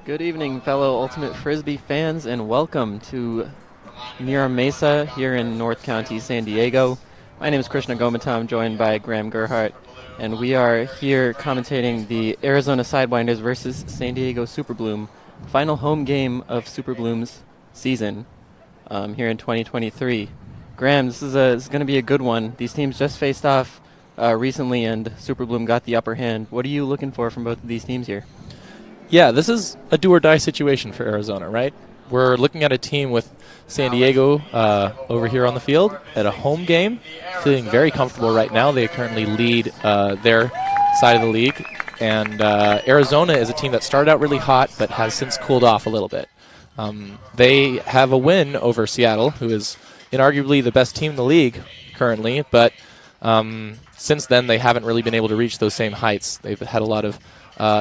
Good evening, fellow Ultimate Frisbee fans, and welcome to Mira Mesa here in North County, San Diego. My name is Krishna Gomatam, joined by Graham Gerhart, and we are here commentating the Arizona Sidewinders versus San Diego Superbloom, final home game of Superbloom's season here in 2023. Graham, this is going to be a good one. These teams just faced off recently, and Superbloom got the upper hand. What are you looking for from both of these teams here? Yeah, this is a do-or-die situation for Arizona, right? We're looking at a team with San Diego over here on the field at a home game, feeling very comfortable right now. They currently lead their side of the league. And Arizona is a team that started out really hot but has since cooled off a little bit. They have a win over Seattle, who is inarguably the best team in the league currently, but since then they haven't really been able to reach those same heights. They've had a lot of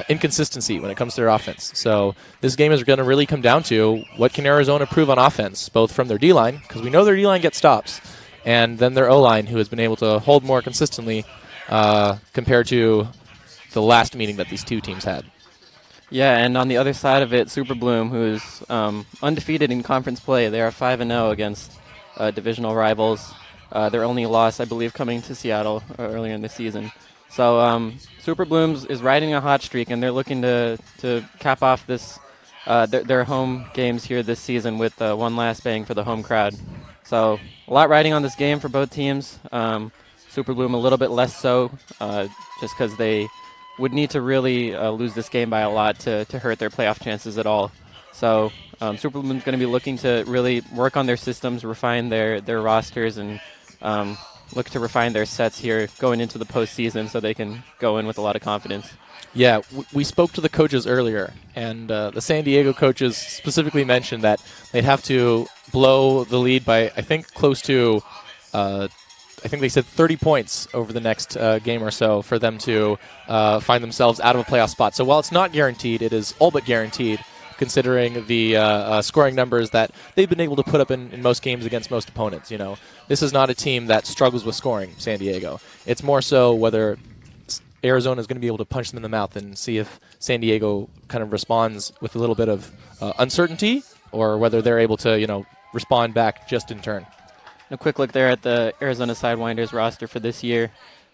inconsistency when it comes to their offense. So this game is going to really come down to what can Arizona prove on offense, both from their D-line, because we know their D-line gets stops, and then their O-line, who has been able to hold more consistently compared to the last meeting that these two teams had. Yeah, and on the other side of it, Superbloom, who's undefeated in conference play. They are 5-0 against divisional rivals. Their only loss, I believe, coming to Seattle earlier in the season. So Superbloom is riding a hot streak, and they're looking to cap off this their home games here this season with one last bang for the home crowd. So a lot riding on this game for both teams. Superbloom a little bit less so, just because they would need to really lose this game by a lot to hurt their playoff chances at all. So Superbloom's going to be looking to really work on their systems, refine their rosters, and look to refine their sets here going into the postseason so they can go in with a lot of confidence. Yeah, we spoke to the coaches earlier, and the San Diego coaches specifically mentioned that they'd have to blow the lead by, I think, close to, I think they said 30 points over the next game or so for them to find themselves out of a playoff spot. So while it's not guaranteed, it is all but guaranteed, considering the scoring numbers that they've been able to put up in most games against most opponents. You know, this is not a team that struggles with scoring, San Diego. It's more so whether Arizona is going to be able to punch them in the mouth and see if San Diego kind of responds with a little bit of uncertainty, or whether they're able to, respond back just in turn. A quick look there at the Arizona Sidewinders roster for this year.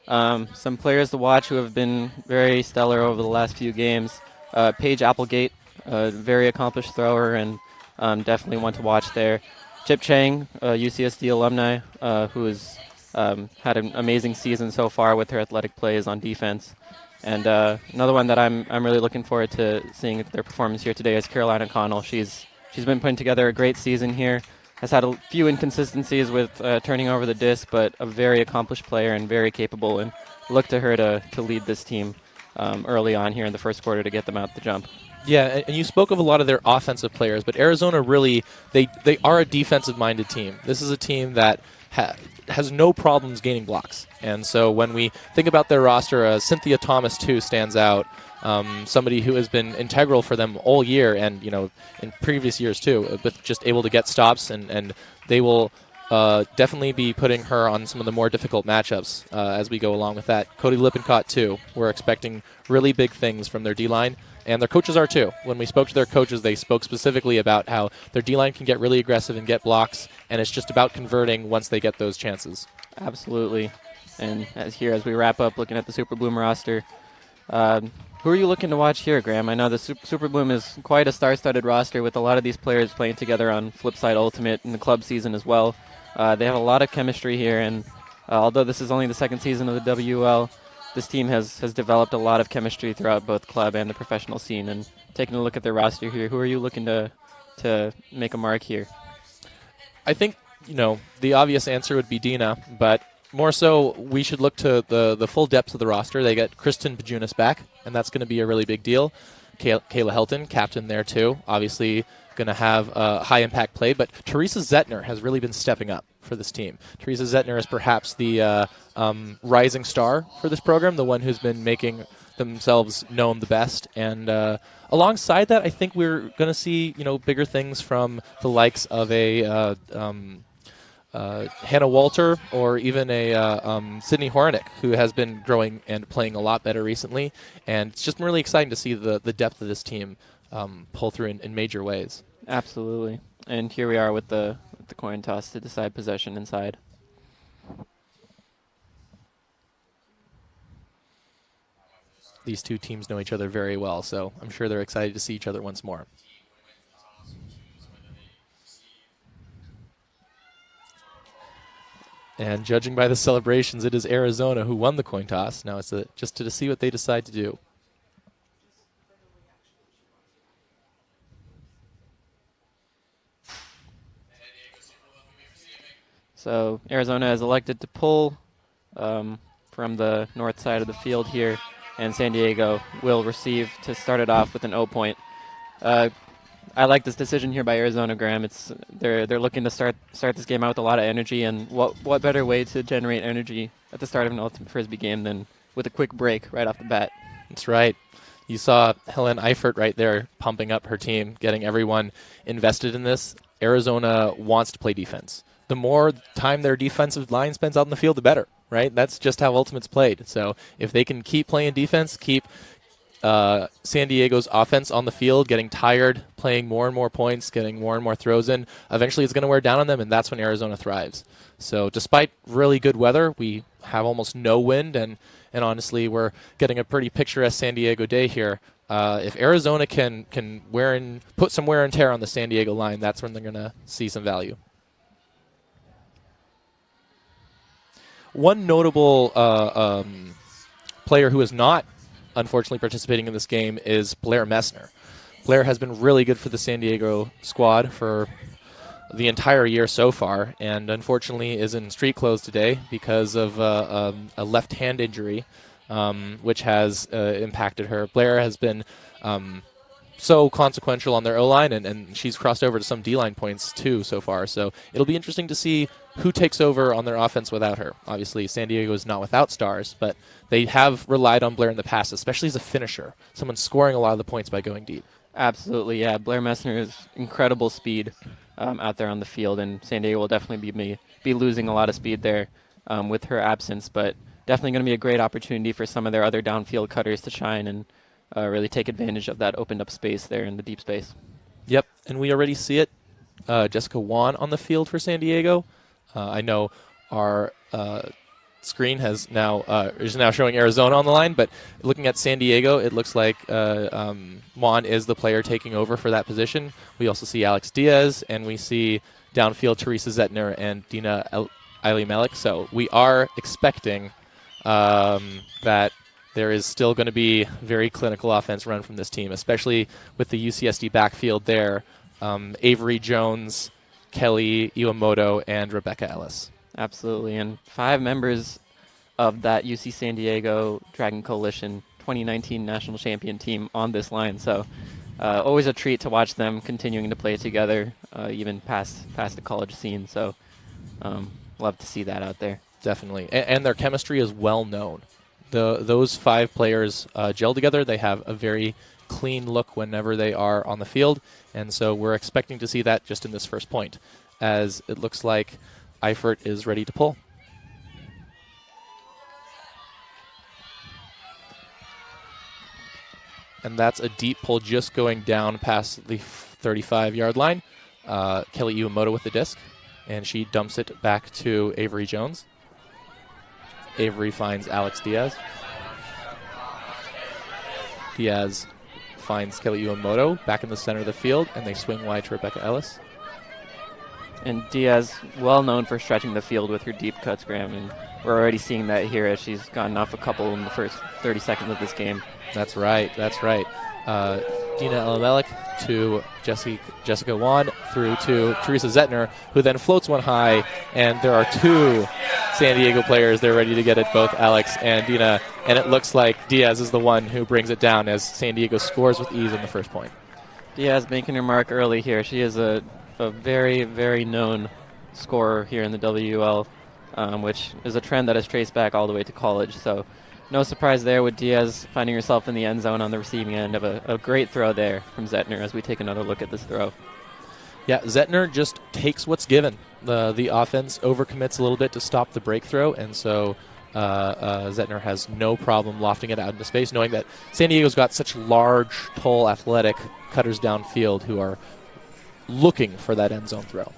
Some players to watch who have been very stellar over the last few games. Paige Applegate, a very accomplished thrower, and definitely one to watch there. Chip Chang, UCSD alumni, who has had an amazing season so far with her athletic plays on defense. And another one that I'm really looking forward to seeing their performance here today is Caroline O'Connell. She's been putting together a great season here. Has had a few inconsistencies with turning over the disc, but a very accomplished player and very capable. And look to her to lead this team early on here in the first quarter to get them out the jump. Yeah, and you spoke of a lot of their offensive players, but Arizona really, they are a defensive-minded team. This is a team that has no problems gaining blocks. And so when we think about their roster, Cynthia Thomas, too, stands out. Somebody who has been integral for them all year and, in previous years, too, but just able to get stops, and they will definitely be putting her on some of the more difficult matchups as we go along with that. Cody Lippincott, too. We're expecting really big things from their D-line. And their coaches are too. When we spoke to their coaches, they spoke specifically about how their D-line can get really aggressive and get blocks, and it's just about converting once they get those chances. Absolutely. And as we wrap up looking at the Superbloom roster, who are you looking to watch here, Graham? I know the Superbloom is quite a star-studded roster with a lot of these players playing together on Flipside Ultimate in the club season as well. They have a lot of chemistry here, and although this is only the second season of the WUL, this team has developed a lot of chemistry throughout both club and the professional scene. And taking a look at their roster here, who are you looking to make a mark here? I think, the obvious answer would be Dina, but more so we should look to the full depth of the roster. They get Kristen Pajunas back, and that's going to be a really big deal. Kayla Helton, captain there too, obviously going to have a high-impact play, but Teresa Zettner has really been stepping up for this team. Teresa Zettner is perhaps the rising star for this program, the one who's been making themselves known the best. And alongside that, I think we're going to see bigger things from the likes of a Hannah Walter or even a Sydney Hornick, who has been growing and playing a lot better recently. And it's just really exciting to see the depth of this team pull through in major ways. Absolutely. And here we are with the coin toss to decide possession inside. These two teams know each other very well, so I'm sure they're excited to see each other once more. And judging by the celebrations, it is Arizona who won the coin toss. Now it's just to see what they decide to do. So Arizona has elected to pull from the north side of the field here, and San Diego will receive to start it off with an O point. I like this decision here by Arizona, Graham. They're looking to start this game out with a lot of energy, and what better way to generate energy at the start of an ultimate frisbee game than with a quick break right off the bat. That's right. You saw Helen Eifert right there pumping up her team, getting everyone invested in this. Arizona wants to play defense. The more time their defensive line spends out in the field, the better, right? That's just how Ultimate's played. So if they can keep playing defense, keep San Diego's offense on the field, getting tired, playing more and more points, getting more and more throws in, eventually it's going to wear down on them, and that's when Arizona thrives. So despite really good weather, we have almost no wind, and honestly, we're getting a pretty picturesque San Diego day here. If Arizona can put some wear and tear on the San Diego line, that's when they're going to see some value. One notable player who is not unfortunately participating in this game is Blair Messner. Blair has been really good for the San Diego squad for the entire year so far, and unfortunately is in street clothes today because of a left hand injury, which has impacted her. Blair has been so consequential on their O-line, and she's crossed over to some D-line points too so far. So it'll be interesting to see who takes over on their offense without her. Obviously, San Diego is not without stars, but they have relied on Blair in the past, especially as a finisher, someone scoring a lot of the points by going deep. Absolutely, yeah. Blair Messner is incredible speed out there on the field, and San Diego will definitely be losing a lot of speed there with her absence, but definitely going to be a great opportunity for some of their other downfield cutters to shine and really take advantage of that opened up space there in the deep space. Yep, and we already see it. Jessica Wan on the field for San Diego. I know our screen is now showing Arizona on the line, but looking at San Diego, it looks like Juan is the player taking over for that position. We also see Alex Diaz, and we see downfield Teresa Zettner and Dina Eilimelik. So we are expecting that there is still going to be very clinical offense run from this team, especially with the UCSD backfield there. Avery Jones, Kelly Iwamoto, and Rebecca Ellis. Absolutely, and 5 members of that UC San Diego Dragon Coalition 2019 national champion team on this line. So always a treat to watch them continuing to play together, even past the college scene. So love to see that out there. Definitely, and their chemistry is well known. Those 5 players gel together. They have a very clean look whenever they are on the field, and so we're expecting to see that just in this first point, as it looks like Eifert is ready to pull. And that's a deep pull just going down past the 35-yard line. Kelly Iwamoto with the disc, and she dumps it back to Avery Jones. Avery finds Alex Diaz. Diaz finds Kelly Iwamoto back in the center of the field, and they swing wide to Rebecca Ellis. And Diaz, well known for stretching the field with her deep cuts, Graham, and we're already seeing that here as she's gotten off a couple in the first 30 seconds of this game. That's right. Dina Eilimelik to Jessica Wan through to Teresa Zettner, who then floats one high, and there are 2 San Diego players. They're ready to get it, both Alex and Dina, and it looks like Diaz is the one who brings it down as San Diego scores with ease in the first point. Diaz making her mark early here. She is a very, very known scorer here in the WUL, which is a trend that has traced back all the way to college. So no surprise there with Diaz finding herself in the end zone on the receiving end of a great throw there from Zettner as we take another look at this throw. Yeah, Zettner just takes what's given. The offense overcommits a little bit to stop the break throw, and so Zettner has no problem lofting it out into space, knowing that San Diego's got such large, tall, athletic cutters downfield who are looking for that end zone throw.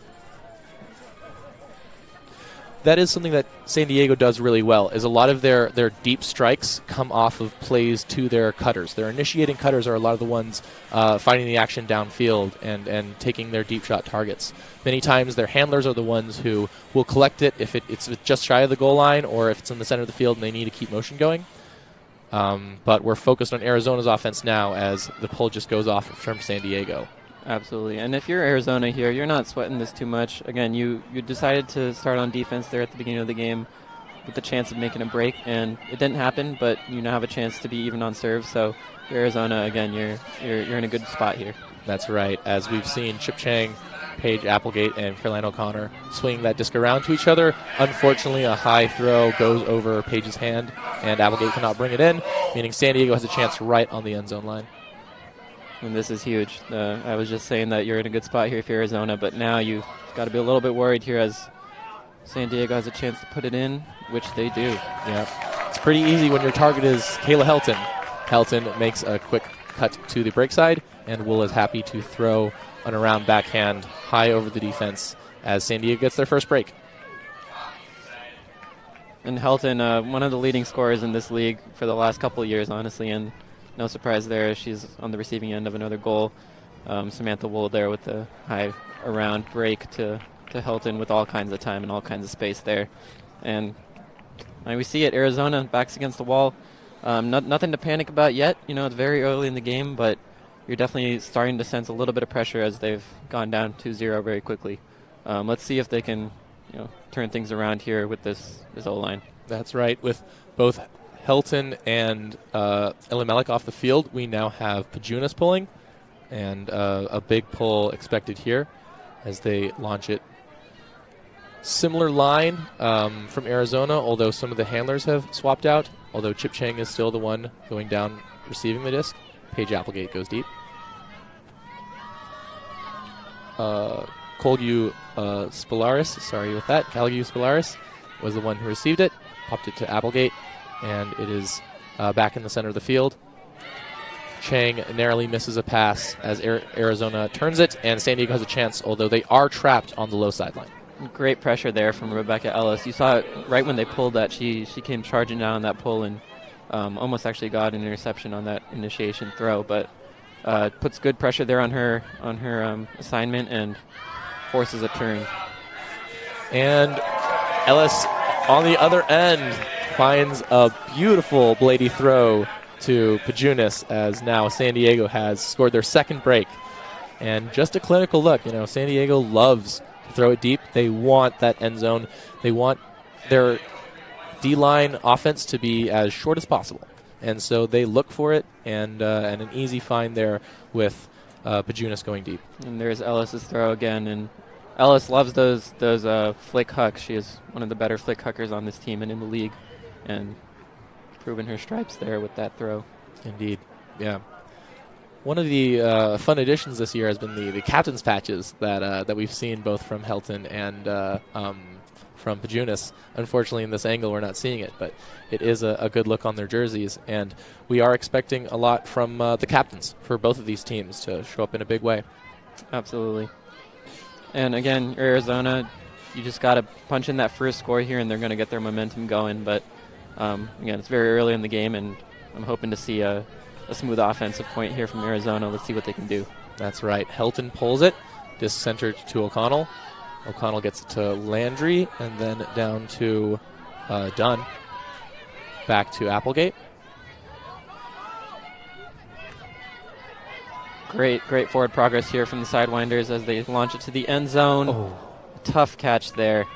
That is something that San Diego does really well, is a lot of their deep strikes come off of plays to their cutters. Their initiating cutters are a lot of the ones finding the action downfield and taking their deep shot targets. Many times their handlers are the ones who will collect it if it's just shy of the goal line or if it's in the center of the field and they need to keep motion going. But we're focused on Arizona's offense now as the pull just goes off from San Diego. Absolutely. And if you're Arizona here, you're not sweating this too much. Again, you decided to start on defense there at the beginning of the game with the chance of making a break, and it didn't happen, but you now have a chance to be even on serve. So you're Arizona, again, you're in a good spot here. That's right. As we've seen Chip Chang, Paige Applegate, and Caroline O'Connor swing that disc around to each other. Unfortunately, a high throw goes over Paige's hand, and Applegate cannot bring it in, meaning San Diego has a chance right on the end zone line. And this is huge. I was just saying that you're in a good spot here for Arizona, but now you've got to be a little bit worried here as San Diego has a chance to put it in, which they do. Yeah, it's pretty easy when your target is Kayla Helton. Helton makes a quick cut to the break side, and WUL is happy to throw an around backhand high over the defense as San Diego gets their first break. And Helton, one of the leading scorers in this league for the last couple of years, honestly, and no surprise there. She's on the receiving end of another goal. Samantha WUL there with the high around break to Helton with all kinds of time and all kinds of space there. And we see it, Arizona backs against the wall. Nothing to panic about yet. It's very early in the game, but you're definitely starting to sense a little bit of pressure as they've gone down 2-0 very quickly. Let's see if they can turn things around here with this O-line. That's right. With both Helton and Elimelech off the field, we now have Pajunas pulling, and a big pull expected here as they launch it. Similar line from Arizona, although some of the handlers have swapped out, although Chip Chang is still the one going down receiving the disc. Paige Applegate goes deep. Colgu Spolaris, sorry with that, Calgu Spolaris was the one who received it, popped it to Applegate, and it is back in the center of the field. Chang narrowly misses a pass as Arizona turns it, and San Diego has a chance, although they are trapped on the low sideline. Great pressure there from Rebecca Ellis. You saw it right when they pulled that. She came charging down on that pull and almost actually got an interception on that initiation throw, but puts good pressure there on her assignment and forces a turn. And Ellis on the other end finds a beautiful bladey throw to Pajunas as now San Diego has scored their second break. And just a clinical look. San Diego loves to throw it deep. They want that end zone. They want their D-line offense to be as short as possible. And so they look for it, and an easy find there with Pajunas going deep. And there's Ellis's throw again, and Ellis loves those flick hucks. She is one of the better flick huckers on this team and in the league, and proving her stripes there with that throw. Indeed, yeah. One of the fun additions this year has been the captain's patches that we've seen both from Helton and from Pajunas. Unfortunately, in this angle, we're not seeing it, but it is a good look on their jerseys, and we are expecting a lot from the captains for both of these teams to show up in a big way. Absolutely. And again, Arizona, you just got to punch in that first score here, and they're going to get their momentum going. But again, it's very early in the game, and I'm hoping to see a smooth offensive point here from Arizona. Let's see what they can do. That's right. Helton pulls it, disc centered to O'Connell. O'Connell gets it to Landry, and then down to Dunn. Back to Applegate. Great forward progress here from the Sidewinders as they launch it to the end zone. Oh. Tough catch there.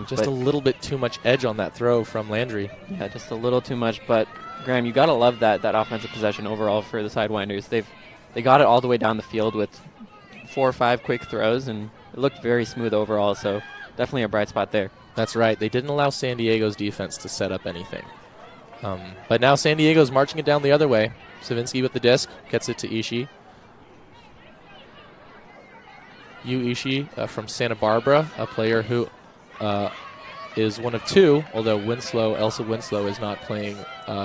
Just a little bit too much edge on that throw from Landry. Yeah, just a little too much. But, Graham, you got to love that offensive possession overall for the Sidewinders. They got it all the way down the field with 4 or 5 quick throws, and it looked very smooth overall, so definitely a bright spot there. That's right. They didn't allow San Diego's defense to set up anything. But now San Diego's marching it down the other way. Savinsky with the disc, gets it to Ishii. Yu Ishii from Santa Barbara, a player who is one of two, although Elsa Winslow is not playing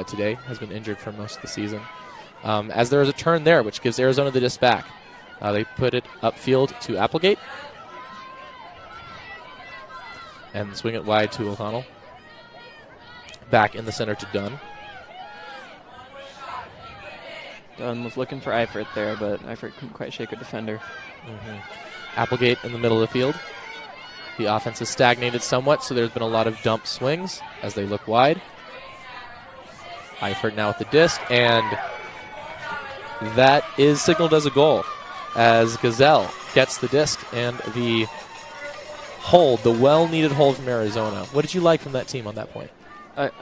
today, has been injured for most of the season. As there is a turn there, which gives Arizona the disc back. They put it upfield to Applegate. And swing it wide to O'Connell. Back in the center to Dunn. Dunn was looking for Eifert there, but Eifert couldn't quite shake a defender. Applegate in the middle of the field. The offense has stagnated somewhat, so there's been a lot of dump swings as they look wide. Eifert now with the disc, and that is signaled as a goal as Gazelle gets the disc and the hold, the well-needed hold from Arizona. What did you like from that team on that point?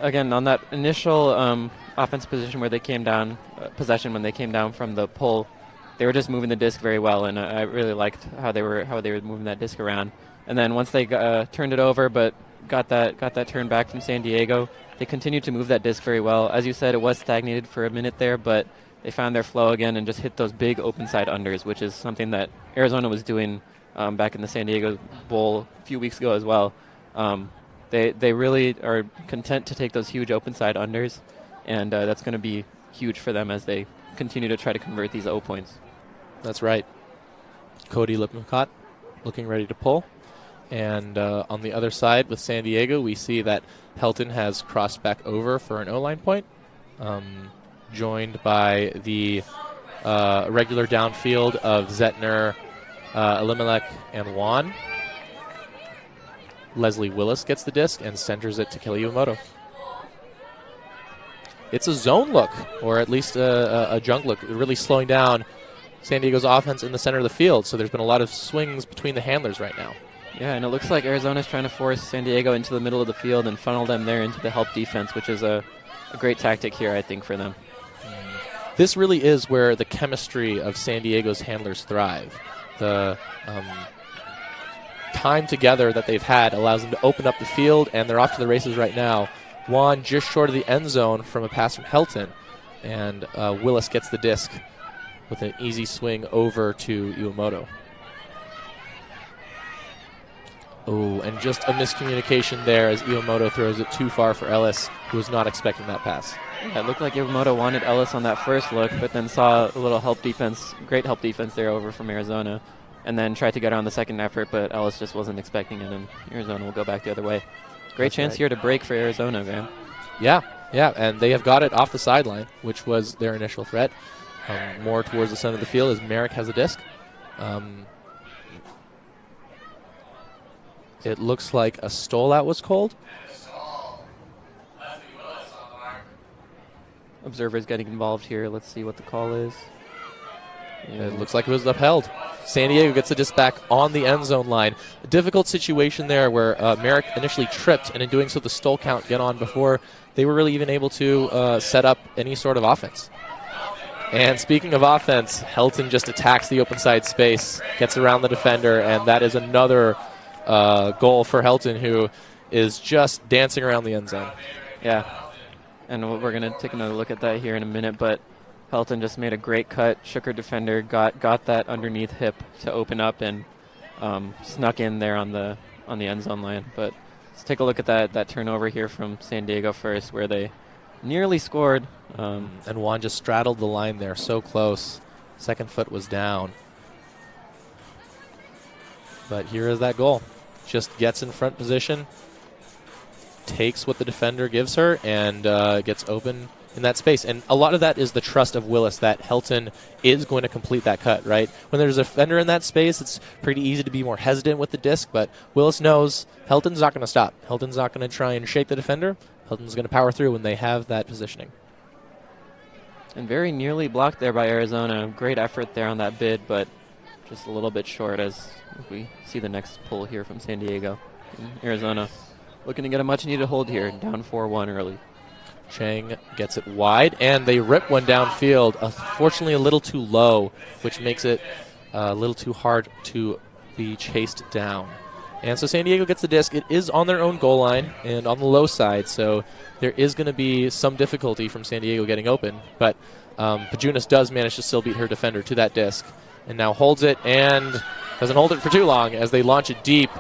Again, on that initial offense position where they came down, possession when they came down from the pull, they were just moving the disc very well, and I really liked how they were moving that disc around. And then once they turned it over, but got that turn back from San Diego, they continued to move that disc very well. As you said, it was stagnated for a minute there, but they found their flow again and just hit those big open side unders, which is something that Arizona was doing back in the San Diego Bowl a few weeks ago as well. They really are content to take those huge open side unders, and that's going to be huge for them as they continue to try to convert these O points. That's right. Cody Lippincott looking ready to pull. And on the other side with San Diego, we see that Helton has crossed back over for an O-line point, joined by the regular downfield of Zettner, Elimelech, and Juan. Leslie Willis gets the disc and centers it to Kelly Iwamoto. It's a zone look, or at least a junk look, really slowing down San Diego's offense in the center of the field. So there's been a lot of swings between the handlers right now. Yeah, and it looks like Arizona's trying to force San Diego into the middle of the field and funnel them there into the help defense, which is a great tactic here, I think, for them. This really is where the chemistry of San Diego's handlers thrive. The time together that they've had allows them to open up the field, and they're off to the races right now. Juan just short of the end zone from a pass from Helton, and Willis gets the disc with an easy swing over to Iwamoto. Oh, and just a miscommunication there as Iwamoto throws it too far for Ellis, who was not expecting that pass. Yeah, it looked like Iwamoto wanted Ellis on that first look, but then saw a little help defense, great help defense there over from Arizona, and then tried to get on the second effort, but Ellis just wasn't expecting it, and Arizona will go back the other way. Great That's chance right. Here to break for Arizona, Graham. Yeah, and they have got it off the sideline, which was their initial threat. More towards the center of the field as Merrick has a disc. It looks like a stole out was called. Observers getting involved here. Let's see what the call is. Yeah. It looks like it was upheld. San Diego gets the disc back on the end zone line. A difficult situation there where Merrick initially tripped, and in doing so the stole count get on before they were really even able to set up any sort of offense. And speaking of offense, Helton just attacks the open side space, gets around the defender, and that is another goal for Helton, who is just dancing around the end zone. Yeah, and we're going to take another look at that here in a minute, but Helton just made a great cut, shook her defender, got that underneath hip to open up, and snuck in there on the end zone line. But let's take a look at that turnover here from San Diego first, where they nearly scored. And Juan just straddled the line there, so close. Second foot was down. But here is that goal. Just gets in front position, takes what the defender gives her, and gets open in that space. And a lot of that is the trust of Willis that Helton is going to complete that cut, right? When there's a defender in that space, it's pretty easy to be more hesitant with the disc, but Willis knows Helton's not going to stop. Helton's not going to try and shake the defender. Helton's going to power through when they have that positioning. And very nearly blocked there by Arizona. Great effort there on that bid, but just a little bit short as we see the next pull here from San Diego. And Arizona looking to get a much-needed hold here, down 4-1 early. Chang gets it wide, and they rip one downfield. Unfortunately, a little too low, which makes it a little too hard to be chased down. And so San Diego gets the disc. It is on their own goal line and on the low side, so there is going to be some difficulty from San Diego getting open. But Pajunas does manage to still beat her defender to that disc, and now holds it and doesn't hold it for too long as they launch it deep.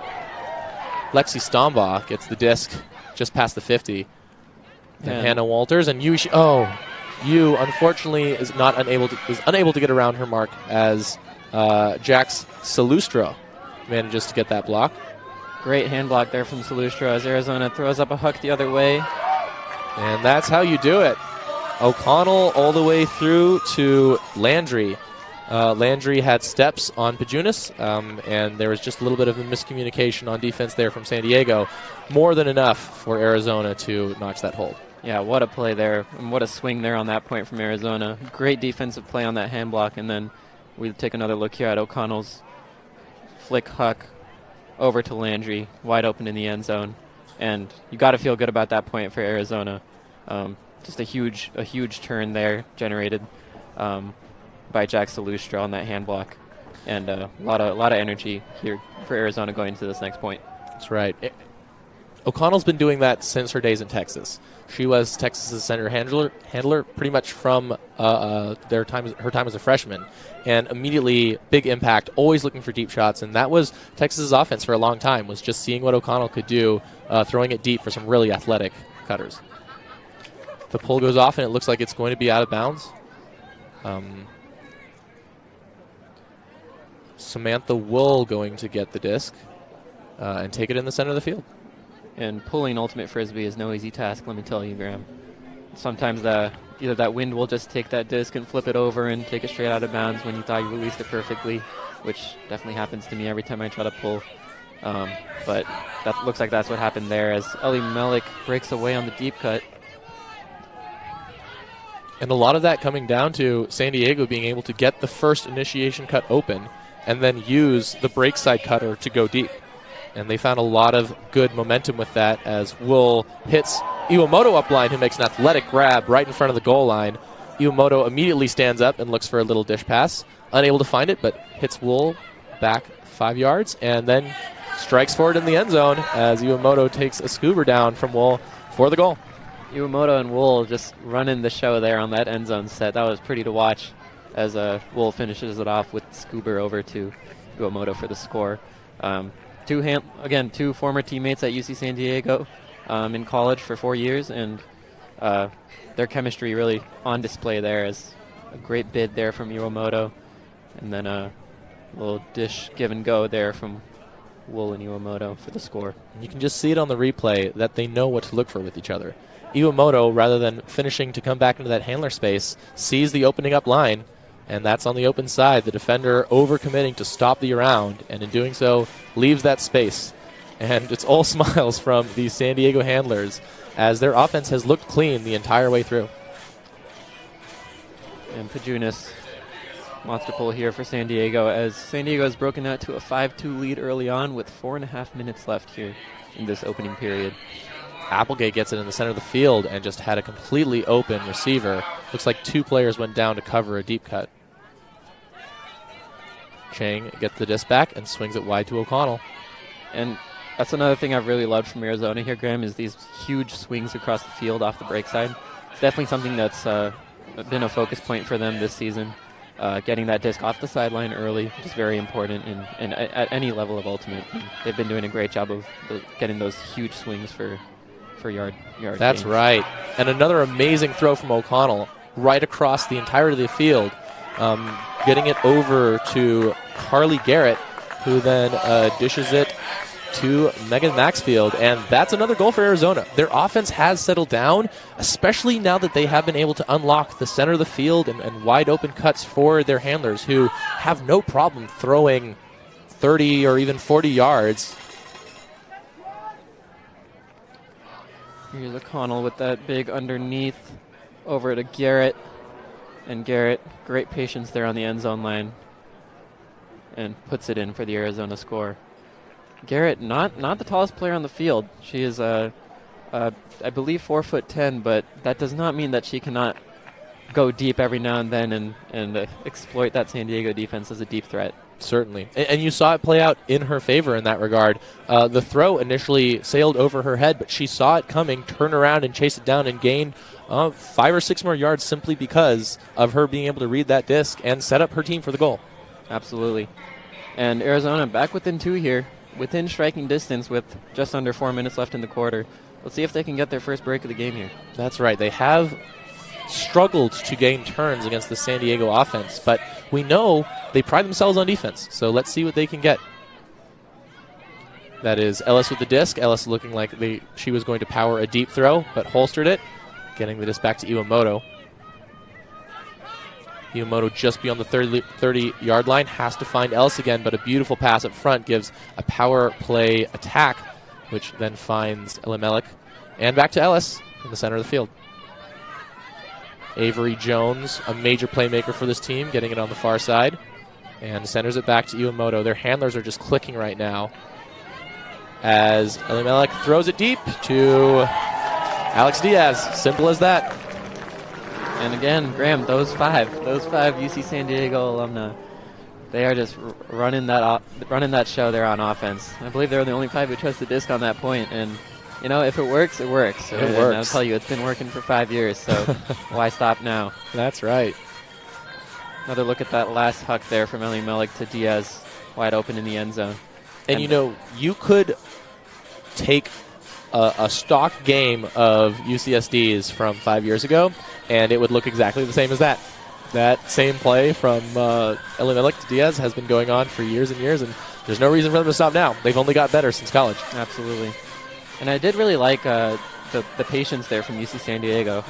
Lexi Stombaugh gets the disc just past the 50. And Hannah Walters and Yu unfortunately is unable to get around her mark as Jax Salustro manages to get that block. Great hand block there from Salustro as Arizona throws up a hook the other way. And that's how you do it. O'Connell all the way through to Landry. Landry had steps on Pajunas, and there was just a little bit of a miscommunication on defense there from San Diego. More than enough for Arizona to notch that hold. Yeah, what a play there, and what a swing there on that point from Arizona. Great defensive play on that hand block, and then we take another look here at O'Connell's flick huck over to Landry, wide open in the end zone. And you got to feel good about that point for Arizona. Just a huge turn there generated by Jack Salustro on that hand block, and a lot of energy here for Arizona going into this next point. That's right. O'Connell's been doing that since her days in Texas. She was Texas's center handler pretty much from her time as a freshman, and immediately big impact, always looking for deep shots, and that was Texas's offense for a long time, was just seeing what O'Connell could do, throwing it deep for some really athletic cutters. The pull goes off, and it looks like it's going to be out of bounds. Samantha WUL going to get the disc and take it in the center of the field. And pulling ultimate frisbee is no easy task, let me tell you, Graham. Sometimes either that wind will just take that disc and flip it over and take it straight out of bounds when you thought you released it perfectly, which definitely happens to me every time I try to pull. But that looks like that's what happened there as Ellie Melik breaks away on the deep cut. And a lot of that coming down to San Diego being able to get the first initiation cut open and then use the break side cutter to go deep. And they found a lot of good momentum with that as WUL hits Iwamoto upline, who makes an athletic grab right in front of the goal line. Iwamoto immediately stands up and looks for a little dish pass. Unable to find it, but hits WUL back 5 yards and then strikes forward in the end zone as Iwamoto takes a scuba down from WUL for the goal. Iwamoto and WUL just running the show there on that end zone set. That was pretty to watch as WUL finishes it off with Scuba over to Iwamoto for the score. Two former teammates at UC San Diego in college for 4 years, and their chemistry really on display there as a great bid there from Iwamoto, and then a little dish give and go there from WUL and Iwamoto for the score. You can just see it on the replay that they know what to look for with each other. Iwamoto, rather than finishing to come back into that handler space, sees the opening up line, and that's on the open side. The defender overcommitting to stop the around, and in doing so, leaves that space. And it's all smiles from the San Diego handlers as their offense has looked clean the entire way through. And Pajunas, monster pull here for San Diego as San Diego has broken out to a 5-2 lead early on with 4.5 minutes left here in this opening period. Applegate gets it in the center of the field and just had a completely open receiver. Looks like two players went down to cover a deep cut. Chang gets the disc back and swings it wide to O'Connell. And that's another thing I've really loved from Arizona here, Graham, is these huge swings across the field off the break side. It's definitely something that's been a focus point for them this season. Getting that disc off the sideline early, which is very important and at any level of ultimate. And they've been doing a great job of getting those huge swings for yard That's gains. right. And another amazing throw from O'Connell right across the entirety of the field, getting it over to Carly Garrett, who then dishes it to Megan Maxfield, and that's another goal for Arizona. Their offense has settled down, especially now that they have been able to unlock the center of the field and wide open cuts for their handlers, who have no problem throwing 30 or even 40 yards. Here's O'Connell with that big underneath over to Garrett. And Garrett, great patience there on the end zone line, and puts it in for the Arizona score. Garrett, not the tallest player on the field. She is, I believe, 4'10", but that does not mean that she cannot go deep every now and then and exploit that San Diego defense as a deep threat. Certainly. And you saw it play out in her favor in that regard. The throw initially sailed over her head, but she saw it coming, turn around and chase it down and gain 5 or 6 more yards simply because of her being able to read that disc and set up her team for the goal. Absolutely. And Arizona back within 2 here. within striking distance with just under 4 minutes left in the quarter. Let's see if they can get their first break of the game here. That's right. They have struggled to gain turns against the San Diego offense, but we know they pride themselves on defense, so let's see what they can get. That is Ellis with the disc. Ellis looking like she was going to power a deep throw, but holstered it, getting the disc back to Iwamoto. Iwamoto just beyond the 30-yard line, has to find Ellis again, but a beautiful pass up front gives a power play attack, which then finds Elimelech. And back to Ellis in the center of the field. Avery Jones, a major playmaker for this team, getting it on the far side, and centers it back to Iwamoto. Their handlers are just clicking right now as Elimelech throws it deep to Alex Diaz. Simple as that. And again, Graham, those five UC San Diego alumni, they are just running that show there on offense. I believe they're the only 5 who trust the disc on that point, and you know, if it works, it works. It works. I'll tell you, it's been working for 5 years, so why stop now? That's right. Another look at that last huck there from Elimelech to Diaz, wide open in the end zone. And you know, you could take a stock game of UCSD's from 5 years ago, and it would look exactly the same as that. That same play from Elimelech to Diaz has been going on for years and years, and there's no reason for them to stop now. They've only got better since college. Absolutely. And I did really like the patience there from UC San Diego.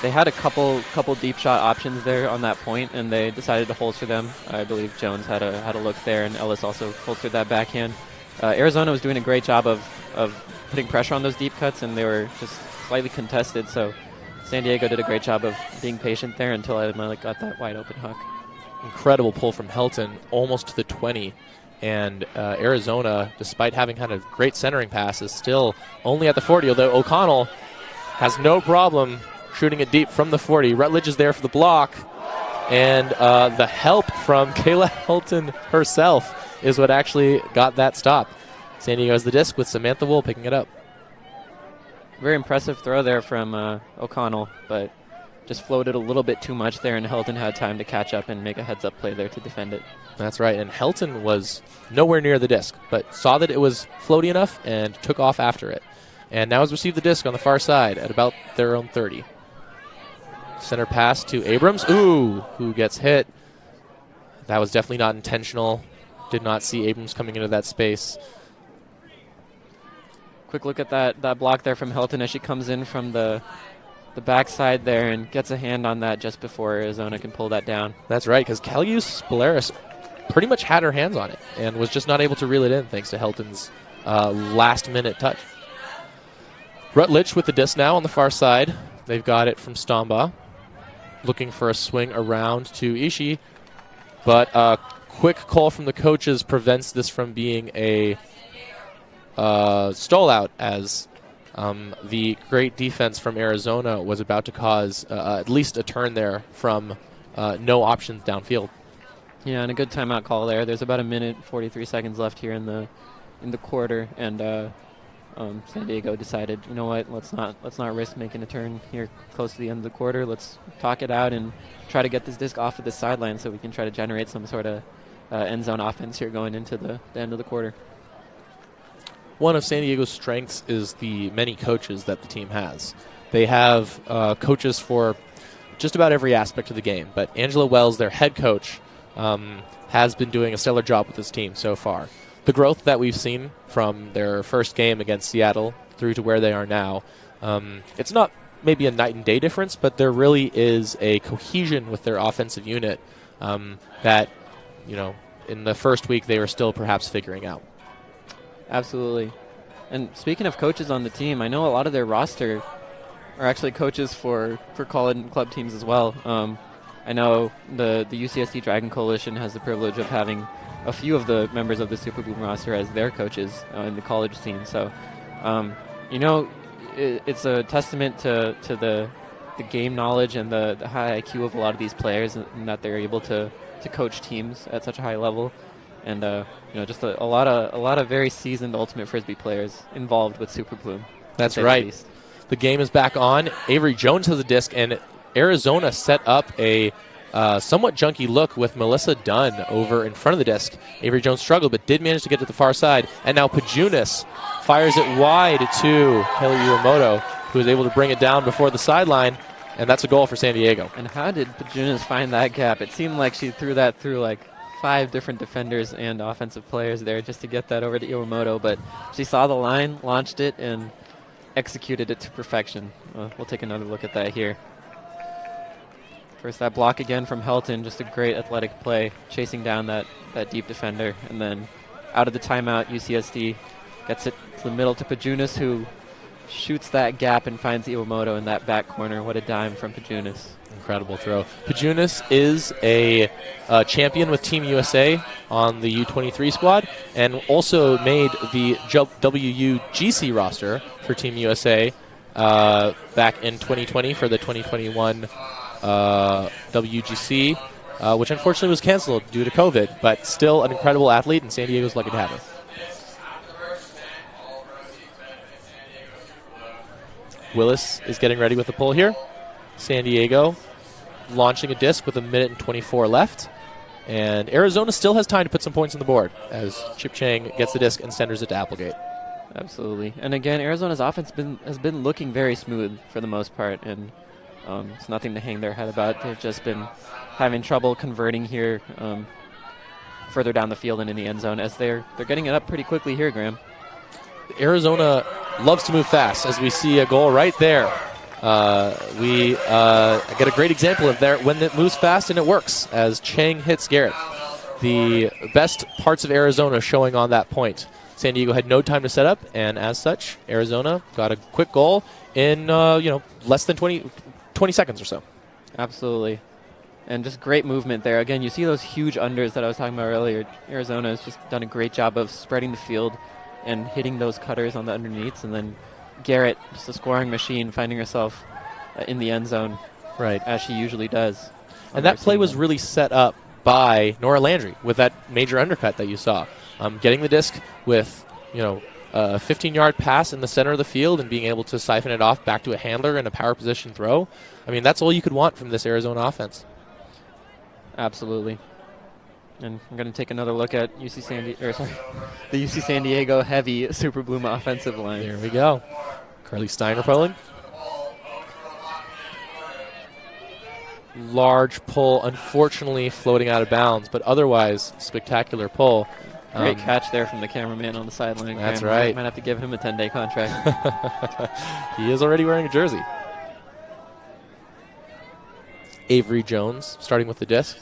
They had a couple deep shot options there on that point, and they decided to holster them. I believe Jones had a look there, and Ellis also holstered that backhand. Arizona was doing a great job of putting pressure on those deep cuts, and they were just slightly contested. So San Diego did a great job of being patient there until Elimelech got that wide open huck. Incredible pull from Helton, almost to the 20. And Arizona, despite having had a great centering pass, is still only at the 40, although O'Connell has no problem shooting it deep from the 40. Rutledge is there for the block, and the help from Kayla Helton herself is what actually got that stop. San Diego has the disc with Samantha WUL picking it up. Very impressive throw there from O'Connell, but just floated a little bit too much there, and Helton had time to catch up and make a heads-up play there to defend it. That's right, and Helton was nowhere near the disc, but saw that it was floaty enough and took off after it. And now has received the disc on the far side at about their own 30. Center pass to Abrams. Ooh, who gets hit. That was definitely not intentional. Did not see Abrams coming into that space. Quick look at that block there from Helton as she comes in from the backside there and gets a hand on that just before Arizona can pull that down. That's right, because Calius Polaris pretty much had her hands on it and was just not able to reel it in thanks to Helton's last-minute touch. Rutledge with the disc now on the far side. They've got it from Stombaugh. Looking for a swing around to Ishii, but a quick call from the coaches prevents this from being a stall out, as the great defense from Arizona was about to cause at least a turn there from no options downfield. Yeah, and a good timeout call there. There's about 1:43 left here in the quarter, and San Diego decided, you know what, let's not risk making a turn here close to the end of the quarter. Let's talk it out and try to get this disc off of the sideline so we can try to generate some sort of end zone offense here going into the end of the quarter. One of San Diego's strengths is the many coaches that the team has. They have coaches for just about every aspect of the game, but Angela Wells, their head coach, has been doing a stellar job with this team so far. The growth that we've seen from their first game against Seattle through to where they are now, it's not maybe a night and day difference, but there really is a cohesion with their offensive unit that, you know, in the first week they were still perhaps figuring out. Absolutely. And speaking of coaches on the team, I know a lot of their roster are actually coaches for college and club teams as well. I know the UCSD Dragon Coalition has the privilege of having a few of the members of the Super Boom roster as their coaches in the college scene. So, you know, it's a testament to the game knowledge and the high IQ of a lot of these players, and that they're able to coach teams at such a high level. And you know, just a lot of very seasoned ultimate frisbee players involved with Super Bloom. That's right. The game is back on. Avery Jones has a disc, and Arizona set up a somewhat junky look with Melissa Dunn over in front of the disc. Avery Jones struggled, but did manage to get to the far side. And now Pajunas fires it wide to Kelly Iwamoto, who is able to bring it down before the sideline. And that's a goal for San Diego. And how did Pajunas find that gap? It seemed like she threw that through like 5 different defenders and offensive players there just to get that over to Iwamoto. But she saw the line, launched it, and executed it to perfection. We'll take another look at that here. First, that block again from Helton, just a great athletic play, chasing down that deep defender. And then out of the timeout, UCSD gets it to the middle to Pajunas, who shoots that gap and finds Iwamoto in that back corner. What a dime from Pajunas. Incredible throw. Pajunas is a champion with Team USA on the U23 squad and also made the WUGC roster for Team USA back in 2020 for the 2021 WGC, which unfortunately was canceled due to COVID, but still an incredible athlete, and San Diego's lucky to have her. Willis is getting ready with the pull here. San Diego launching a disc with 1:24 left. And Arizona still has time to put some points on the board as Chip Chang gets the disc and senders it to Applegate. Absolutely. And again, Arizona's offense has been looking very smooth for the most part, and it's nothing to hang their head about. They've just been having trouble converting here further down the field and in the end zone as they're getting it up pretty quickly here, Graham. Arizona loves to move fast, as we see a goal right there. We get a great example of that when it moves fast and it works, as Chang hits Garrett. The best parts of Arizona showing on that point. San Diego had no time to set up, and as such, Arizona got a quick goal in less than 20 seconds or so. Absolutely. And just great movement there. Again, you see those huge unders that I was talking about earlier. Arizona has just done a great job of spreading the field and hitting those cutters on the underneaths, and then Garrett, just a scoring machine, finding herself in the end zone, right, as she usually does. And that play was really set up by Nora Landry with that major undercut that you saw, getting the disc with a 15-yard pass in the center of the field and being able to siphon it off back to a handler in a power position throw. I mean, that's all you could want from this Arizona offense. Absolutely. And I'm going to take another look at the UC San Diego heavy Super Bloom offensive line. There we go. Carly Steiner pulling. Large pull, unfortunately floating out of bounds, but otherwise spectacular pull. Great catch there from the cameraman on the sideline. That's Graham. right. Might have to give him a 10-day contract. He is already wearing a jersey. Avery Jones starting with the disc.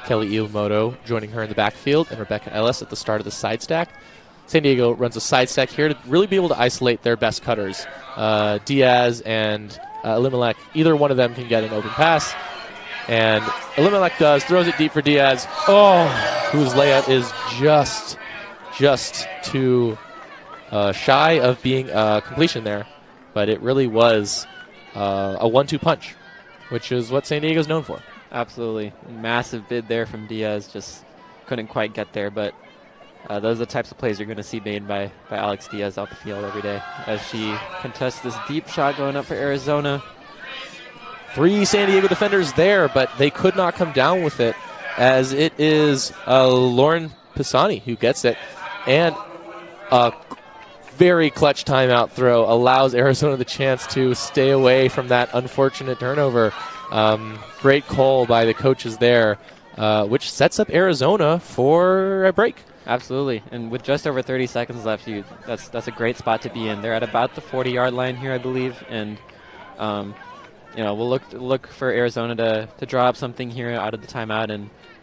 Kelly Iwamoto joining her in the backfield, and Rebecca Ellis at the start of the side stack. San Diego runs a side stack here to really be able to isolate their best cutters. Diaz and Elimelech, either one of them can get an open pass. And Elimelech does, throws it deep for Diaz. Whose layup is just too shy of being a completion there. But it really was a 1-2 punch, which is what San Diego's known for. Absolutely. Massive bid there from Diaz. Just couldn't quite get there, but those are the types of plays you're going to see made by Alex Diaz out the field every day as she contests this deep shot going up for Arizona. 3 San Diego defenders there, but they could not come down with it, as it is Lauren Pisani who gets it. And a very clutch timeout throw allows Arizona the chance to stay away from that unfortunate turnover. Great call by the coaches there, which sets up Arizona for a break. Absolutely, and with just over 30 seconds left, that's a great spot to be in. They're at about the 40-yard line here, I believe, and we'll look for Arizona to draw up something here out of the timeout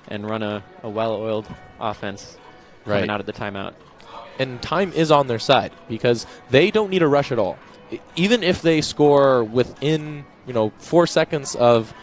and run a well-oiled offense coming out of the timeout. And time is on their side because they don't need a rush at all. Even if they score within 4 seconds of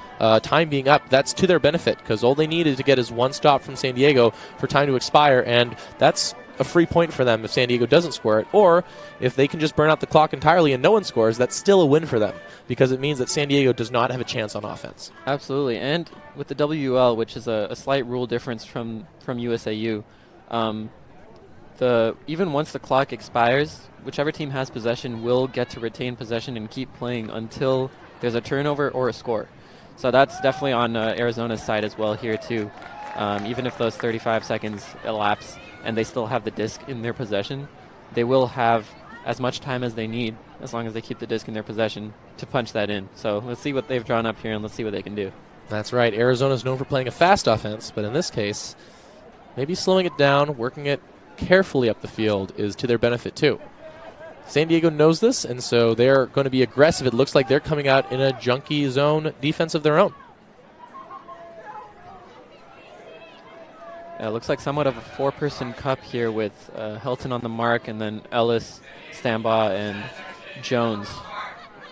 time being up, that's to their benefit because all they needed to get is one stop from San Diego for time to expire, and that's a free point for them if San Diego doesn't score it. Or if they can just burn out the clock entirely and no one scores, that's still a win for them because it means that San Diego does not have a chance on offense. Absolutely, and with the WUL, which is a slight rule difference from USAU, even once the clock expires, whichever team has possession will get to retain possession and keep playing until there's a turnover or a score. So that's definitely on Arizona's side as well here too. Even if those 35 seconds elapse and they still have the disc in their possession, they will have as much time as they need, as long as they keep the disc in their possession, to punch that in. So let's see what they've drawn up here, and let's see what they can do. That's right. Arizona's known for playing a fast offense, but in this case, maybe slowing it down, working it carefully up the field is to their benefit too. San Diego knows this, and so they're going to be aggressive. It looks like they're coming out in a junky zone defense of their own. It looks like somewhat of a four-person cup here with Helton on the mark, and then Ellis, Stambaugh, and Jones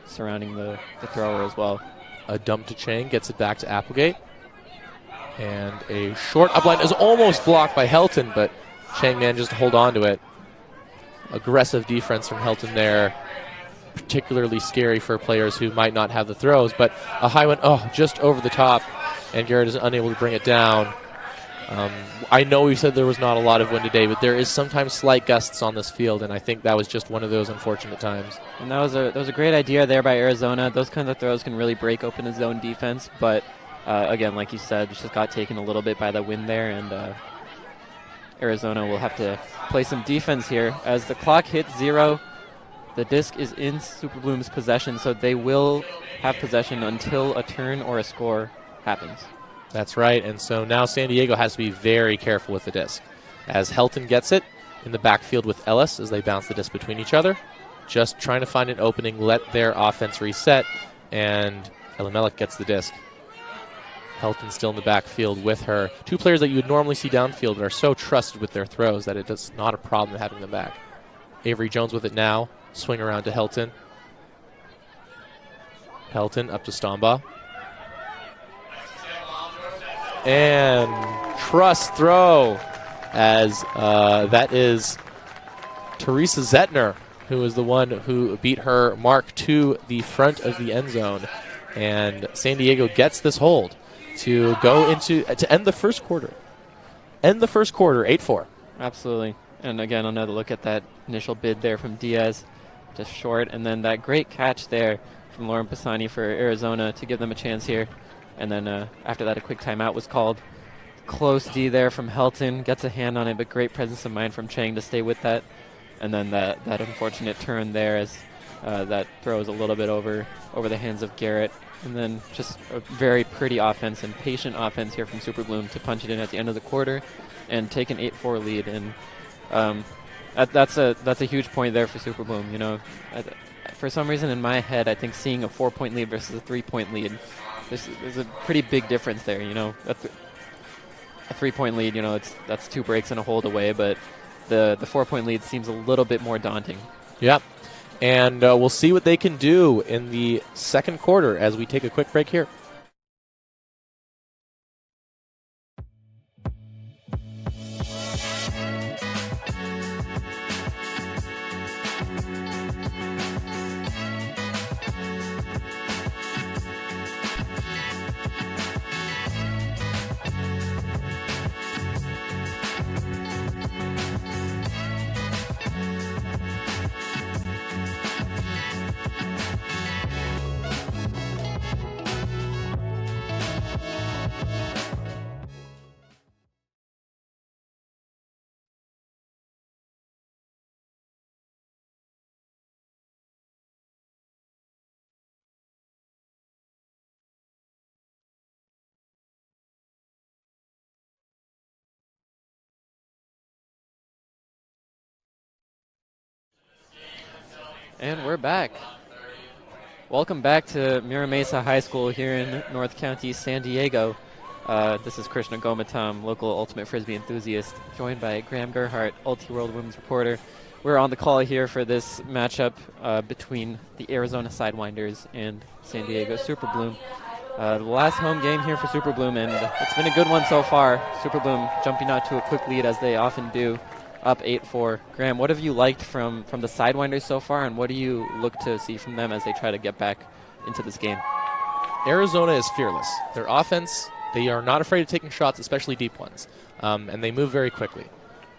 surrounding the thrower as well. A dump to Chang, gets it back to Applegate. And a short upline is almost blocked by Helton, but Chang manages to hold on to it. Aggressive defense from Helton there. Particularly scary for players who might not have the throws, but a high one, just over the top, and Garrett is unable to bring it down. I know we said there was not a lot of wind today, but there is sometimes slight gusts on this field, and I think that was just one of those unfortunate times. And that was a great idea there by Arizona. Those kinds of throws can really break open a zone defense, but again, like you said, just got taken a little bit by the wind there, and Arizona will have to play some defense here. As the clock hits 0, the disc is in Super Bloom's possession, so they will have possession until a turn or a score happens. That's right, and so now San Diego has to be very careful with the disc. As Helton gets it in the backfield with Ellis as they bounce the disc between each other, just trying to find an opening, let their offense reset, and Elimelech gets the disc. Helton still in the backfield with her. Two players that you would normally see downfield but are so trusted with their throws that it's not a problem having them back. Avery Jones with it now, swing around to Helton. Helton up to Stambaugh. And trust throw, as that is Teresa Zettner, who is the one who beat her mark to the front of the end zone. And San Diego gets this hold to go into to end the first quarter. End the first quarter, 8-4. Absolutely. And again, another look at that initial bid there from Diaz, just short, and then that great catch there from Lauren Pisani for Arizona to give them a chance here. And then after that, a quick timeout was called. Close D there from Helton, gets a hand on it, but great presence of mind from Chang to stay with that. And then that unfortunate turn there as that throws a little bit over the hands of Garrett. And then just a very pretty offense and patient offense here from Super Bloom to punch it in at the end of the quarter and take an 8-4 lead. And that's a huge point there for Super Bloom. You know, for some reason in my head, I think seeing a 4-point lead versus a 3-point lead, there's a pretty big difference there. You know, a 3-point lead, you know, that's 2 breaks and a hold away, but the 4-point lead seems a little bit more daunting. Yep. And we'll see what they can do in the second quarter as we take a quick break here. And we're back. Welcome back to Mira Mesa High School here in North County, San Diego. This is Krishna Gomatam, local ultimate frisbee enthusiast, joined by Graham Gerhardt, Ulti-World Women's reporter. We're on the call here for this matchup between the Arizona Sidewinders and San Diego Super Bloom. The last home game here for Super Bloom, and it's been a good one so far. Super Bloom jumping out to a quick lead as they often do, up 8-4. Graham, what have you liked from the Sidewinders so far, and what do you look to see from them as they try to get back into this game? Arizona is fearless. Their offense, they are not afraid of taking shots, especially deep ones, and they move very quickly.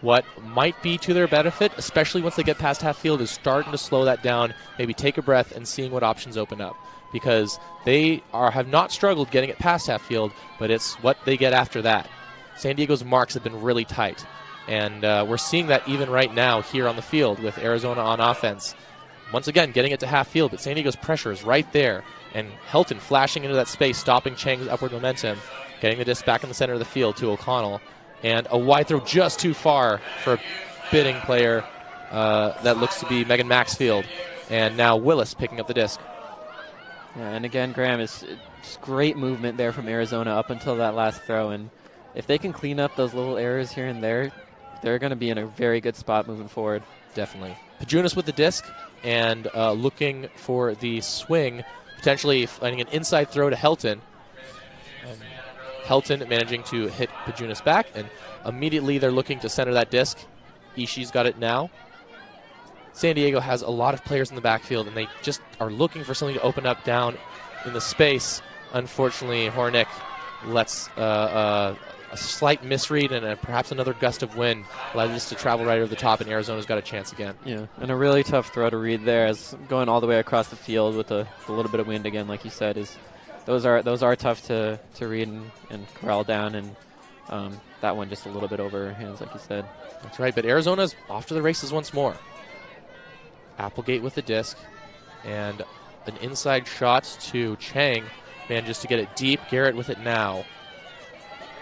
What might be to their benefit, especially once they get past half field, is starting to slow that down, maybe take a breath and seeing what options open up. Because they have not struggled getting it past half field, but it's what they get after that. San Diego's marks have been really tight. And we're seeing that even right now here on the field with Arizona on offense. Once again, getting it to half field, but San Diego's pressure is right there. And Helton flashing into that space, stopping Chang's upward momentum, getting the disc back in the center of the field to O'Connell. And a wide throw just too far for a bidding player that looks to be Megan Maxfield. And now Willis picking up the disc. Yeah, and again, Graham, it's just great movement there from Arizona up until that last throw. And if they can clean up those little errors here and there, they're going to be in a very good spot moving forward. Definitely. Pajunas with the disc and looking for the swing, potentially finding an inside throw to Helton. And Helton managing to hit Pajunas back, and immediately they're looking to center that disc. Ishii's got it now. San Diego has a lot of players in the backfield, and they just are looking for something to open up down in the space. Unfortunately, Hornick lets a slight misread and perhaps another gust of wind allows this to travel right over the top, and Arizona's got a chance again. Yeah, and a really tough throw to read there, as going all the way across the field with a little bit of wind again, like you said, is those are tough to read and corral down, and that one just a little bit over her hands, like you said. That's right, but Arizona's off to the races once more. Applegate with the disc, and an inside shot to Chang. Manages to get it deep. Garrett with it now.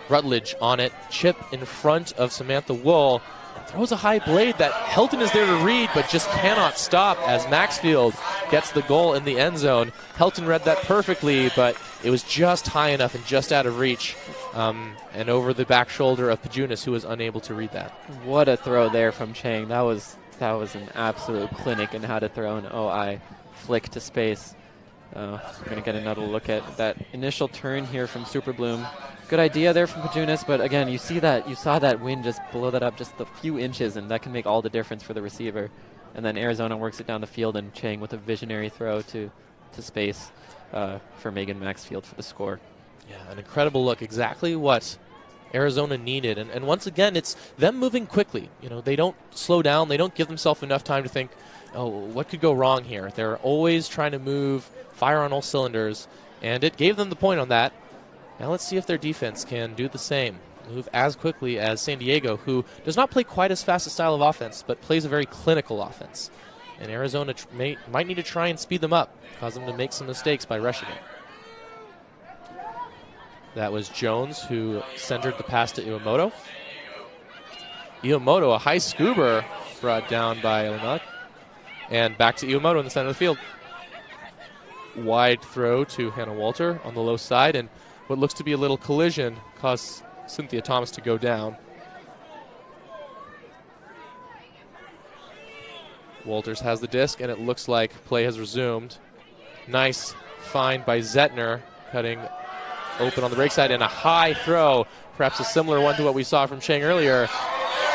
Rutledge on it. Chip in front of Samantha WUL. And throws a high blade that Helton is there to read, but just cannot stop as Maxfield gets the goal in the end zone. Helton read that perfectly, but it was just high enough and just out of reach. And over the back shoulder of Pajunas, who was unable to read that. What a throw there from Chang. That was an absolute clinic in how to throw an OI flick to space. We're going to get another look at that initial turn here from Super Bloom. Good idea there from Pajunas, but again, you saw that wind just blow that up just a few inches, and that can make all the difference for the receiver. And then Arizona works it down the field, and Chang with a visionary throw to space for Megan Maxfield for the score. Yeah, an incredible look. Exactly what Arizona needed. And once again, it's them moving quickly. You know, they don't slow down. They don't give themselves enough time to think, oh, what could go wrong here? They're always trying to move, fire on all cylinders, and it gave them the point on that. Now let's see if their defense can do the same. Move as quickly as San Diego, who does not play quite as fast a style of offense, but plays a very clinical offense. And Arizona might need to try and speed them up, cause them to make some mistakes by rushing it. That was Jones who centered the pass to Iwamoto. Iwamoto, a high scuba brought down by Elimelech. And back to Iwamoto in the center of the field. Wide throw to Hannah Walter on the low side, and what looks to be a little collision caused Cynthia Thomas to go down. Walters has the disc, and it looks like play has resumed. Nice find by Zettner, cutting open on the break side, and a high throw, perhaps a similar one to what we saw from Chang earlier.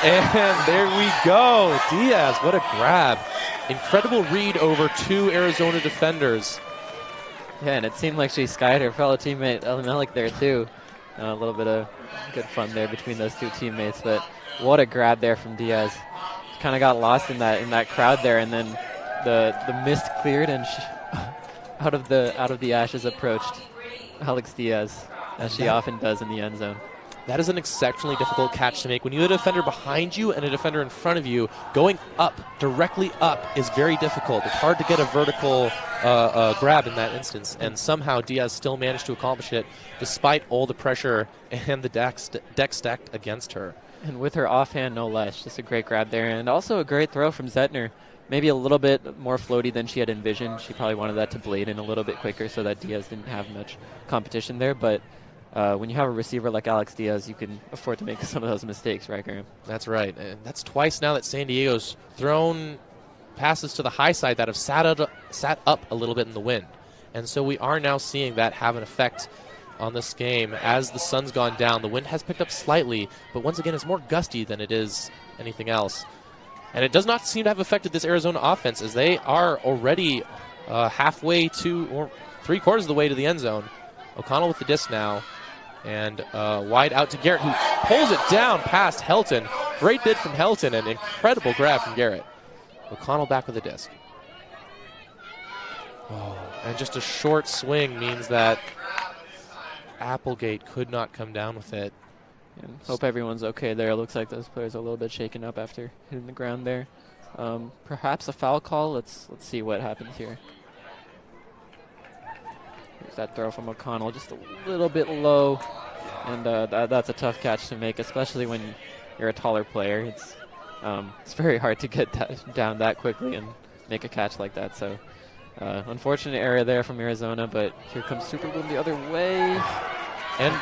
And there we go. Diaz, what a grab. Incredible read over two Arizona defenders. Yeah, and it seemed like she skied her fellow teammate Elimelech there too. A little bit of good fun there between those two teammates, but what a grab there from Diaz. Kind of got lost in that crowd there, and then the mist cleared, and out of the ashes approached Alex Diaz, as she often does in the end zone. That is an exceptionally difficult catch to make. When you have a defender behind you and a defender in front of you, going up, directly up, is very difficult. It's hard to get a vertical grab in that instance, and somehow Diaz still managed to accomplish it despite all the pressure and the deck stacked against her. And with her offhand, no less. Just a great grab there, and also a great throw from Zettner. Maybe a little bit more floaty than she had envisioned. She probably wanted that to blade in a little bit quicker so that Diaz didn't have much competition there, but when you have a receiver like Alex Diaz, you can afford to make some of those mistakes, right, Graham? That's right. And that's twice now that San Diego's thrown passes to the high side that have sat up a little bit in the wind. And so we are now seeing that have an effect on this game. As the sun's gone down, the wind has picked up slightly, but once again, it's more gusty than it is anything else. And it does not seem to have affected this Arizona offense, as they are already halfway to, or 3/4 of the way to the end zone. O'Connell with the disc now. And wide out to Garrett, who pulls it down past Helton. Great bid from Helton and incredible grab from Garrett. O'Connell back with the disc. Oh, and just a short swing means that Applegate could not come down with it. And hope everyone's okay there. It looks like those players are a little bit shaken up after hitting the ground there. Perhaps a foul call. Let's see what happens here. Here's that throw from O'Connell, just a little bit low, and that's a tough catch to make, especially when you're a taller player. It's very hard to get that down that quickly and make a catch like that. So unfortunate error there from Arizona, but here comes Super Boom the other way. And,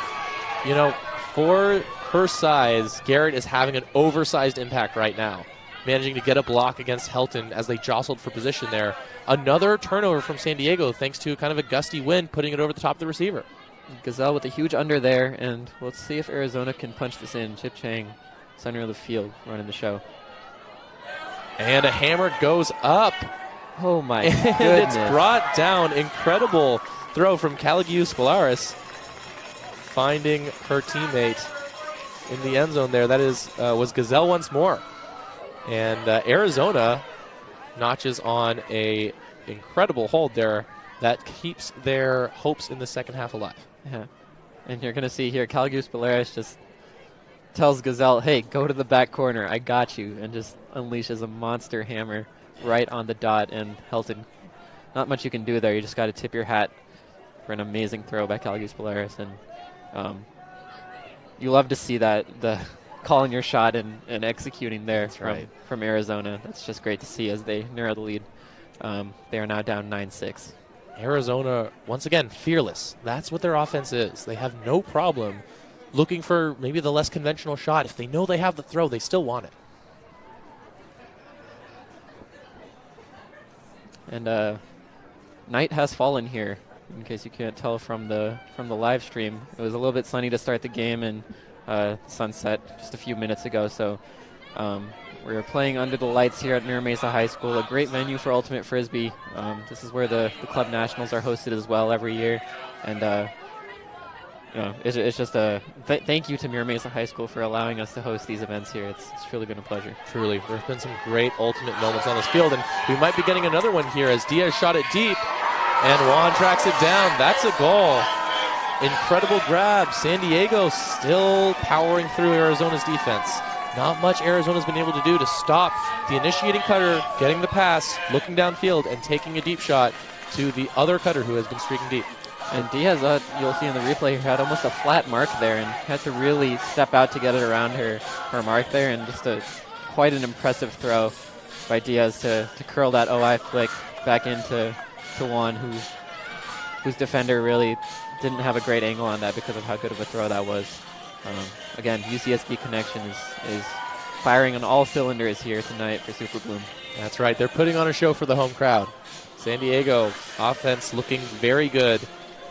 you know, for her size, Garrett is having an oversized impact right now, managing to get a block against Helton as they jostled for position there. Another turnover from San Diego thanks to kind of a gusty wind putting it over the top of the receiver. Gazelle with a huge under there, and let's see if Arizona can punch this in. Chip Chang, center of the field, running the show. And a hammer goes up. Oh my and goodness. It's brought down. Incredible throw from Callahan Spolaris, finding her teammate in the end zone there. That was Gazelle once more. And Arizona notches on a incredible hold there that keeps their hopes in the second half alive. Yeah. And you're going to see here, Callahan Spolaris just tells Gazelle, hey, go to the back corner. I got you. And just unleashes a monster hammer right on the dot. And Helton, not much you can do there. You just got to tip your hat for an amazing throw by Callahan Spolaris. And you love to see that, the calling your shot and executing there from Arizona. That's just great to see as they narrow the lead. They are now down 9-6. Arizona, once again, fearless. That's what their offense is. They have no problem looking for maybe the less conventional shot. If they know they have the throw, they still want it. And night has fallen here, in case you can't tell from the live stream. It was a little bit sunny to start the game, and sunset just a few minutes ago. So we're playing under the lights here at Mira Mesa High School, a great venue for ultimate frisbee. This is where the club nationals are hosted as well every year, and it's just a thank you to Mira Mesa High School for allowing us to host these events here. It's truly been a pleasure. Truly, there's been some great ultimate moments on this field, and we might be getting another one here as Diaz shot it deep, and Juan tracks it down. That's a goal. Incredible grab. San Diego still powering through Arizona's defense. Not much Arizona's been able to do to stop the initiating cutter, getting the pass, looking downfield, and taking a deep shot to the other cutter who has been streaking deep. And Diaz, you'll see in the replay, had almost a flat mark there and had to really step out to get it around her mark there, and just quite an impressive throw by Diaz to curl that OI flick back into Juan, whose defender really didn't have a great angle on that because of how good of a throw that was. Again, UCSD connection is firing on all cylinders here tonight for Super Bloom. That's right. They're putting on a show for the home crowd. San Diego offense looking very good,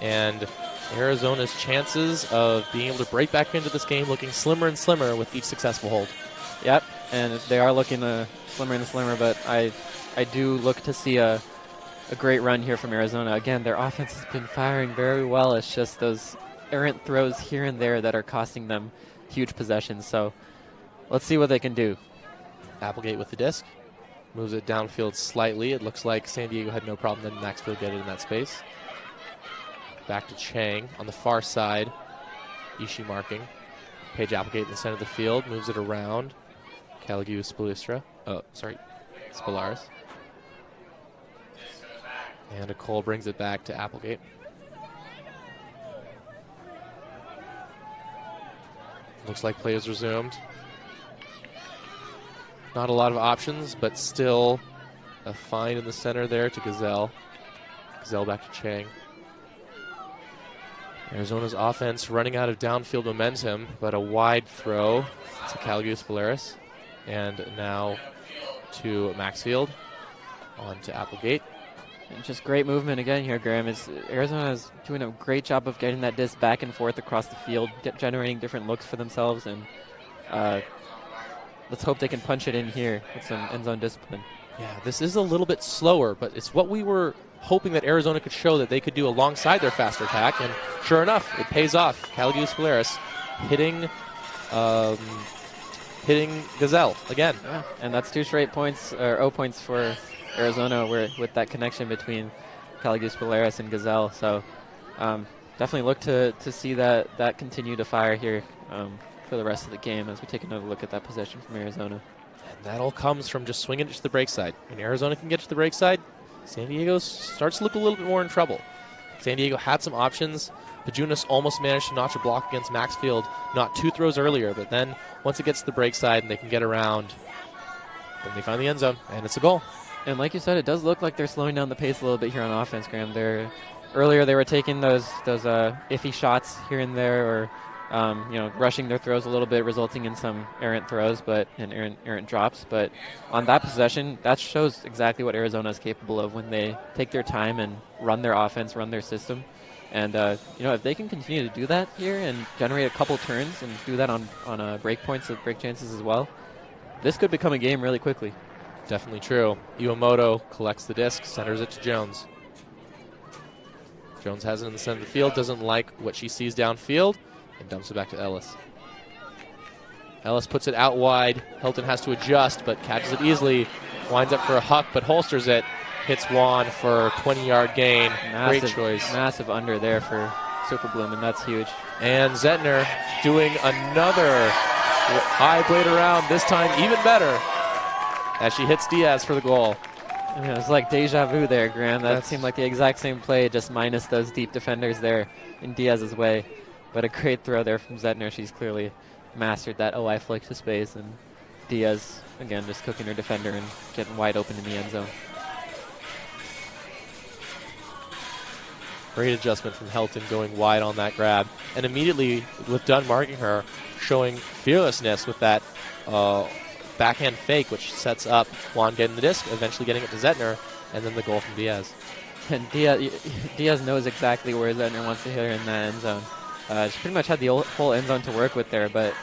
and Arizona's chances of being able to break back into this game looking slimmer and slimmer with each successful hold. Yep, and they are looking slimmer and slimmer, but I do look to see a great run here from Arizona. Again, their offense has been firing very well. It's just those errant throws here and there that are costing them huge possessions. So let's see what they can do. Applegate with the disc. Moves it downfield slightly. It looks like San Diego had no problem letting Maxfield get it in that space. Back to Chang on the far side. Ishii marking. Paige Applegate in the center of the field. Moves it around. Callahan Spolaris. And Nicole brings it back to Applegate. Looks like play is resumed. Not a lot of options, but still a find in the center there to Gazelle. Gazelle back to Chang. Arizona's offense running out of downfield momentum, but a wide throw to Callahan Spolaris. And now to Maxfield. On to Applegate. And just great movement again here, Graham. Arizona is doing a great job of getting that disc back and forth across the field, generating different looks for themselves, and let's hope they can punch it in here with some end zone discipline. Yeah, this is a little bit slower, but it's what we were hoping that Arizona could show that they could do alongside their faster attack, and sure enough, it pays off. Callahan Spolaris hitting hitting Gazelle again. Yeah, and that's 2 straight points, or 0 points for Arizona with that connection between Caligus Polaris and Gazelle. So definitely look to see that continue to fire here for the rest of the game as we take another look at that possession from Arizona. And that all comes from just swinging it to the break side. When Arizona can get to the break side, San Diego starts to look a little bit more in trouble. San Diego had some options. Pajunas almost managed to notch a block against Maxfield, not 2 throws earlier, but then once it gets to the break side and they can get around, then they find the end zone, and it's a goal. And like you said, it does look like they're slowing down the pace a little bit here on offense, Graham. Earlier they were taking those iffy shots here and there, or rushing their throws a little bit, resulting in some errant throws and errant drops. But on that possession, that shows exactly what Arizona is capable of when they take their time and run their offense, run their system. And if they can continue to do that here and generate a couple turns and do that on break points and break chances as well, this could become a game really quickly. Definitely true. Iwamoto collects the disc, centers it to Jones. Jones has it in the center of the field, doesn't like what she sees downfield, and dumps it back to Ellis. Ellis puts it out wide. Hilton has to adjust, but catches it easily. Winds up for a huck, but holsters it. Hits Juan for a 20-yard gain. Great choice. Massive under there for Superbloom, and that's huge. And Zettner doing another high blade around, this time even better, as she hits Diaz for the goal. Yeah, it was like deja vu there, Graham. That seemed like the exact same play, just minus those deep defenders there in Diaz's way. But a great throw there from Zettner. She's clearly mastered that OI flick to space, and Diaz, again, just cooking her defender and getting wide open in the end zone. Great adjustment from Helton going wide on that grab. And immediately, with Dunn marking her, showing fearlessness with that backhand fake, which sets up Juan getting the disc, eventually getting it to Zettner, and then the goal from Diaz. And Diaz knows exactly where Zettner wants to hit her in that end zone. She pretty much had the whole end zone to work with there, but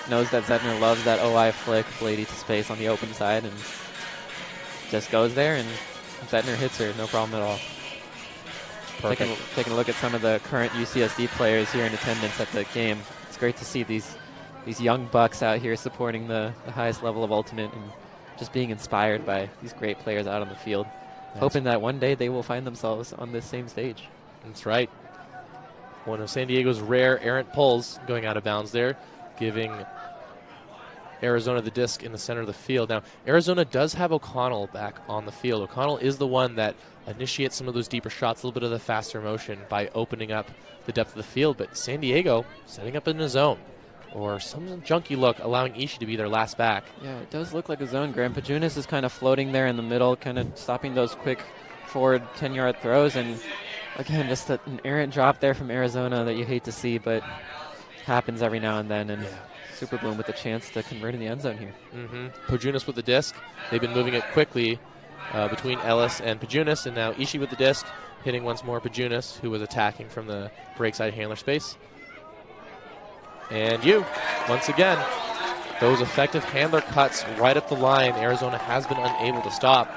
knows that Zettner loves that OI flick, bladey to space on the open side, and just goes there, and Zettner hits her, no problem at all. Taking a look at some of the current UCSD players here in attendance at the game, it's great to see these young bucks out here supporting the highest level of Ultimate and just being inspired by these great players out on the field. Hoping that one day they will find themselves on this same stage. That's right. One of San Diego's rare errant pulls going out of bounds there, giving Arizona the disc in the center of the field. Now, Arizona does have O'Connell back on the field. O'Connell is the one that initiates some of those deeper shots, a little bit of the faster motion by opening up the depth of the field. But San Diego setting up in a zone or some junky look, allowing Ishii to be their last back. Yeah, it does look like a zone, Graham. Pajunas is kind of floating there in the middle, kind of stopping those quick forward 10-yard throws. And again, just an errant drop there from Arizona that you hate to see, but happens every now and then. And Superbloom with a chance to convert in the end zone here. Pajunas with the disc. They've been moving it quickly between Ellis and Pajunas, and now Ishii with the disc, hitting once more Pajunas, who was attacking from the breakside handler space. And once again, those effective handler cuts right up the line. Arizona has been unable to stop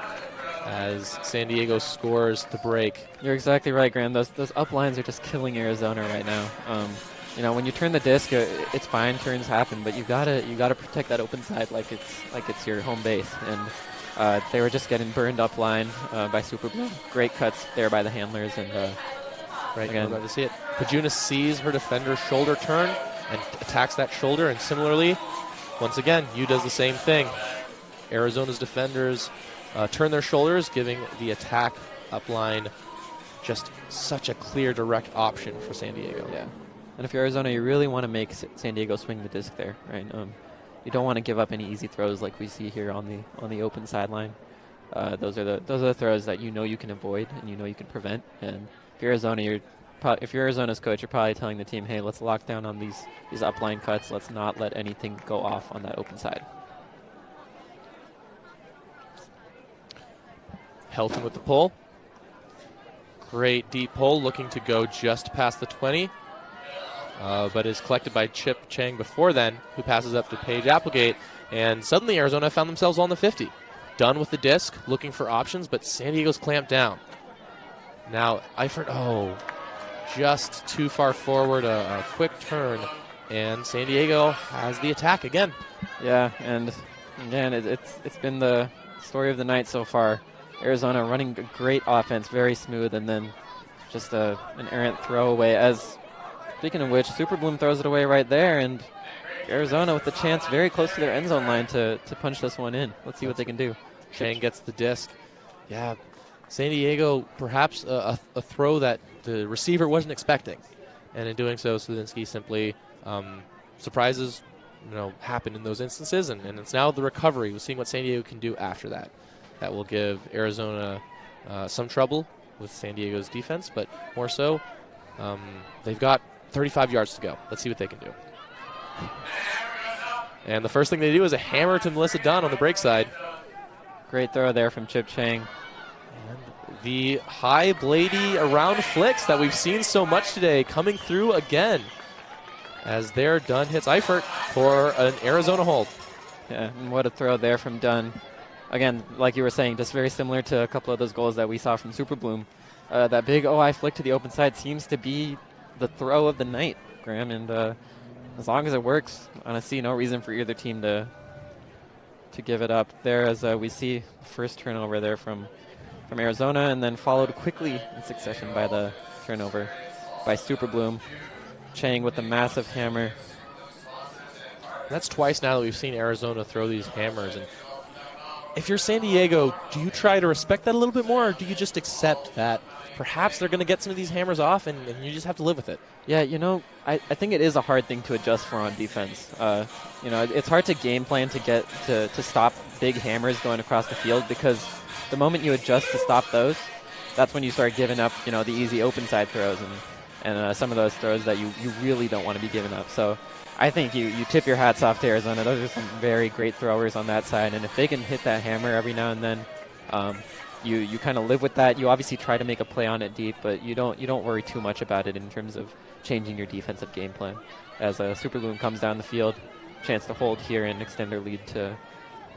as San Diego scores the break. You're exactly right, Graham. Those up lines are just killing Arizona right now. When you turn the disc, it's fine. Turns happen, but you gotta protect that open side like it's your home base. And they were just getting burned up line by Superbloom. Great cuts there by the handlers, and again, we're about to see it. Pajunas sees her defender's shoulder turn and attacks that shoulder. And similarly, once again, does the same thing. Arizona's defenders turn their shoulders, giving the attack up line just such a clear, direct option for San Diego. Yeah. And if you're Arizona, you really want to make San Diego swing the disc there, right? You don't want to give up any easy throws like we see here on the open sideline. Those are the throws that you can avoid and you can prevent. And if you're Arizona, if you're Arizona's coach, you're probably telling the team, hey, let's lock down on these upline cuts. Let's not let anything go off on that open side. Helton with the pull. Great deep pull, looking to go just past the 20. But is collected by Chip Chang before then, who passes up to Paige Applegate. And suddenly Arizona found themselves on the 50. Done with the disc, looking for options, but San Diego's clamped down. Now, Eifert, just too far forward, a quick turn, and San Diego has the attack again. Yeah, and again, it's been the story of the night so far. Arizona running a great offense, very smooth, and then just an errant throwaway. As speaking of which, Super Bloom throws it away right there, and Arizona with the chance very close to their end zone line to punch this one in. Let's see what they can do. Chang gets the disc. Yeah, San Diego perhaps a throw that the receiver wasn't expecting, and in doing so, Sludinsky simply surprises happen in those instances, and it's now the recovery. We're seeing what San Diego can do after that. That will give Arizona some trouble with San Diego's defense, but more so, they've got 35 yards to go. Let's see what they can do. And the first thing they do is a hammer to Melissa Dunn on the break side. Great throw there from Chip Chang. And the high bladey around flicks that we've seen so much today coming through again. As there, Dunn hits Eifert for an Arizona hold. Yeah, and what a throw there from Dunn. Again, like you were saying, just very similar to a couple of those goals that we saw from Super Bloom. That big OI flick to the open side seems to be the throw of the night, Graham, and as long as it works, I see no reason for either team to give it up. There, as we see the first turnover there from Arizona, and then followed quickly in succession by the turnover by Super Bloom. Chang with the massive hammer. That's twice now that we've seen Arizona throw these hammers. And if you're San Diego, do you try to respect that a little bit more, or do you just accept that perhaps they're going to get some of these hammers off and you just have to live with it? Yeah, I think it is a hard thing to adjust for on defense. It's hard to game plan to get to stop big hammers going across the field, because the moment you adjust to stop those, that's when you start giving up, the easy open side throws and some of those throws that you really don't want to be giving up. So I think you tip your hats off to Arizona. Those are some very great throwers on that side, and if they can hit that hammer every now and then, you kind of live with that. You obviously try to make a play on it deep, but you don't worry too much about it in terms of changing your defensive game plan. As Super Bloom comes down the field, chance to hold here and extend their lead to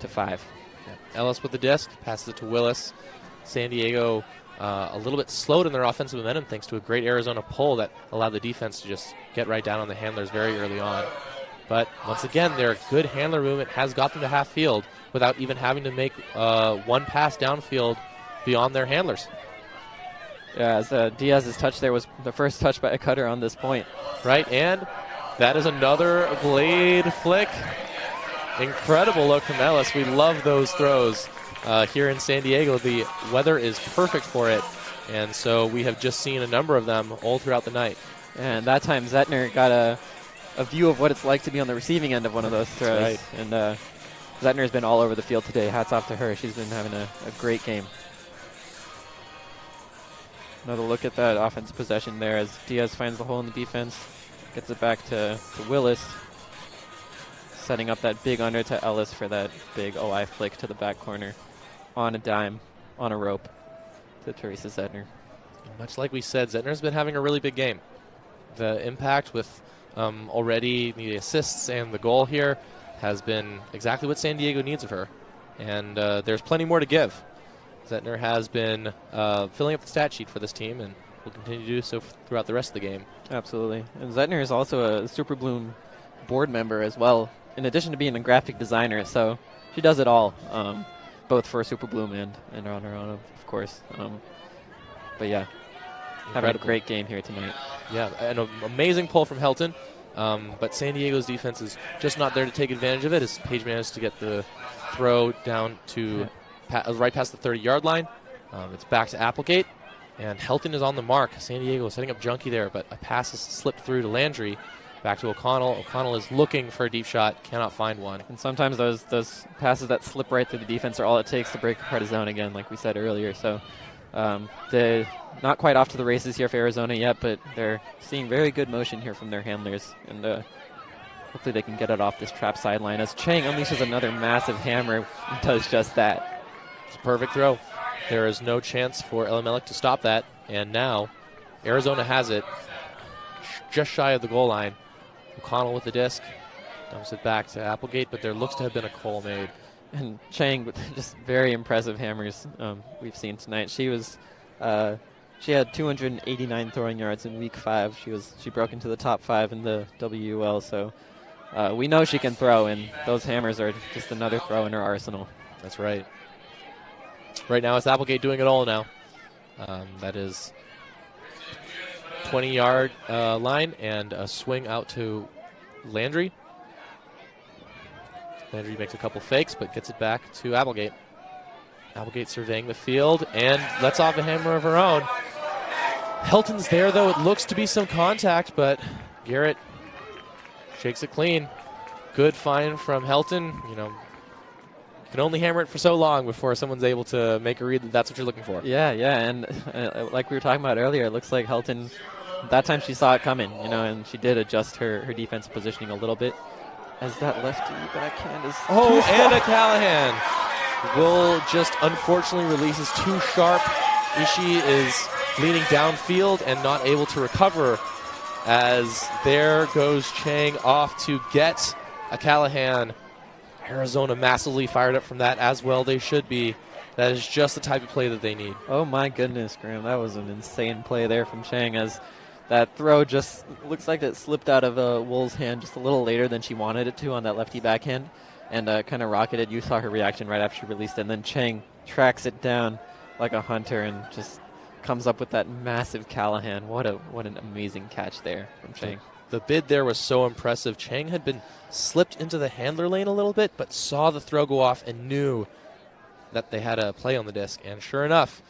5. Yeah. Ellis with the disc, passes it to Willis. San Diego a little bit slowed in their offensive momentum thanks to a great Arizona pull that allowed the defense to just get right down on the handlers very early on. But once again, their good handler movement has got them to half field without even having to make one pass downfield beyond their handlers. Yeah, as Diaz's touch there was the first touch by a cutter on this point. Right, and that is another blade flick. Incredible look from Ellis. We love those throws here in San Diego. The weather is perfect for it, and so we have just seen a number of them all throughout the night. And that time Zettner got a view of what it's like to be on the receiving end of one of those throws. Right. And Zettner's been all over the field today. Hats off to her. She's been having a great game. Another look at that offensive possession there as Diaz finds the hole in the defense, gets it back to Willis, setting up that big under to Ellis for that big OI flick to the back corner on a dime, on a rope to Teresa Zettner. Much like we said, Zettner's been having a really big game. The impact with already the assists and the goal here has been exactly what San Diego needs of her. And there's plenty more to give. Zettner has been filling up the stat sheet for this team and will continue to do so throughout the rest of the game. Absolutely. And Zettner is also a Super Bloom board member as well, in addition to being a graphic designer. So she does it all, both for Super Bloom and on her own, of course. But yeah, having a great game here tonight. Yeah, an amazing pull from Helton. But San Diego's defense is just not there to take advantage of it, as Page managed to get the throw down to right past the 30-yard line. It's back to Applegate, and Helton is on the mark. San Diego is setting up Junkie there, but a pass has slipped through to Landry. Back to O'Connell. O'Connell is looking for a deep shot, cannot find one. And sometimes those passes that slip right through the defense are all it takes to break apart a zone again, like we said earlier. So they're not quite off to the races here for Arizona yet, but they're seeing very good motion here from their handlers. And hopefully they can get it off this trap sideline as Chang unleashes another massive hammer and does just that. It's a perfect throw. There is no chance for Elimelech to stop that. And now Arizona has it just shy of the goal line. O'Connell with the disc. Dumps it back to Applegate, but there looks to have been a call made. And Chang with just very impressive hammers we've seen tonight. She had 289 throwing yards in week 5. She broke into the top 5 in the WUL, so we know she can throw, and those hammers are just another throw in her arsenal. That's right. Right now it's Applegate doing it all now. That is 20-yard line and a swing out to Landry. Landry makes a couple fakes but gets it back to Applegate. Applegate surveying the field and lets off a hammer of her own. Helton's there, though. It looks to be some contact, but Garrett shakes it clean. Good find from Helton. You know, you can only hammer it for so long before someone's able to make a read that that's what you're looking for. Yeah, and like we were talking about earlier, it looks like Helton, that time she saw it coming, you know, and she did adjust her defensive positioning a little bit as that lefty backhand is and a Callahan will just unfortunately releases too sharp. Ishii is leaning downfield and not able to recover as there goes Chang off to get a Callahan. Arizona massively fired up from that, as well they should be. That is just the type of play that they need. Oh my goodness, Graham, that was an insane play there from Chang as that throw just looks like it slipped out of WUL's hand just a little later than she wanted it to on that lefty backhand and kind of rocketed. You saw her reaction right after she released it, and then Chang tracks it down like a hunter and just comes up with that massive Callahan. What an amazing catch there from Chang. The bid there was so impressive. Chang had been slipped into the handler lane a little bit, but saw the throw go off and knew that they had a play on the disc. And sure enough,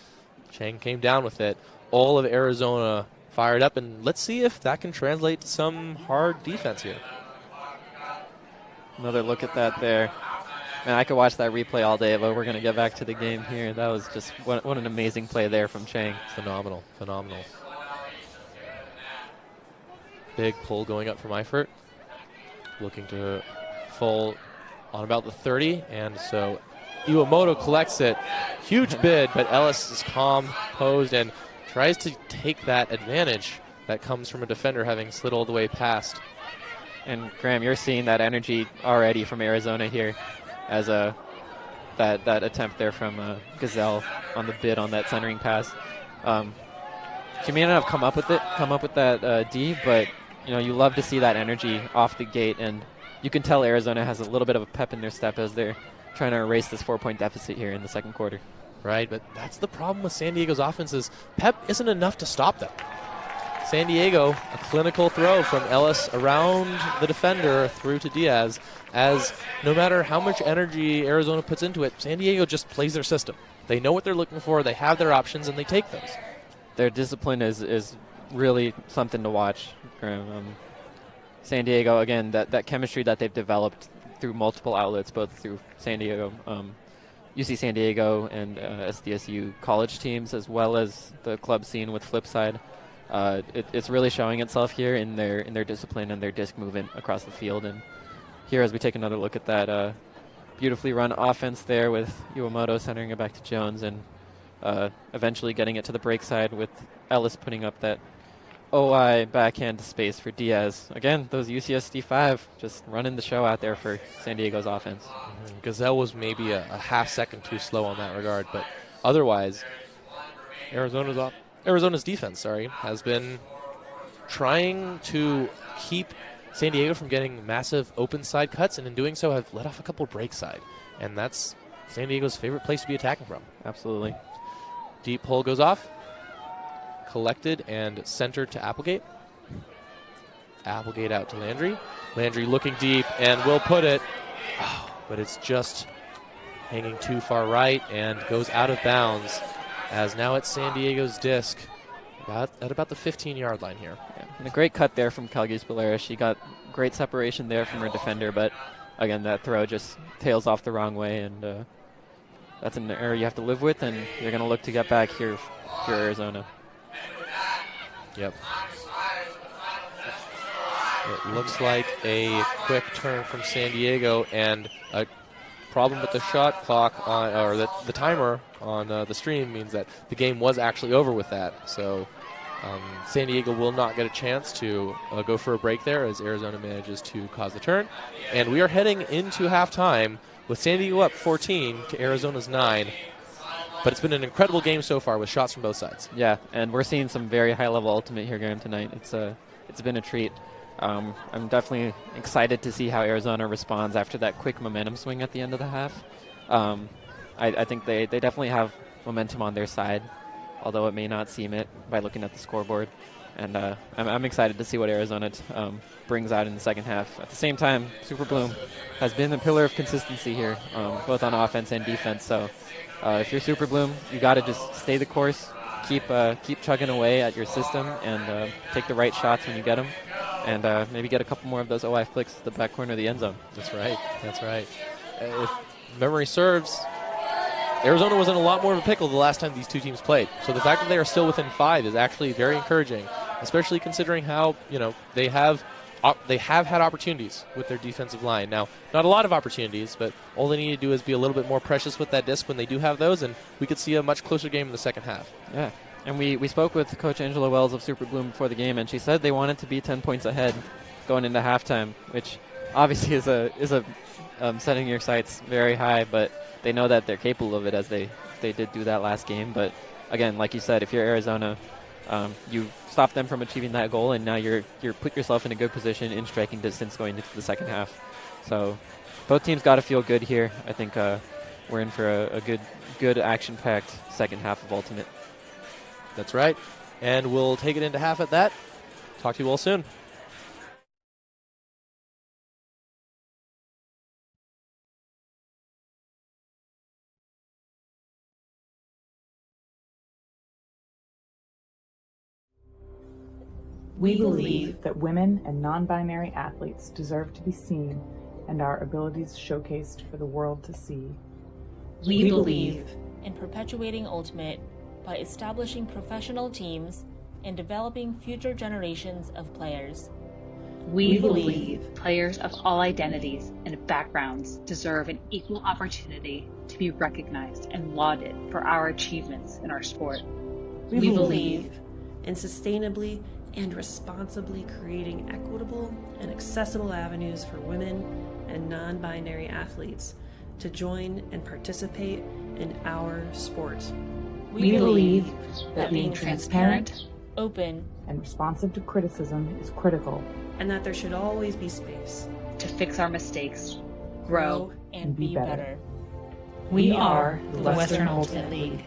Chang came down with it. All of Arizona fired up, and let's see if that can translate to some hard defense here. Another look at that there. Man, I could watch that replay all day, but we're going to get back to the game here. That was just what an amazing play there from Chang. Phenomenal. Big pull going up from Eifert. Looking to fall on about the 30, and so Iwamoto collects it. Huge bid, but Ellis is calm, posed, and tries to take that advantage that comes from a defender having slid all the way past. And Graham, you're seeing that energy already from Arizona here as that attempt there from Gazelle on the bid on that centering pass. She may not have come up with that D, but you know, you love to see that energy off the gate, and you can tell Arizona has a little bit of a pep in their step as they're trying to erase this 4-point deficit here in the second quarter. Right, but that's the problem with San Diego's offense is pep isn't enough to stop them. San Diego, a clinical throw from Ellis around the defender through to Diaz, as no matter how much energy Arizona puts into it, San Diego just plays their system. They know what they're looking for, they have their options, and they take those. Their discipline is really something to watch. San Diego, again, that chemistry that they've developed through multiple outlets, both through San Diego, UC San Diego and SDSU college teams, as well as the club scene with Flipside. It's really showing itself here in their discipline and their disc movement across the field. And here, as we take another look at that beautifully run offense there with Iwamoto centering it back to Jones and eventually getting it to the break side with Ellis putting up that OI backhand to space for Diaz. Again, those UCSD 5 just running the show out there for San Diego's offense. Gazelle was maybe a half second too slow on that regard, but otherwise, Arizona's defense, has been trying to keep San Diego from getting massive open side cuts, and in doing so have let off a couple break side. And that's San Diego's favorite place to be attacking from. Absolutely. Deep pull goes off. Collected and centered to Applegate. Applegate out to Landry. Landry looking deep and will put it, but it's just hanging too far right and goes out of bounds, as now it's San Diego's disc at about the 15-yard line here. Yeah. And a great cut there from Calgis Belair. She got great separation there from her defender, but again, that throw just tails off the wrong way, and that's an error you have to live with, and you're going to look to get back here for Arizona. Yep. It looks like a quick turn from San Diego, and a problem with the shot clock or the timer on the stream means that the game was actually over with that. So San Diego will not get a chance to go for a break there as Arizona manages to cause the turn. And we are heading into halftime with San Diego up 14 to Arizona's 9. But it's been an incredible game so far with shots from both sides. Yeah, and we're seeing some very high-level ultimate here, Graham, tonight. It's been a treat. I'm definitely excited to see how Arizona responds after that quick momentum swing at the end of the half. I think they definitely have momentum on their side, although it may not seem it by looking at the scoreboard. And I'm excited to see what Arizona brings out in the second half. At the same time, Super Bloom has been the pillar of consistency here, both on offense and defense. So if you're Super Bloom, you got to just stay the course, keep chugging away at your system, and take the right shots when you get them, and maybe get a couple more of those OI flicks to the back corner of the end zone. That's right. That's right. If memory serves, Arizona was in a lot more of a pickle the last time these two teams played. So the fact that they are still within 5 is actually very encouraging, especially considering how, they have had opportunities with their defensive line. Now, not a lot of opportunities, but all they need to do is be a little bit more precious with that disc when they do have those, and we could see a much closer game in the second half. Yeah, and we spoke with Coach Angela Wells of Super Bloom before the game, and she said they wanted to be 10 points ahead going into halftime, which obviously is a setting your sights very high, but they know that they're capable of it, as they did do that last game. But again, like you said, if you're Arizona, you stop them from achieving that goal, and now you're put yourself in a good position in striking distance going into the second half. So both teams got to feel good here. I think we're in for a good action-packed second half of Ultimate. That's right. And we'll take it into half at that. Talk to you all soon. We believe that women and non-binary athletes deserve to be seen and our abilities showcased for the world to see. We believe in perpetuating Ultimate by establishing professional teams and developing future generations of players. We believe players of all identities and backgrounds deserve an equal opportunity to be recognized and lauded for our achievements in our sport. We believe in sustainably and responsibly creating equitable and accessible avenues for women and non-binary athletes to join and participate in our sport. We believe that being transparent, open, and responsive to criticism is critical, and that there should always be space to fix our mistakes, grow, and be better. We are the Western Ultimate League.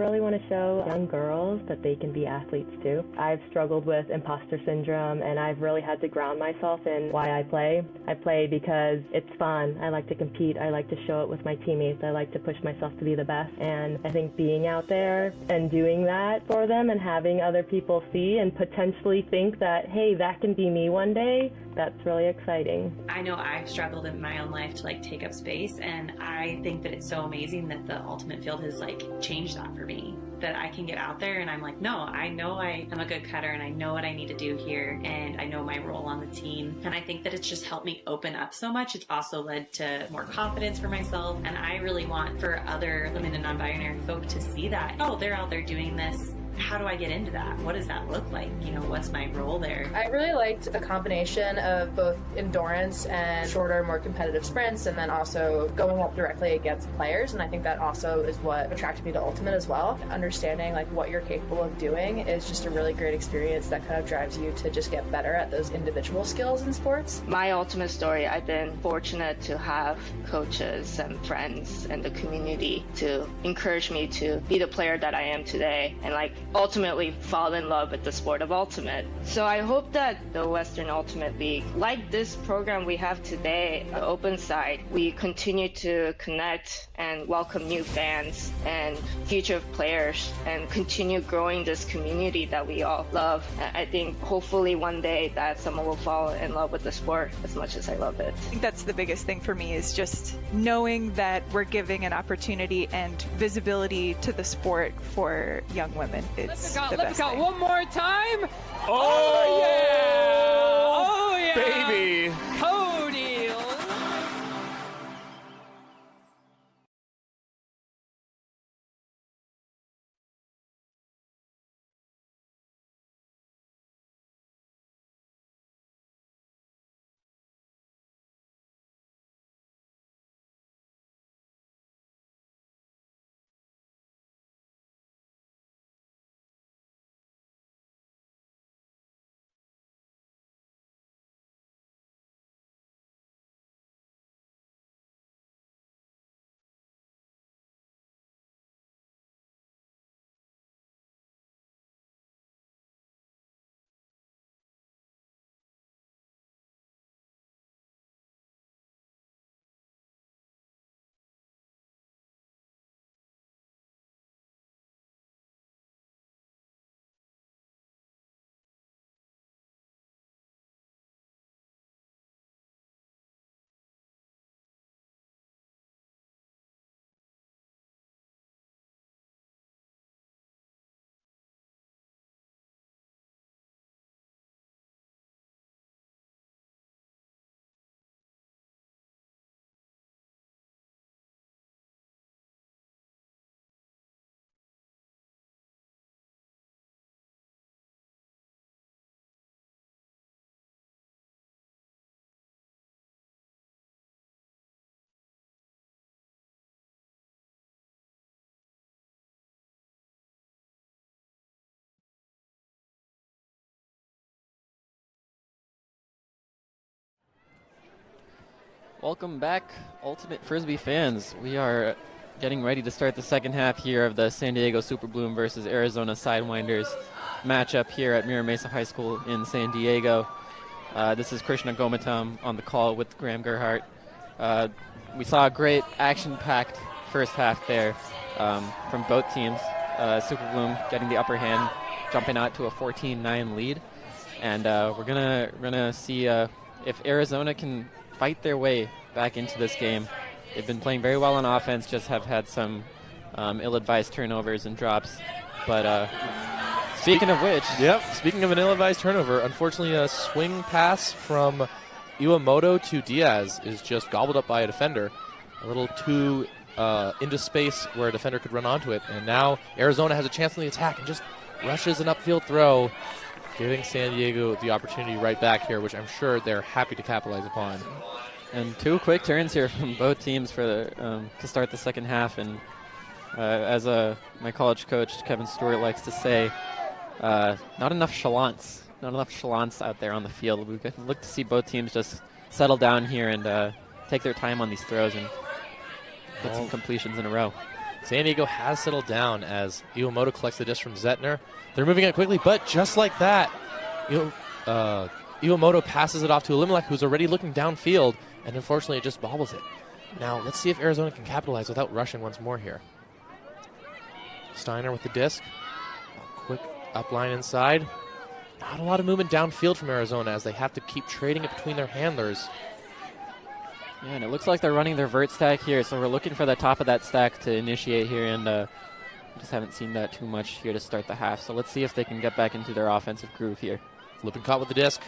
really want to show young girls that they can be athletes too. I've struggled with imposter syndrome, and I've really had to ground myself in why I play. I play because it's fun. I like to compete. I like to show it with my teammates. I like to push myself to be the best. And I think being out there and doing that for them and having other people see and potentially think that, hey, that can be me one day, that's really exciting. I know I've struggled in my own life to take up space, and I think that it's so amazing that the ultimate field has changed that for me. That I can get out there and I'm like, no, I know I am a good cutter and I know what I need to do here and I know my role on the team. And I think that it's just helped me open up so much. It's also led to more confidence for myself, and I really want for other women and non-binary folk to see that, oh, they're out there doing this. How do I get into that? What does that look like? What's my role there? I really liked the combination of both endurance and shorter, more competitive sprints, and then also going up directly against players. And I think that also is what attracted me to Ultimate as well. Understanding what you're capable of doing is just a really great experience that kind of drives you to just get better at those individual skills in sports. My Ultimate story, I've been fortunate to have coaches and friends and the community to encourage me to be the player that I am today and ultimately fall in love with the sport of Ultimate. So I hope that the Western Ultimate League, like this program we have today, the Open Side, we continue to connect and welcome new fans and future players and continue growing this community that we all love. I think hopefully one day that someone will fall in love with the sport as much as I love it. I think that's the biggest thing for me, is just knowing that we're giving an opportunity and visibility to the sport for young women. It's the best thing. One more time. Oh yeah! Oh yeah! Baby! Cody! Welcome back, Ultimate Frisbee fans. We are getting ready to start the second half here of the San Diego Super Bloom versus Arizona Sidewinders matchup here at Mira Mesa High School in San Diego. This is Krishna Gomatam on the call with Graham Gerhardt. We saw a great action-packed first half there from both teams. Super Bloom getting the upper hand, jumping out to a 14-9 lead. And we're gonna see if Arizona can fight their way back into this game. They've been playing very well on offense, just have had some ill-advised turnovers and drops. But speaking of which... Yep, speaking of an ill-advised turnover, unfortunately a swing pass from Iwamoto to Diaz is just gobbled up by a defender. A little too into space where a defender could run onto it. And now Arizona has a chance on the attack and just rushes an upfield throw, giving San Diego the opportunity right back here, which I'm sure they're happy to capitalize upon. And two quick turns here from both teams for the to start the second half. And as my college coach Kevin Stewart likes to say, not enough chalance out there on the field. We can look to see both teams just settle down here and take their time on these throws and get some completions in a row. San Diego has settled down as Iwamoto collects the disc from Zettner. They're moving it quickly, but just like that, Iwamoto passes it off to Elimelech, who's already looking downfield, and unfortunately it just bobbles it. Now, let's see if Arizona can capitalize without rushing once more here. Steiner with the disc. A quick upline inside. Not a lot of movement downfield from Arizona as they have to keep trading it between their handlers. Yeah, and it looks like they're running their vert stack here, so we're looking for the top of that stack to initiate here, and just haven't seen that too much here to start the half. So let's see if they can get back into their offensive groove here. Lippincott with the disc.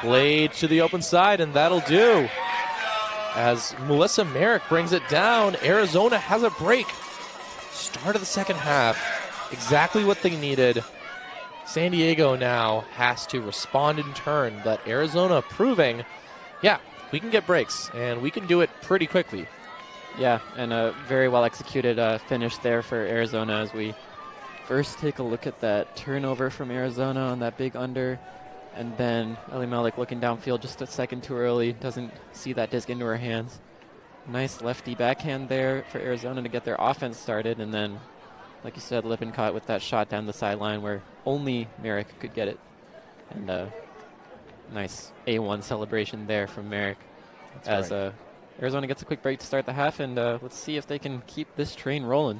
Blade to the open side, and that'll do. As Melissa Merrick brings it down, Arizona has a break. Start of the second half. Exactly what they needed. San Diego now has to respond in turn, but Arizona proving, yeah, we can get breaks, and we can do it pretty quickly. Yeah, and a very well executed finish there for Arizona as we first take a look at that turnover from Arizona on that big under, and then Elimelech looking downfield just a second too early, doesn't see that disc into her hands. Nice lefty backhand there for Arizona to get their offense started, and then, like you said, Lippincott with that shot down the sideline where only Merrick could get it. And nice A1 celebration there from Merrick. That's as Arizona gets a quick break to start the half, and let's see if they can keep this train rolling.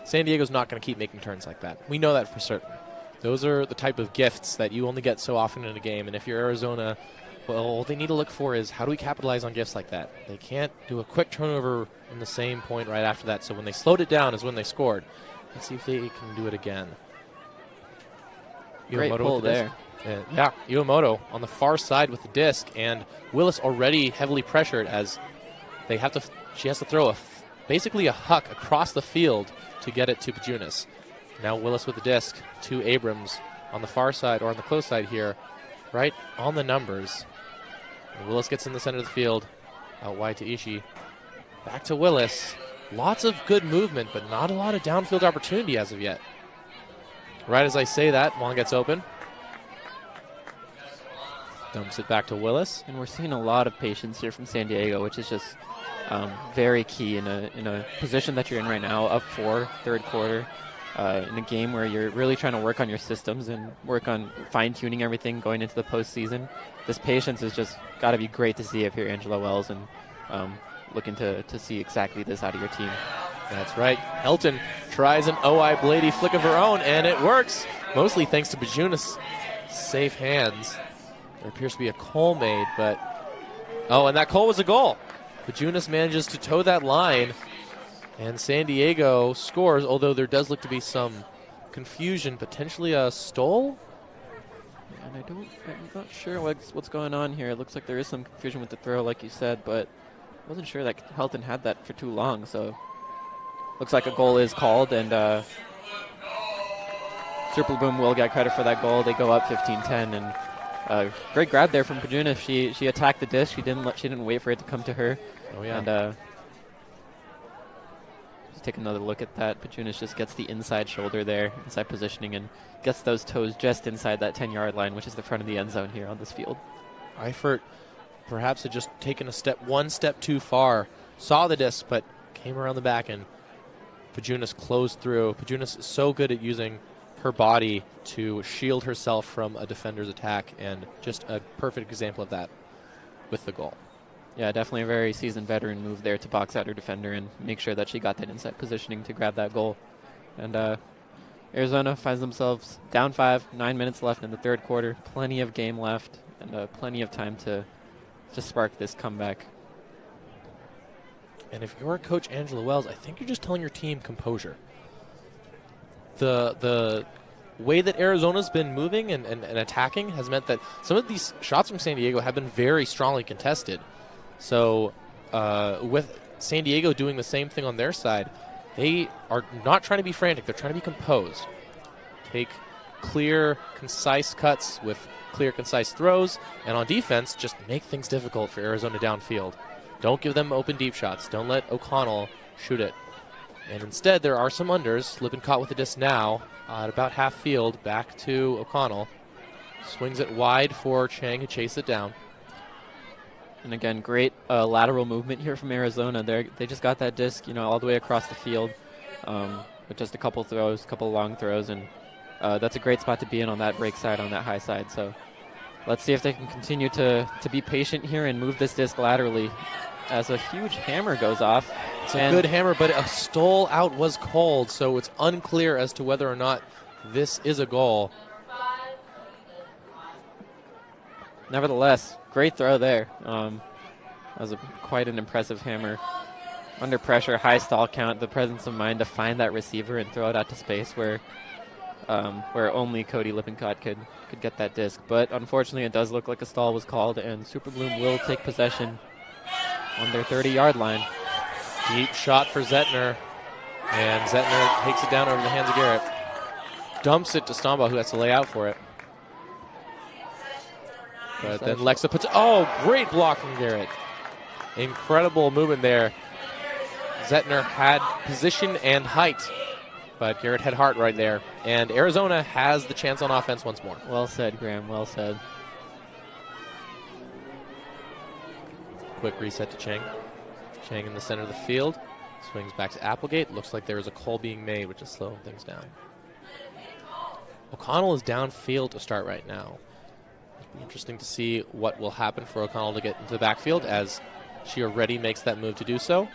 San Diego's not going to keep making turns like that. We know that for certain. Those are the type of gifts that you only get so often in a game, and if you're Arizona, well, all they need to look for is how do we capitalize on gifts like that? They can't do a quick turnover in the same point right after that, so when they slowed it down is when they scored. Let's see if they can do it again. Great pull there. Yeah, Iwamoto on the far side with the disc, and Willis already heavily pressured as she has to throw basically a huck across the field to get it to Pajunas. Now Willis with the disc to Abrams on the far side, or on the close side here, right on the numbers. And Willis gets in the center of the field, out wide to Ishii. Back to Willis. Lots of good movement, but not a lot of downfield opportunity as of yet. Right as I say that, Wong gets open. Dumps it back to Willis. And we're seeing a lot of patience here from San Diego, which is just very key in a position that you're in right now, up 4, third quarter, in a game where you're really trying to work on your systems and work on fine-tuning everything going into the postseason. This patience has just got to be great to see if you're Angela Wells and looking to see exactly this out of your team. That's right. Helton tries an OI Blady flick of her own, and it works, mostly thanks to Pajunas' safe hands. There appears to be a Cole made, but... Oh, and that Cole was a goal. Pajunas manages to toe that line, and San Diego scores, although there does look to be some confusion, potentially a stole? And I'm not sure what's going on here. It looks like there is some confusion with the throw, like you said, but I wasn't sure that Helton had that for too long, so... Looks like a goal is called, and Super Boom will get credit for that goal. They go up 15-10, and great grab there from Pajuna. She attacked the disc. She didn't wait for it to come to her. Oh yeah. And just take another look at that. Pajunas just gets the inside shoulder there, inside positioning, and gets those toes just inside that 10-yard line, which is the front of the end zone here on this field. Eifert perhaps had just taken one step too far. Saw the disc, but came around the back, and Pajunas closed through. Pajunas is so good at using her body to shield herself from a defender's attack, and just a perfect example of that with the goal. Yeah, definitely a very seasoned veteran move there to box out her defender and make sure that she got that inside positioning to grab that goal. And Arizona finds themselves down 5, 9 minutes left in the third quarter. Plenty of game left, and plenty of time to spark this comeback. And if you're Coach Angela Wells, I think you're just telling your team composure. The way that Arizona's been moving and attacking has meant that some of these shots from San Diego have been very strongly contested. So with San Diego doing the same thing on their side, they are not trying to be frantic. They're trying to be composed. Take clear, concise cuts with clear, concise throws. And on defense, just make things difficult for Arizona downfield. Don't give them open deep shots. Don't let O'Connell shoot it. And instead, there are some unders. Lippincott with the disc now at about half field. Back to O'Connell. Swings it wide for Chang, who chased it down. And again, great lateral movement here from Arizona. They just got that disc, all the way across the field with just a couple long throws, and that's a great spot to be in on that break side, on that high side. So let's see if they can continue to be patient here and move this disc laterally as a huge hammer goes off. It's a good hammer, but a stole out was called, so it's unclear as to whether or not this is a goal. Nevertheless, great throw there. That was quite an impressive hammer. Under pressure, high stall count, the presence of mind to find that receiver and throw it out to space where only Cody Lippincott could get that disc. But unfortunately, it does look like a stall was called, and Super Bloom will take possession on their 30-yard line. Deep shot for Zettner, and Zettner takes it down over the hands of Garrett. Dumps it to Stombaugh, who has to lay out for it. But then Lexa puts, great block from Garrett. Incredible movement there. Zettner had position and height, but Garrett had heart right there. And Arizona has the chance on offense once more. Well said, Graham, well said. Quick reset to Chang. Chang in the center of the field. Swings back to Applegate. Looks like there is a call being made, which is slowing things down. O'Connell is downfield to start right now. It'll be interesting to see what will happen for O'Connell to get into the backfield as she already makes that move to do so.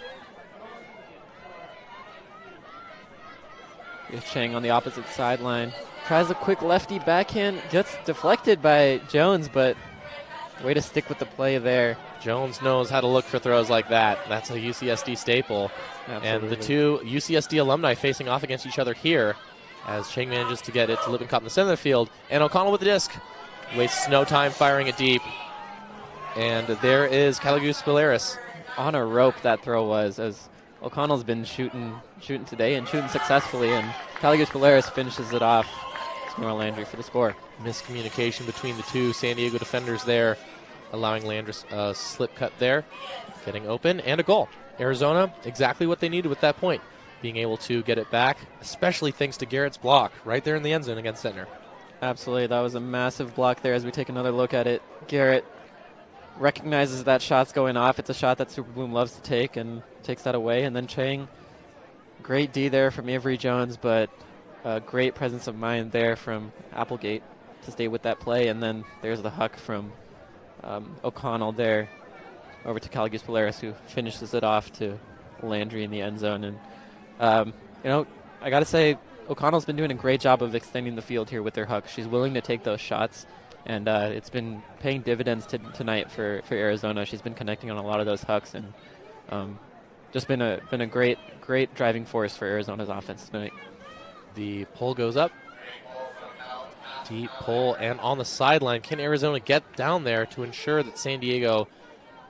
Here's Chang on the opposite sideline. Tries a quick lefty backhand. Gets deflected by Jones, but way to stick with the play there. Jones knows how to look for throws like that. That's a UCSD staple. Absolutely. And the two UCSD alumni facing off against each other here as Chang manages to get it to Lippincott in the center of the field. And O'Connell with the disc. Wastes no time firing it deep. And there is Calagus Polaris. On a rope that throw was, as O'Connell's been shooting today and shooting successfully, and Calagus Polaris finishes it off. Nora Landry for the score. Miscommunication between the two San Diego defenders there, allowing Landris a slip cut there, getting open, and a goal. Arizona, exactly what they needed with that point, being able to get it back, especially thanks to Garrett's block right there in the end zone against Zettner. Absolutely, that was a massive block there. As we take another look at it, Garrett recognizes that shot's going off. It's a shot that Super Bloom loves to take and takes that away. And then Chang, great D there from Avery Jones, but a great presence of mind there from Applegate to stay with that play. And then there's the huck from O'Connell there over to Calagus Polaris, who finishes it off to Landry in the end zone. And, I got to say, O'Connell's been doing a great job of extending the field here with their huck. She's willing to take those shots, and it's been paying dividends tonight for Arizona. She's been connecting on a lot of those hucks, and just been a great driving force for Arizona's offense tonight. The pull goes up. Deep pull, and on the sideline, can Arizona get down there to ensure that San Diego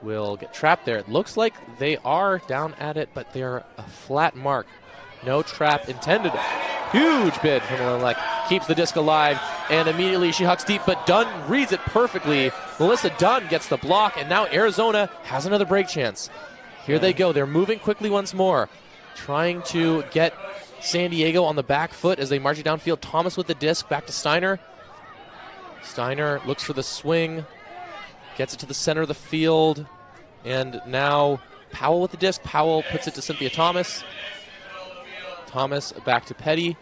will get trapped there? It looks like they are down at it, but they're a flat mark. No trap intended. Huge bid from Lelek. Keeps the disc alive, and immediately she hucks deep, but Dunn reads it perfectly. Melissa Dunn gets the block, and now Arizona has another break chance. Here they go. They're moving quickly once more, trying to get San Diego on the back foot as they march it downfield. Thomas with the disc, back to Steiner. Steiner looks for the swing, gets it to the center of the field, and now Powell with the disc. Powell puts it to Cynthia Thomas. Thomas back to Petty.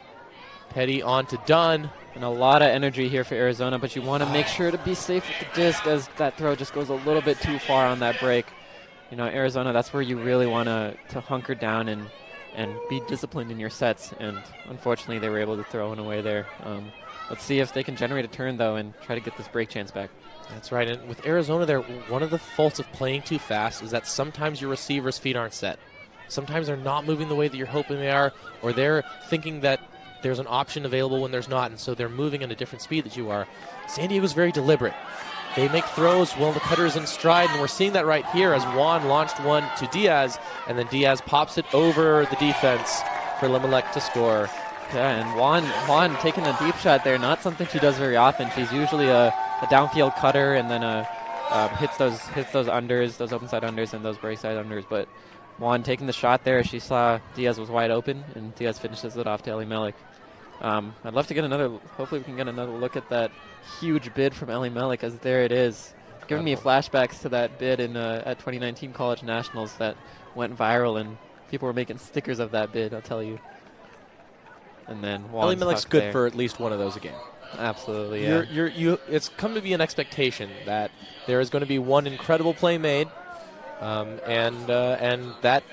Petty on to Dunn. And a lot of energy here for Arizona, but you want to make sure to be safe with the disc as that throw just goes a little bit too far on that break. Arizona, that's where you really want to hunker down and be disciplined in your sets, and unfortunately they were able to throw one away there. Let's see if they can generate a turn, though, and try to get this break chance back. That's right, and with Arizona there, one of the faults of playing too fast is that sometimes your receivers' feet aren't set. Sometimes they're not moving the way that you're hoping they are, or they're thinking that there's an option available when there's not, and so they're moving at a different speed that you are. San Diego's very deliberate. They make throws while the cutter's in stride, and we're seeing that right here as Juan launched one to Diaz, and then Diaz pops it over the defense for Limelec to score. Yeah, and Juan taking a deep shot there, not something she does very often. She's usually a downfield cutter and then hits those unders, those open side unders and those break side unders, but Juan taking the shot there. She saw Diaz was wide open, and Diaz finishes it off to Ellie Melik. I'd love to get hopefully we can get another look at that huge bid from Ellie Melik, as there it is. Giving me flashbacks to that bid in at 2019 College Nationals that went viral, and people were making stickers of that bid, I'll tell you. And then Ellie Millick's good there. for at least one of those a game. Absolutely, yeah. It's come to be an expectation that there is going to be one incredible play made, and that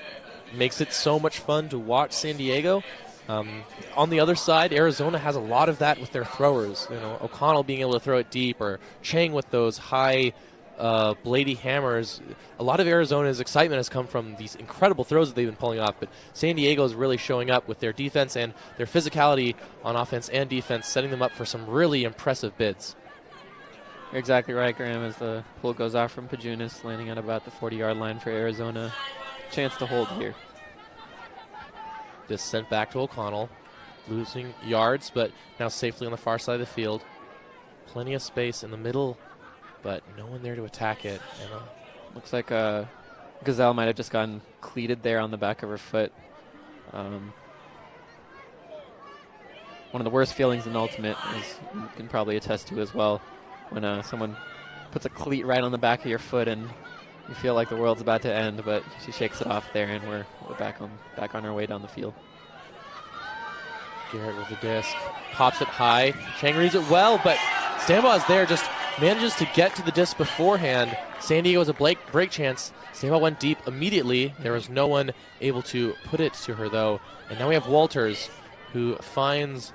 makes it so much fun to watch San Diego. On the other side, Arizona has a lot of that with their throwers. O'Connell being able to throw it deep, or Chang with those high blady hammers. A lot of Arizona's excitement has come from these incredible throws that they've been pulling off, but San Diego is really showing up with their defense and their physicality on offense and defense, setting them up for some really impressive bids. You're exactly right, Graham, as the pull goes off from Pajunas, landing at about the 40-yard line for Arizona. Chance to hold here. This sent back to O'Connell, losing yards, but now safely on the far side of the field. Plenty of space in the middle, but no one there to attack it. Looks like Gazelle might have just gotten cleated there on the back of her foot. One of the worst feelings in Ultimate, as you can probably attest to as well, when someone puts a cleat right on the back of your foot and you feel like the world's about to end, but she shakes it off there, and we're back on our way down the field. Garrett with the disc, pops it high. Chang reads it well, but Stambaugh is there, just manages to get to the disc beforehand. San Diego has a break chance. Stambaugh went deep immediately. There was no one able to put it to her, though. And now we have Walters, who finds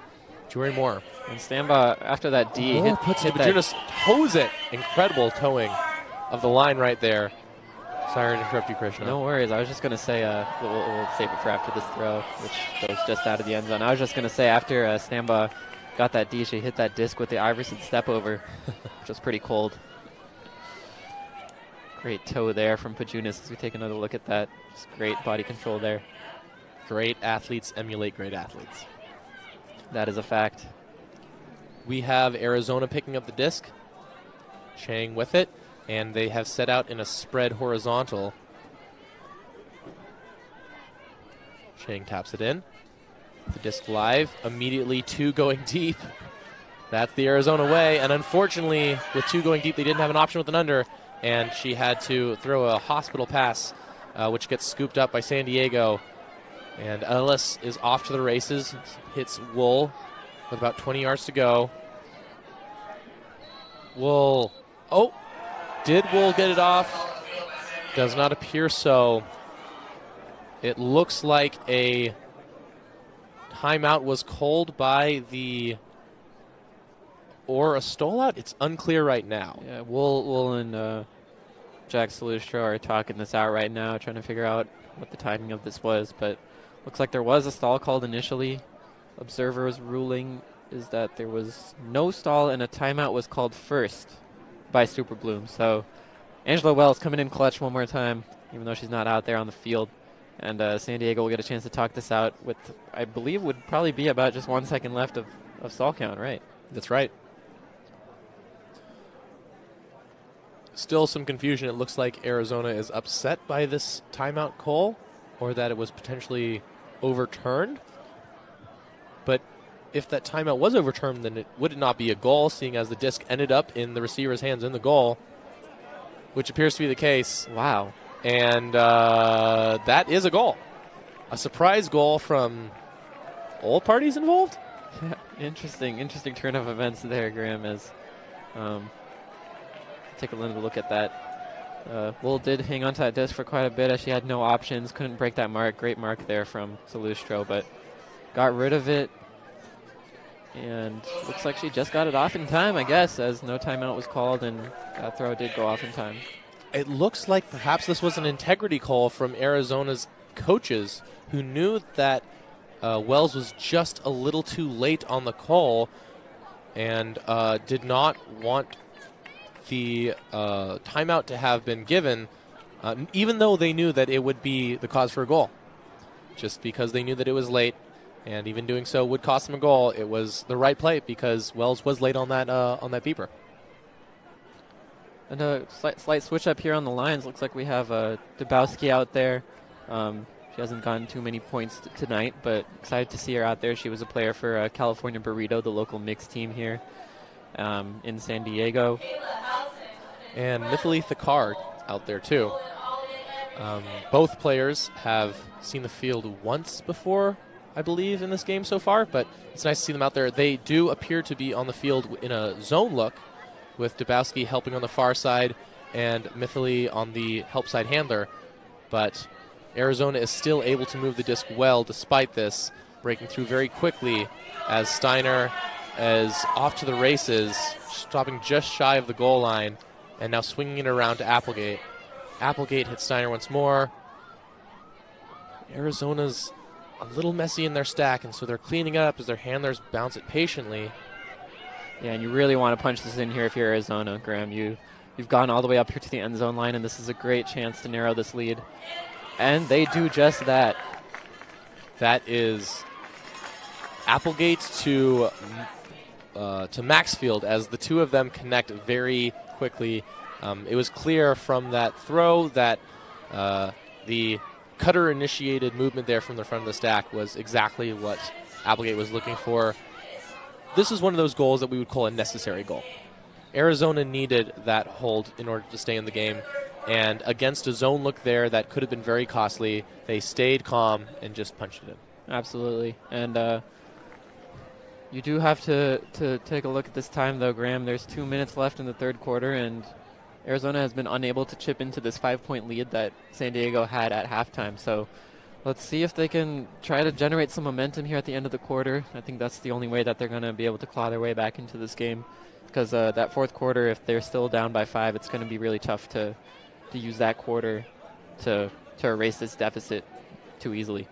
Jory Moore. And Stambaugh, after that D, hit that. Toes it. Incredible towing of the line right there. Sorry to interrupt you, Krishna. No worries. I was just going to say, we'll save it for after this throw, which goes just out of the end zone. I was just going to say, after Stambaugh got that D, she hit that disc with the Iverson step over, which was pretty cold. Great toe there from Pajunas as we take another look at that. Just great body control there. Great athletes emulate great athletes. That is a fact. We have Arizona picking up the disc. Chang with it. And they have set out in a spread horizontal. Chang taps it in. The disc live. Immediately 2 going deep. That's the Arizona way. And unfortunately, with 2 going deep, they didn't have an option with an under. And she had to throw a hospital pass, which gets scooped up by San Diego. And Ellis is off to the races. Hits WUL with about 20 yards to go. WUL. Oh! Did WUL get it off? Does not appear so. It looks like a timeout was called by the... or a stole-out? It's unclear right now. Yeah, WUL and Jack Salustro are talking this out right now, trying to figure out what the timing of this was, but looks like there was a stall called initially. Observer's ruling is that there was no stall and a timeout was called first by Super Bloom. So Angela Wells coming in clutch one more time, even though she's not out there on the field. And San Diego will get a chance to talk this out with, I believe, would probably be about just 1 second left of stall count, right? That's right. Still some confusion. It looks like Arizona is upset by this timeout call, or that it was potentially overturned. But if that timeout was overturned, then it would not be a goal, seeing as the disc ended up in the receiver's hands in the goal, which appears to be the case. Wow. And that is a goal. A surprise goal from all parties involved? Yeah, interesting turn of events there, Graham, as take a little look at that. WUL did hang on to that disc for quite a bit as she had no options, couldn't break that mark. Great mark there from Salustro, but got rid of it. And looks like she just got it off in time, I guess, as no timeout was called and that throw did go off in time. It looks like perhaps this was an integrity call from Arizona's coaches, who knew that Wells was just a little too late on the call and did not want the timeout to have been given, even though they knew that it would be the cause for a goal. Just because they knew that it was late, and even doing so would cost them a goal, it was the right play because Wells was late on that beeper. And a slight switch up here on the lines. Looks like we have Dubowski out there. She hasn't gotten too many points tonight, but excited to see her out there. She was a player for California Burrito, the local mixed team here in San Diego. and Mithaly Thakar out there too. Both players have seen the field once before, I believe, in this game so far, but it's nice to see them out there. They do appear to be on the field in a zone look, with Dubowski helping on the far side and Mithaly on the help side handler, but Arizona is still able to move the disc well despite this, breaking through very quickly as Steiner is off to the races, stopping just shy of the goal line, and now swinging it around to Applegate. Applegate hits Steiner once more. Arizona's a little messy in their stack, and so they're cleaning up as their handlers bounce it patiently. Yeah, and you really want to punch this in here if you're Arizona, Graham. You've gone all the way up here to the end zone line, and this is a great chance to narrow this lead. And they do just that. That is Applegate to Maxfield as the two of them connect very quickly. It was clear from that throw that the cutter-initiated movement there from the front of the stack was exactly what Applegate was looking for. This is one of those goals that we would call a necessary goal. Arizona needed that hold in order to stay in the game, and against a zone look there that could have been very costly, they stayed calm and just punched it in. Absolutely. And you do have to take a look at this time, though, Graham. There's 2 minutes left in the third quarter, and Arizona has been unable to chip into this 5-point lead that San Diego had at halftime. So let's see if they can try to generate some momentum here at the end of the quarter. I think that's the only way that they're going to be able to claw their way back into this game, because that fourth quarter, if they're still down by 5, it's going to be really tough to use that quarter to erase this deficit too easily.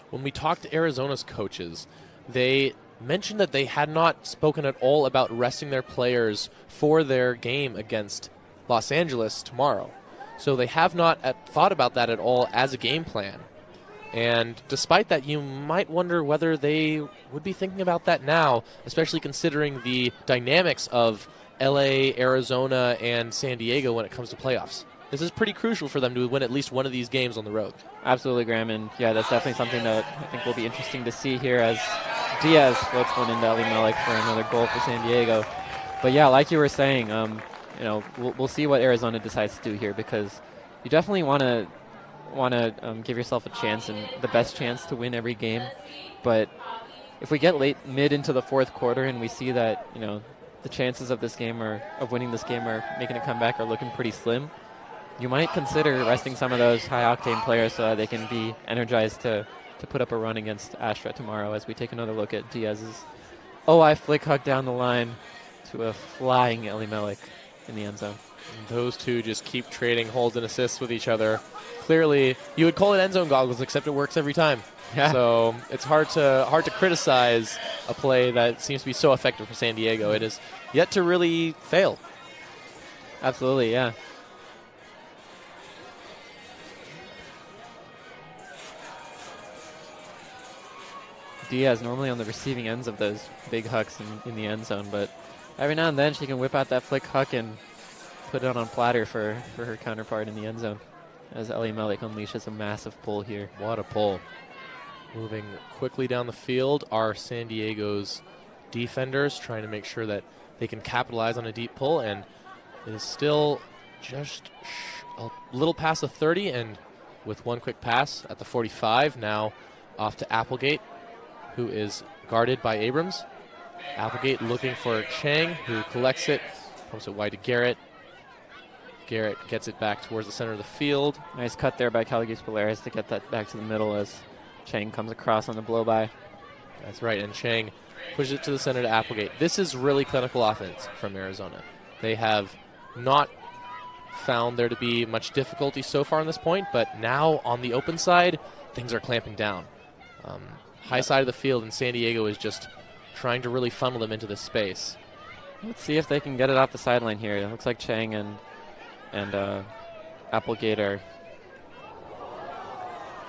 When we talked to Arizona's coaches, they mentioned that they had not spoken at all about resting their players for their game against Los Angeles tomorrow. So they have not thought about that at all as a game plan. And despite that, you might wonder whether they would be thinking about that now, especially considering the dynamics of LA, Arizona, and San Diego when it comes to playoffs. This is pretty crucial for them to win at least one of these games on the road. Absolutely, Graham. And yeah, that's definitely something that I think will be interesting to see here as Diaz floats one into Ali Malik for another goal for San Diego. But yeah, like you were saying, we'll see what Arizona decides to do here, because you definitely want to give yourself a chance, and the best chance to win every game. But if we get mid into the fourth quarter and we see that the chances of this game of winning this game or making a comeback are looking pretty slim, you might consider resting some of those high-octane players so that they can be energized to put up a run against Astra tomorrow, as we take another look at Diaz's OI flick hook down the line to a flying Eli Melik in the end zone. And those two just keep trading holds and assists with each other. Clearly, you would call it end zone goggles, except it works every time. Yeah. So it's hard to criticize a play that seems to be so effective for San Diego. It is yet to really fail. Absolutely, yeah. Diaz normally on the receiving ends of those big hucks in the end zone, but every now and then she can whip out that flick huck and put it on platter for her counterpart in the end zone, as Eli Melik unleashes a massive pull here. What a pull. Moving quickly down the field are San Diego's defenders, trying to make sure that they can capitalize on a deep pull, and it is still just a little past the 30, and with one quick pass at the 45, now off to Applegate, who is guarded by Abrams. Applegate looking for Chang, who collects it, pumps it wide to Garrett. Garrett gets it back towards the center of the field. Nice cut there by Caligis Polaris to get that back to the middle as Chang comes across on the blow-by. That's right, and Chang pushes it to the center to Applegate. This is really clinical offense from Arizona. They have not found there to be much difficulty so far on this point, but now on the open side, things are clamping down. High side of the field, and San Diego is just trying to really funnel them into this space. Let's see if they can get it off the sideline here. It looks like Chang and Applegate are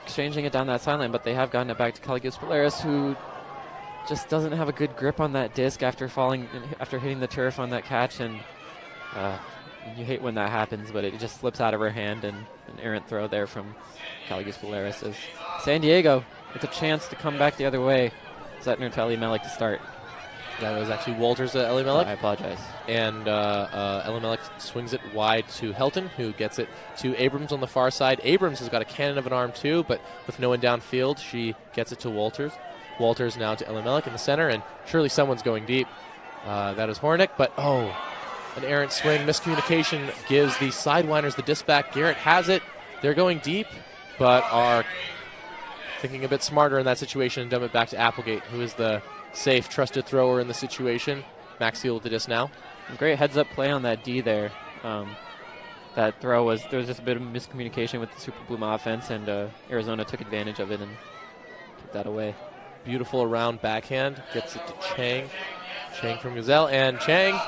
exchanging it down that sideline, but they have gotten it back to Caligis Polaris, who just doesn't have a good grip on that disc after hitting the turf on that catch, and you hate when that happens, but it just slips out of her hand, and an errant throw there from Caligis Polaris. As San Diego with a chance to come back the other way. Zetner to Eli Melik to start. That was actually Walters to Elimelech. I apologize. And Elimelech swings it wide to Helton, who gets it to Abrams on the far side. Abrams has got a cannon of an arm too, but with no one downfield, she gets it to Walters. Walters now to Elimelech in the center, and surely someone's going deep. That is Hornick, but an errant swing. Miscommunication gives the Sidewinders the disc back. Garrett has it. They're going deep, but are thinking a bit smarter in that situation and dump it back to Applegate, who is the safe, trusted thrower in the situation. Maxfield with the disc now. Great heads-up play on that D there. That throw was, there was just a bit of miscommunication with the Super Bloom offense, and Arizona took advantage of it and took that away. Beautiful around backhand. Gets it to Chang. Chang from Gazelle, and Chang.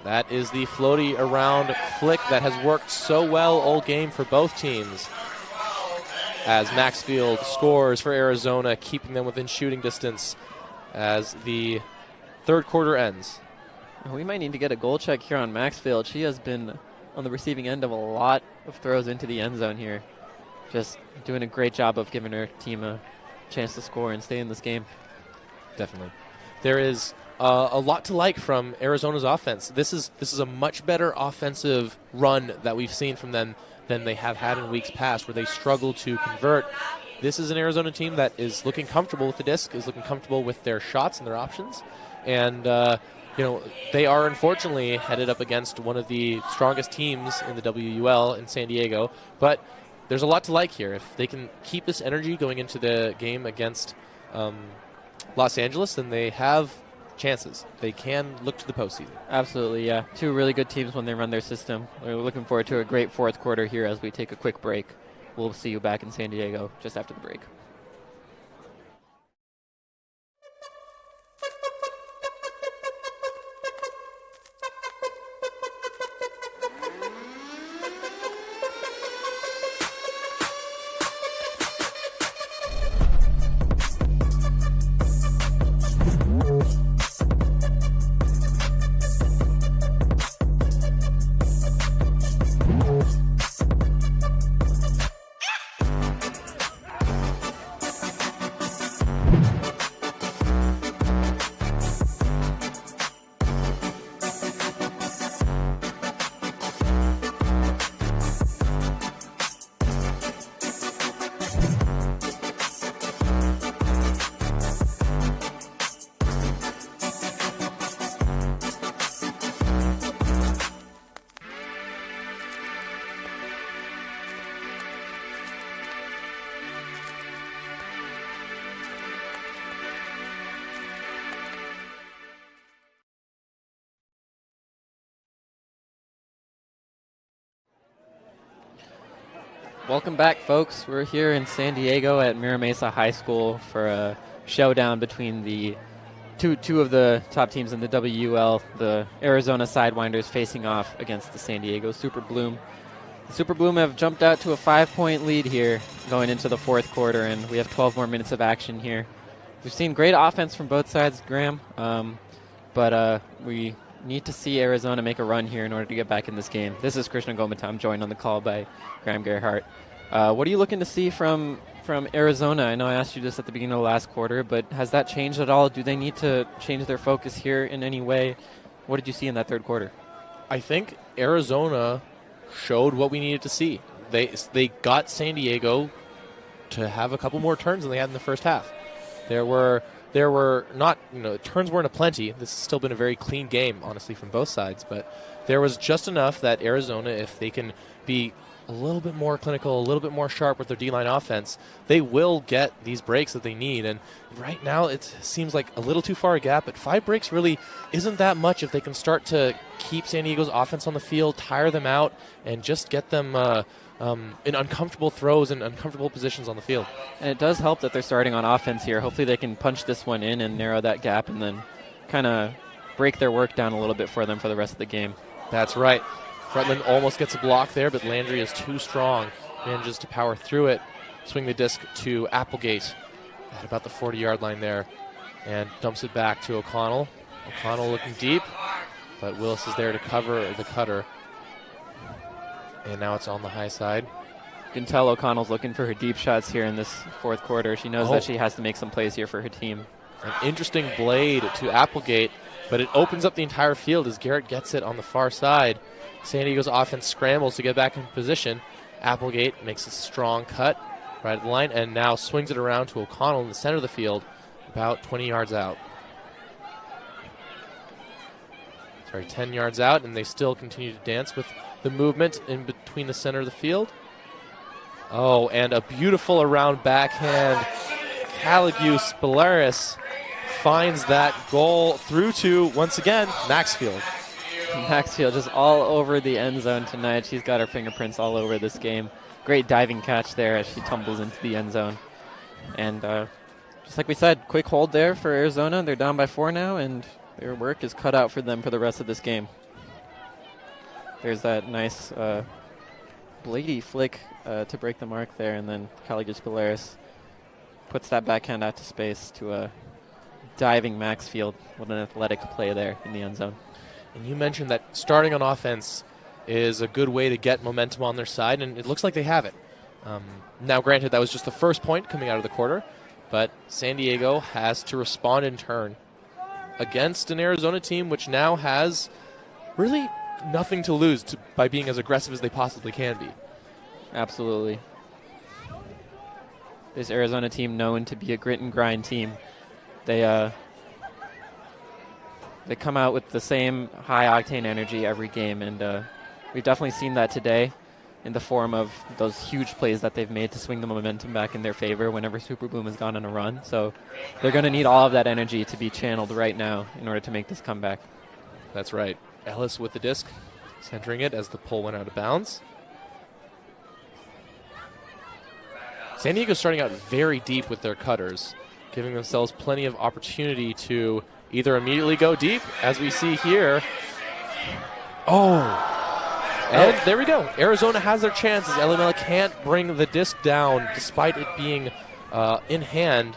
That is the floaty around flick that has worked so well all game for both teams. As Maxfield scores for Arizona, keeping them within shooting distance as the third quarter ends. We might need to get a goal check here on Maxfield. She has been on the receiving end of a lot of throws into the end zone here. Just doing a great job of giving her team a chance to score and stay in this game. Definitely. There is a lot to like from Arizona's offense. This is a much better offensive run that we've seen from them than they have had in weeks past, where they struggle to convert. This is an Arizona team that is looking comfortable with the disc, is looking comfortable with their shots and their options. And, they are unfortunately headed up against one of the strongest teams in the WUL in San Diego. But there's a lot to like here. If they can keep this energy going into the game against Los Angeles, then they have chances. They can look to the postseason. Absolutely, yeah. Two really good teams when they run their system. We're looking forward to a great fourth quarter here as we take a quick break. We'll see you back in San Diego just after the break. Welcome back, folks. We're here in San Diego at Mira Mesa High School for a showdown between the two of the top teams in the WUL, the Arizona Sidewinders facing off against the San Diego Super Bloom. The Super Bloom have jumped out to a 5-point lead here going into the fourth quarter, and we have 12 more minutes of action here. We've seen great offense from both sides, Graham, but we need to see Arizona make a run here in order to get back in this game. This is Krishna Gomita. I'm joined on the call by Graham Gerhardt. What are you looking to see from Arizona? I know I asked you this at the beginning of the last quarter, but has that changed at all? Do they need to change their focus here in any way? What did you see in that third quarter? I think Arizona showed what we needed to see. They got San Diego to have a couple more turns than they had in the first half. There were not, turns weren't aplenty. This has still been a very clean game, honestly, from both sides. But there was just enough that Arizona, if they can be a little bit more clinical, a little bit more sharp with their D-line offense, they will get these breaks that they need. And right now it seems like a little too far a gap, but 5 breaks really isn't that much if they can start to keep San Diego's offense on the field, tire them out, and just get them in uncomfortable throws and uncomfortable positions on the field. And it does help that they're starting on offense here. Hopefully they can punch this one in and narrow that gap and then kind of break their work down a little bit for them for the rest of the game. That's right. Rutland almost gets a block there, but Landry is too strong. Manages to power through it, swing the disc to Applegate at about the 40-yard line there, and dumps it back to O'Connell. O'Connell looking deep, but Willis is there to cover the cutter. And now it's on the high side. You can tell O'Connell's looking for her deep shots here in this fourth quarter. She knows that she has to make some plays here for her team. An interesting blade to Applegate, but it opens up the entire field as Garrett gets it on the far side. San Diego's offense scrambles to get back in position. Applegate makes a strong cut right at the line and now swings it around to O'Connell in the center of the field, about 20 yards out. 10 yards out, and they still continue to dance with the movement in between the center of the field. Oh, and a beautiful around backhand. Caligus Balearis finds that goal through to, once again, Maxfield. Maxfield just all over the end zone tonight. She's got her fingerprints all over this game. Great diving catch there as she tumbles into the end zone. And just like we said, quick hold there for Arizona. They're down by 4 now, and their work is cut out for them for the rest of this game. There's that nice bladey flick to break the mark there, and then Caligus Balearis puts that backhand out to space to a diving Maxfield. What an athletic play there in the end zone. And you mentioned that starting on offense is a good way to get momentum on their side, and it looks like they have it. Now, granted, that was just the first point coming out of the quarter, but San Diego has to respond in turn against an Arizona team which now has really nothing to lose by being as aggressive as they possibly can be. Absolutely. This Arizona team known to be a grit and grind team. They come out with the same high-octane energy every game, and we've definitely seen that today in the form of those huge plays that they've made to swing the momentum back in their favor whenever Super Boom has gone on a run. So they're going to need all of that energy to be channeled right now in order to make this comeback. That's right. Ellis with the disc, centering it as the pull went out of bounds. San Diego starting out very deep with their cutters, giving themselves plenty of opportunity to either immediately go deep, as we see here. And there we go. Arizona has their chances. Elimela can't bring the disc down despite it being in hand.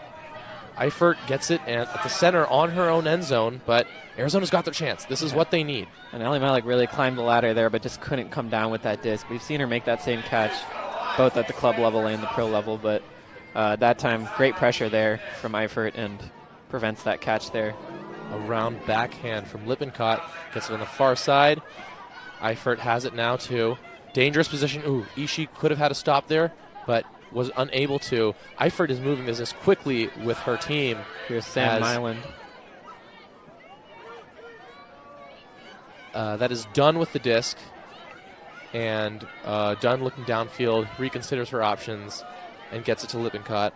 Eifert gets it at the center on her own end zone, but Arizona's got their chance. This is what they need. And Ellie Malik really climbed the ladder there, but just couldn't come down with that disc. We've seen her make that same catch, both at the club level and the pro level, but that time, great pressure there from Eifert and prevents that catch there. A round backhand from Lippincott, gets it on the far side. Eifert has it now too. Dangerous position. Ooh, Ishii could have had a stop there, but was unable to. Eifert is moving this quickly with her team. Here's Sam Nyland. That is Dunn with the disc. And Dunn looking downfield, reconsiders her options, and gets it to Lippincott.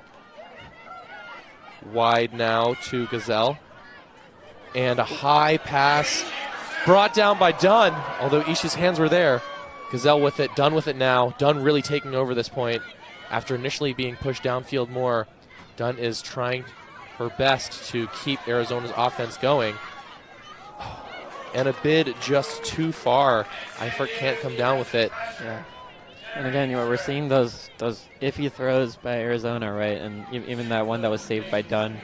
Wide now to Gazelle. And a high pass brought down by Dunn, although Ishi's hands were there. Gazelle with it, Dunn with it now. Dunn really taking over this point after initially being pushed downfield more. Dunn is trying her best to keep Arizona's offense going. And a bid just too far. Eifert can't come down with it. Yeah. And again, we're seeing those iffy throws by Arizona, right? And even that one that was saved by Dunn.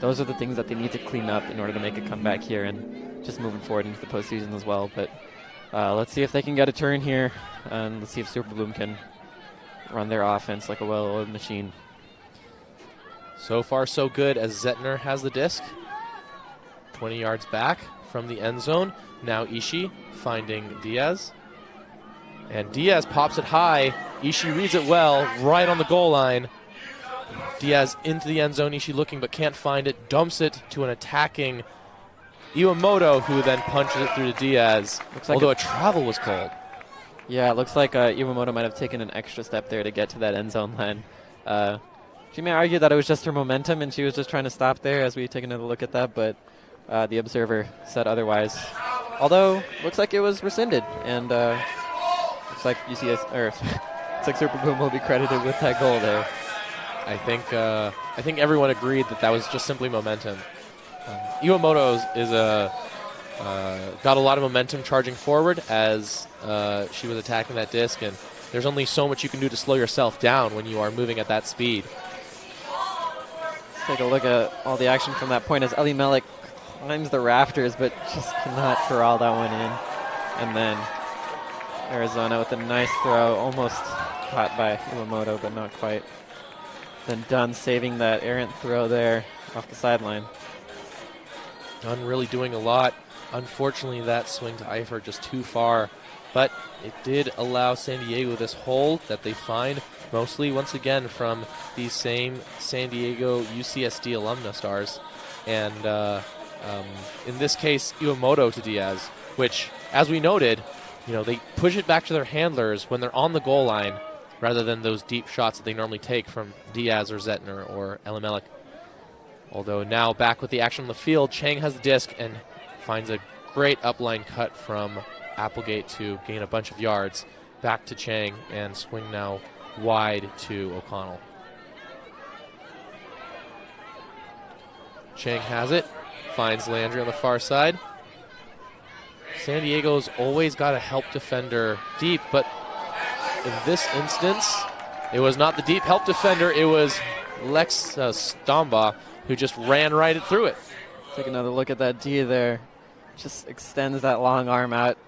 Those are the things that they need to clean up in order to make a comeback here and just moving forward into the postseason as well. But let's see if they can get a turn here, and let's see if Super Bloom can run their offense like a well-oiled machine. So far, so good as Zettner has the disc. 20 yards back from the end zone. Now Ishii finding Diaz. And Diaz pops it high. Ishii reads it well, right on the goal line. Diaz into the end zone. Ishii looking but can't find it. Dumps it to an attacking Iwamoto, who then punches it through to Diaz. Although a travel was called. Yeah, it looks like Iwamoto might have taken an extra step there to get to that end zone line. She may argue that it was just her momentum and she was just trying to stop there as we take another look at that, but the observer said otherwise. Although, looks like it was rescinded, and looks like looks like Super Boom will be credited with that goal there. I think everyone agreed that was just simply momentum. Iwamoto is got a lot of momentum charging forward as she was attacking that disc, and there's only so much you can do to slow yourself down when you are moving at that speed. Let's take a look at all the action from that point as Ellie Melick climbs the rafters but just cannot corral that one in. And then Arizona with a nice throw, almost caught by Iwamoto but not quite. Then Dunn saving that errant throw there off the sideline. Dunn really doing a lot. Unfortunately, that swing to Eifert just too far. But it did allow San Diego this hole that they find mostly, once again, from these same San Diego UCSD alumna stars. And in this case, Iwamoto to Diaz, which, as we noted, they push it back to their handlers when they're on the goal line rather than those deep shots that they normally take from Diaz or Zettner or Elimelech. Although now back with the action on the field, Chang has the disc and finds a great upline cut from Applegate to gain a bunch of yards. Back to Chang and swing now wide to O'Connell. Chang has it, finds Landry on the far side. San Diego's always got a help defender deep, but in this instance, it was not the deep help defender, it was Lex Stomba who just ran right through it. Take another look at that D there. Just extends that long arm out,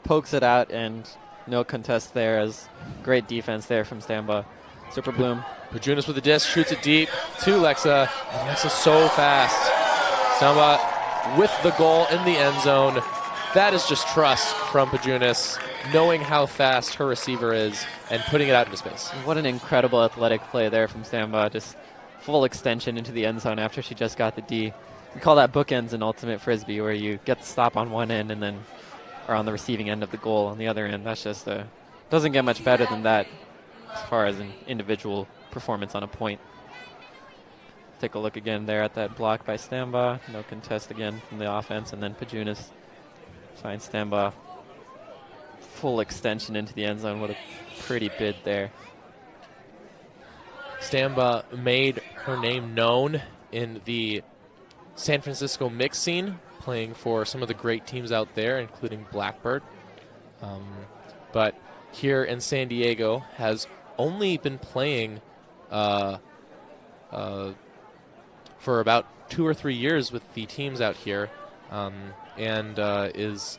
pokes it out, and no contest there. As great defense there from Stamba. Super Bloom. Pajunas with the disc, shoots it deep to Lexa, and Lexa's so fast. Stamba with the goal in the end zone. That is just trust from Pajunas, knowing how fast her receiver is and putting it out into space. What an incredible athletic play there from Stamba. Just full extension into the end zone after she just got the D. We call that bookends in Ultimate Frisbee, where you get the stop on one end and then are on the receiving end of the goal on the other end. That's just doesn't get much better than that as far as an individual performance on a point. Take a look again there at that block by Stamba. No contest again from the offense, and then Pajunas finds Stamba. Full extension into the end zone. What a pretty bid there. Stamba made her name known in the San Francisco mix scene, playing for some of the great teams out there, including Blackbird. But here in San Diego has only been playing for about 2 or 3 years with the teams out here, and is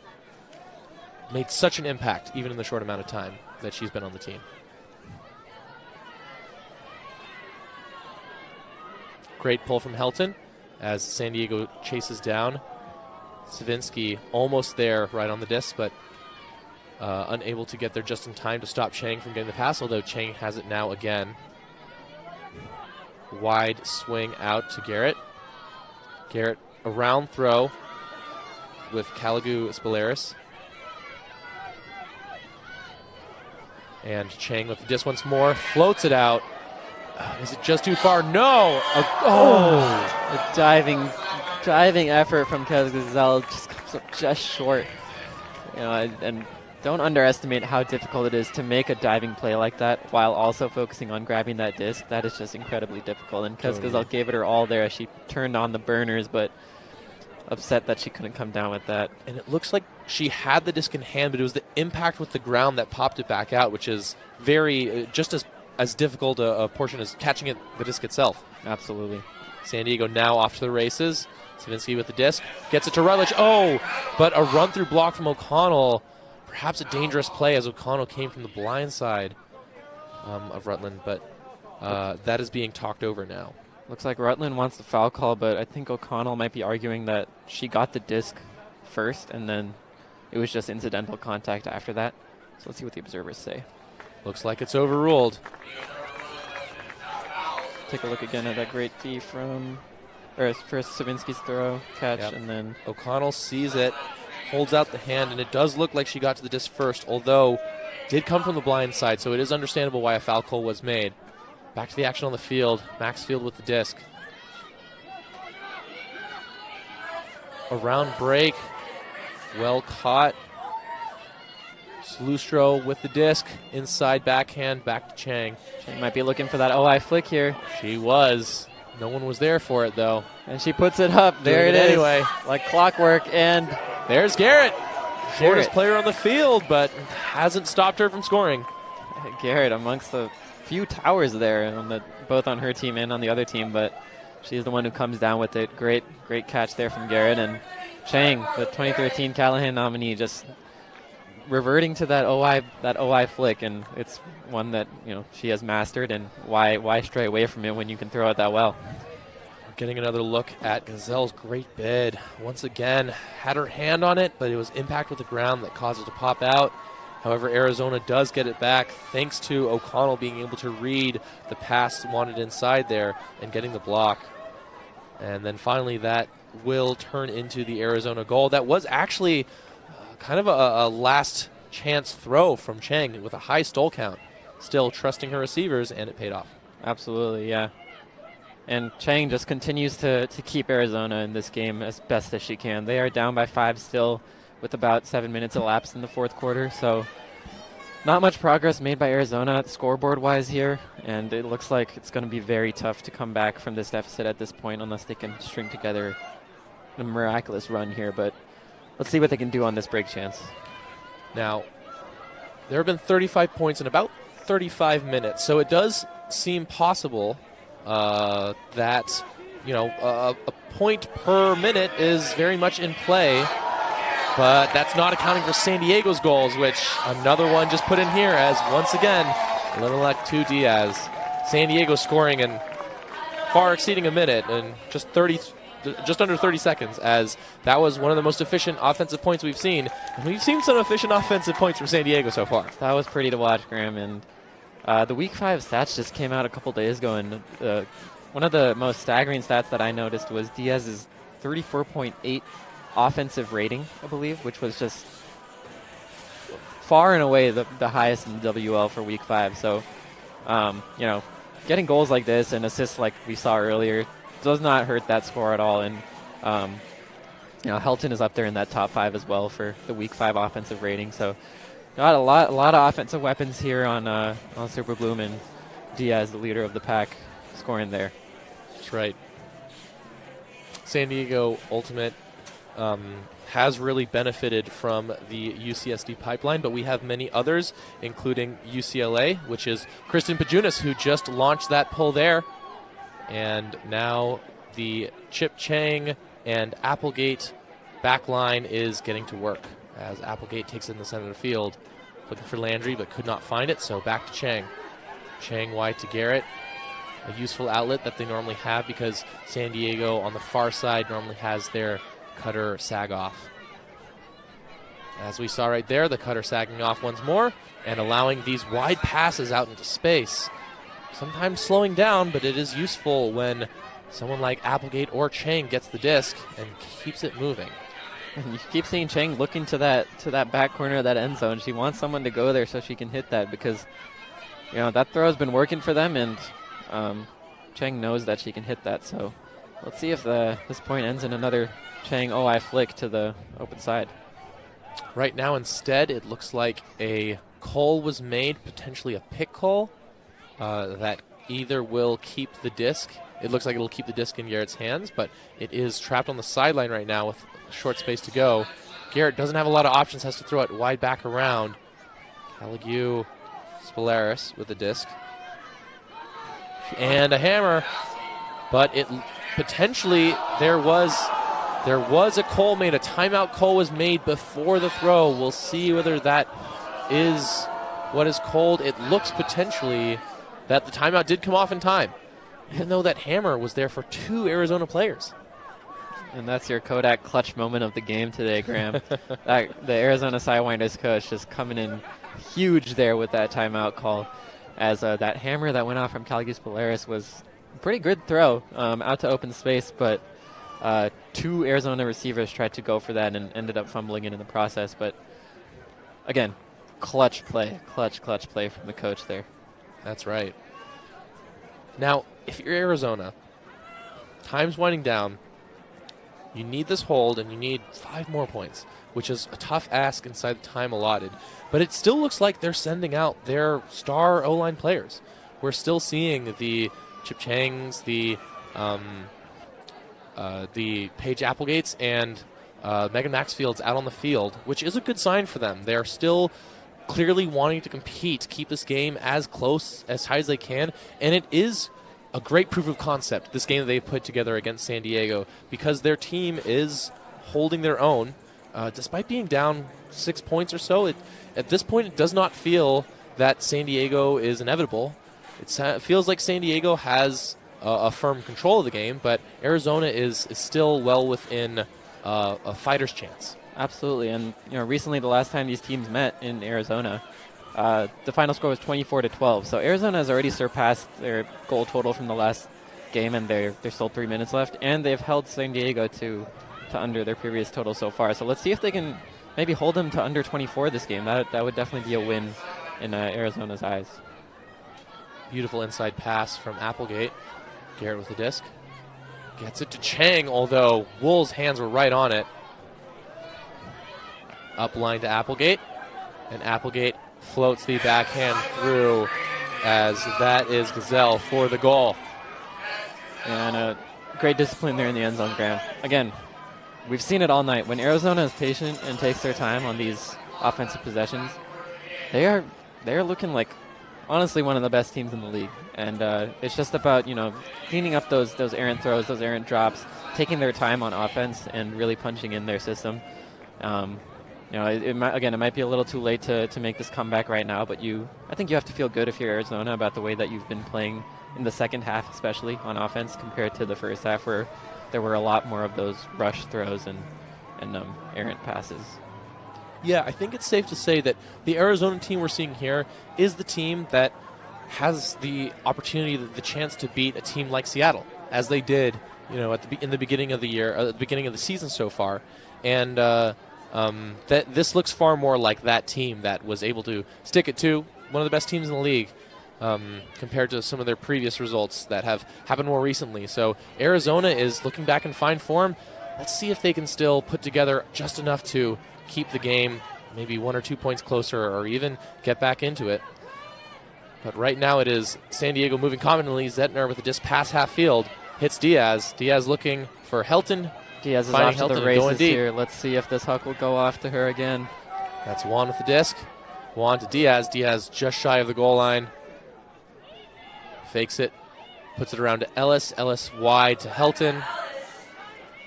made such an impact even in the short amount of time that she's been on the team. Great pull from Helton as San Diego chases down. Savinsky almost there right on the disc, but unable to get there just in time to stop Chang from getting the pass, although Chang has it now again. Wide swing out to Garrett. Garrett around throw with Caligu Spalaris. And Chang with the disc once more, floats it out. Is it just too far? No! A diving effort from Kaz Gazelle just comes up just short. And don't underestimate how difficult it is to make a diving play like that while also focusing on grabbing that disc. That is just incredibly difficult. And Kaz Gazelle gave it her all there as she turned on the burners, but upset that she couldn't come down with that. And it looks like she had the disc in hand, but it was the impact with the ground that popped it back out, which is very, just as difficult a portion as catching the disc itself. Absolutely. San Diego now off to the races. Savinsky with the disc, gets it to Rutledge. Oh, but a run-through block from O'Connell. Perhaps a dangerous play as O'Connell came from the blind side of Rutland, but that is being talked over now. Looks like Rutland wants the foul call, but I think O'Connell might be arguing that she got the disc first and then it was just incidental contact after that. So let's see what the observers say. Looks like it's overruled. Take a look again at that great D from, or first Savinsky's throw, catch, Yep. and then O'Connell sees it, holds out the hand, and it does look like she got to the disc first, although did come from the blind side, so it is understandable why a foul call was made. Back to the action on the field. Maxfield with the disc. Around break. Well caught. Slustro with the disc. Inside backhand. Back to Chang. Chang might be looking for that OI flick here. She was. No one was there for it, though. And she puts it up. There it is. Anyway. Like clockwork. And there's Garrett. Shortest player on the field, but hasn't stopped her from scoring. Garrett amongst the few towers there, both on her team and on the other team, but she's the one who comes down with it. Great catch there from Garrett. And Chang, the 2013 Callahan nominee, just reverting to that OI flick, and it's one that she has mastered. And why stray away from it when you can throw it that well? Getting another look at Gazelle's great bid. Once again, had her hand on it, but it was impact with the ground that caused it to pop out. However, Arizona does get it back thanks to O'Connell being able to read the pass wanted inside there and getting the block. And then finally that will turn into the Arizona goal. That was actually kind of a last chance throw from Cheng with a high stole count. Still trusting her receivers, and it paid off. Absolutely, yeah. And Cheng just continues to keep Arizona in this game as best as she can. They are down by 5 still with about 7 minutes elapsed in the fourth quarter. So not much progress made by Arizona scoreboard-wise here. And it looks like it's going to be very tough to come back from this deficit at this point unless they can string together a miraculous run here. But let's see what they can do on this break chance. Now, there have been 35 points in about 35 minutes. So it does seem possible that, a point per minute is very much in play, but that's not accounting for San Diego's goals, which another one just put in here as, once again, Linelec to Diaz. San Diego scoring in far exceeding a minute and just under 30 seconds, as that was one of the most efficient offensive points we've seen. And we've seen some efficient offensive points from San Diego so far. That was pretty to watch, Graham, and the Week 5 stats just came out a couple days ago, and one of the most staggering stats that I noticed was Diaz's 34.8 offensive rating, I believe, which was just far and away the highest in the WUL for Week 5. So, getting goals like this and assists like we saw earlier does not hurt that score at all. And, Helton is up there in that top 5 as well for the Week 5 offensive rating. So, got a lot of offensive weapons here on Super Bloom, and Diaz, the leader of the pack, scoring there. That's right. San Diego Ultimate has really benefited from the UCSD pipeline, but we have many others, including UCLA, which is Kristen Pajunas, who just launched that pull there. And now the Chip Chang and Applegate backline is getting to work, as Applegate takes it in the center of the field, looking for Landry, but could not find it, so back to Chang. Chang wide to Garrett, a useful outlet that they normally have because San Diego on the far side normally has their cutter sag off. As we saw right there, the cutter sagging off once more and allowing these wide passes out into space. Sometimes slowing down, but it is useful when someone like Applegate or Chang gets the disc and keeps it moving. And you keep seeing Chang looking to that back corner of that end zone. She wants someone to go there so she can hit that, because that throw has been working for them, and Chang knows that she can hit that. So let's see if this point ends in another Chang OI flick to the open side. Right now, instead, it looks like a call was made, potentially a pick call, that either will keep the disc. It looks like it'll keep the disc in Garrett's hands, but it is trapped on the sideline right now with short space to go. Garrett doesn't have a lot of options, has to throw it wide back around. Callahan Spolaris with the disc. And a hammer, but it potentially there was a call made, a timeout call was made before the throw. We'll see whether that is what is called. It looks potentially that the timeout did come off in time, even though that hammer was there for 2 Arizona players. And that's your Kodak clutch moment of the game today, Graham. The Arizona Sidewinders coach just coming in huge there with that timeout call, as that hammer that went off from Callahan Polaris was a pretty good throw out to open space, but 2 Arizona receivers tried to go for that and ended up fumbling it in the process. But again, clutch play from the coach there. That's right. Now, if you're Arizona, time's winding down. You need this hold, and you need 5 more points, which is a tough ask inside the time allotted. But it still looks like they're sending out their star O-line players. We're still seeing the Chip Changs, the Paige Applegates, and Megan Maxfields out on the field, which is a good sign for them. They're still clearly wanting to compete, keep this game as close, as tight as they can, and it is a great proof of concept, this game that they've put together against San Diego, because their team is holding their own. Despite being down 6 points or so, at this point it does not feel that San Diego is inevitable. It feels like San Diego has a firm control of the game, but Arizona is still well within a fighter's chance. Absolutely, and recently the last time these teams met in Arizona, the final score was 24-12. So Arizona has already surpassed their goal total from the last game, and there's still 3 minutes left, and they've held San Diego to under their previous total so far. So let's see if they can maybe hold them to under 24 this game. That would definitely be a win in Arizona's eyes. Beautiful inside pass from Applegate. Garrett with the disc. Gets it to Chang, although WUL's hands were right on it. Up line to Applegate, and Applegate floats the backhand through, as that is Gazelle for the goal. And great discipline there in the end zone, Graham. Again, we've seen it all night. When Arizona is patient and takes their time on these offensive possessions, they're looking like, honestly, one of the best teams in the league. And it's just about, cleaning up those errant throws, those errant drops, taking their time on offense and really punching in their system. It might be a little too late to make this comeback right now, but I think you have to feel good if you're Arizona about the way that you've been playing in the second half, especially on offense, compared to the first half, where there were a lot more of those rush throws and errant passes. Yeah, I think it's safe to say that the Arizona team we're seeing here is the team that has the opportunity, the chance to beat a team like Seattle, as they did, in the beginning of the year, at the beginning of the season so far, and that this looks far more like that team that was able to stick it to one of the best teams in the league, compared to some of their previous results that have happened more recently. So Arizona is looking back in fine form. Let's see if they can still put together just enough to keep the game maybe 1 or 2 points closer, or even get back into it. But right now it is San Diego moving confidently. Zettner with a disc pass half field hits Diaz. Diaz looking for Helton. Diaz is off to the races here. Let's see if this huck will go off to her again. That's Juan with the disc. Juan to Diaz. Diaz just shy of the goal line. Fakes it. Puts it around to Ellis. Ellis wide to Helton.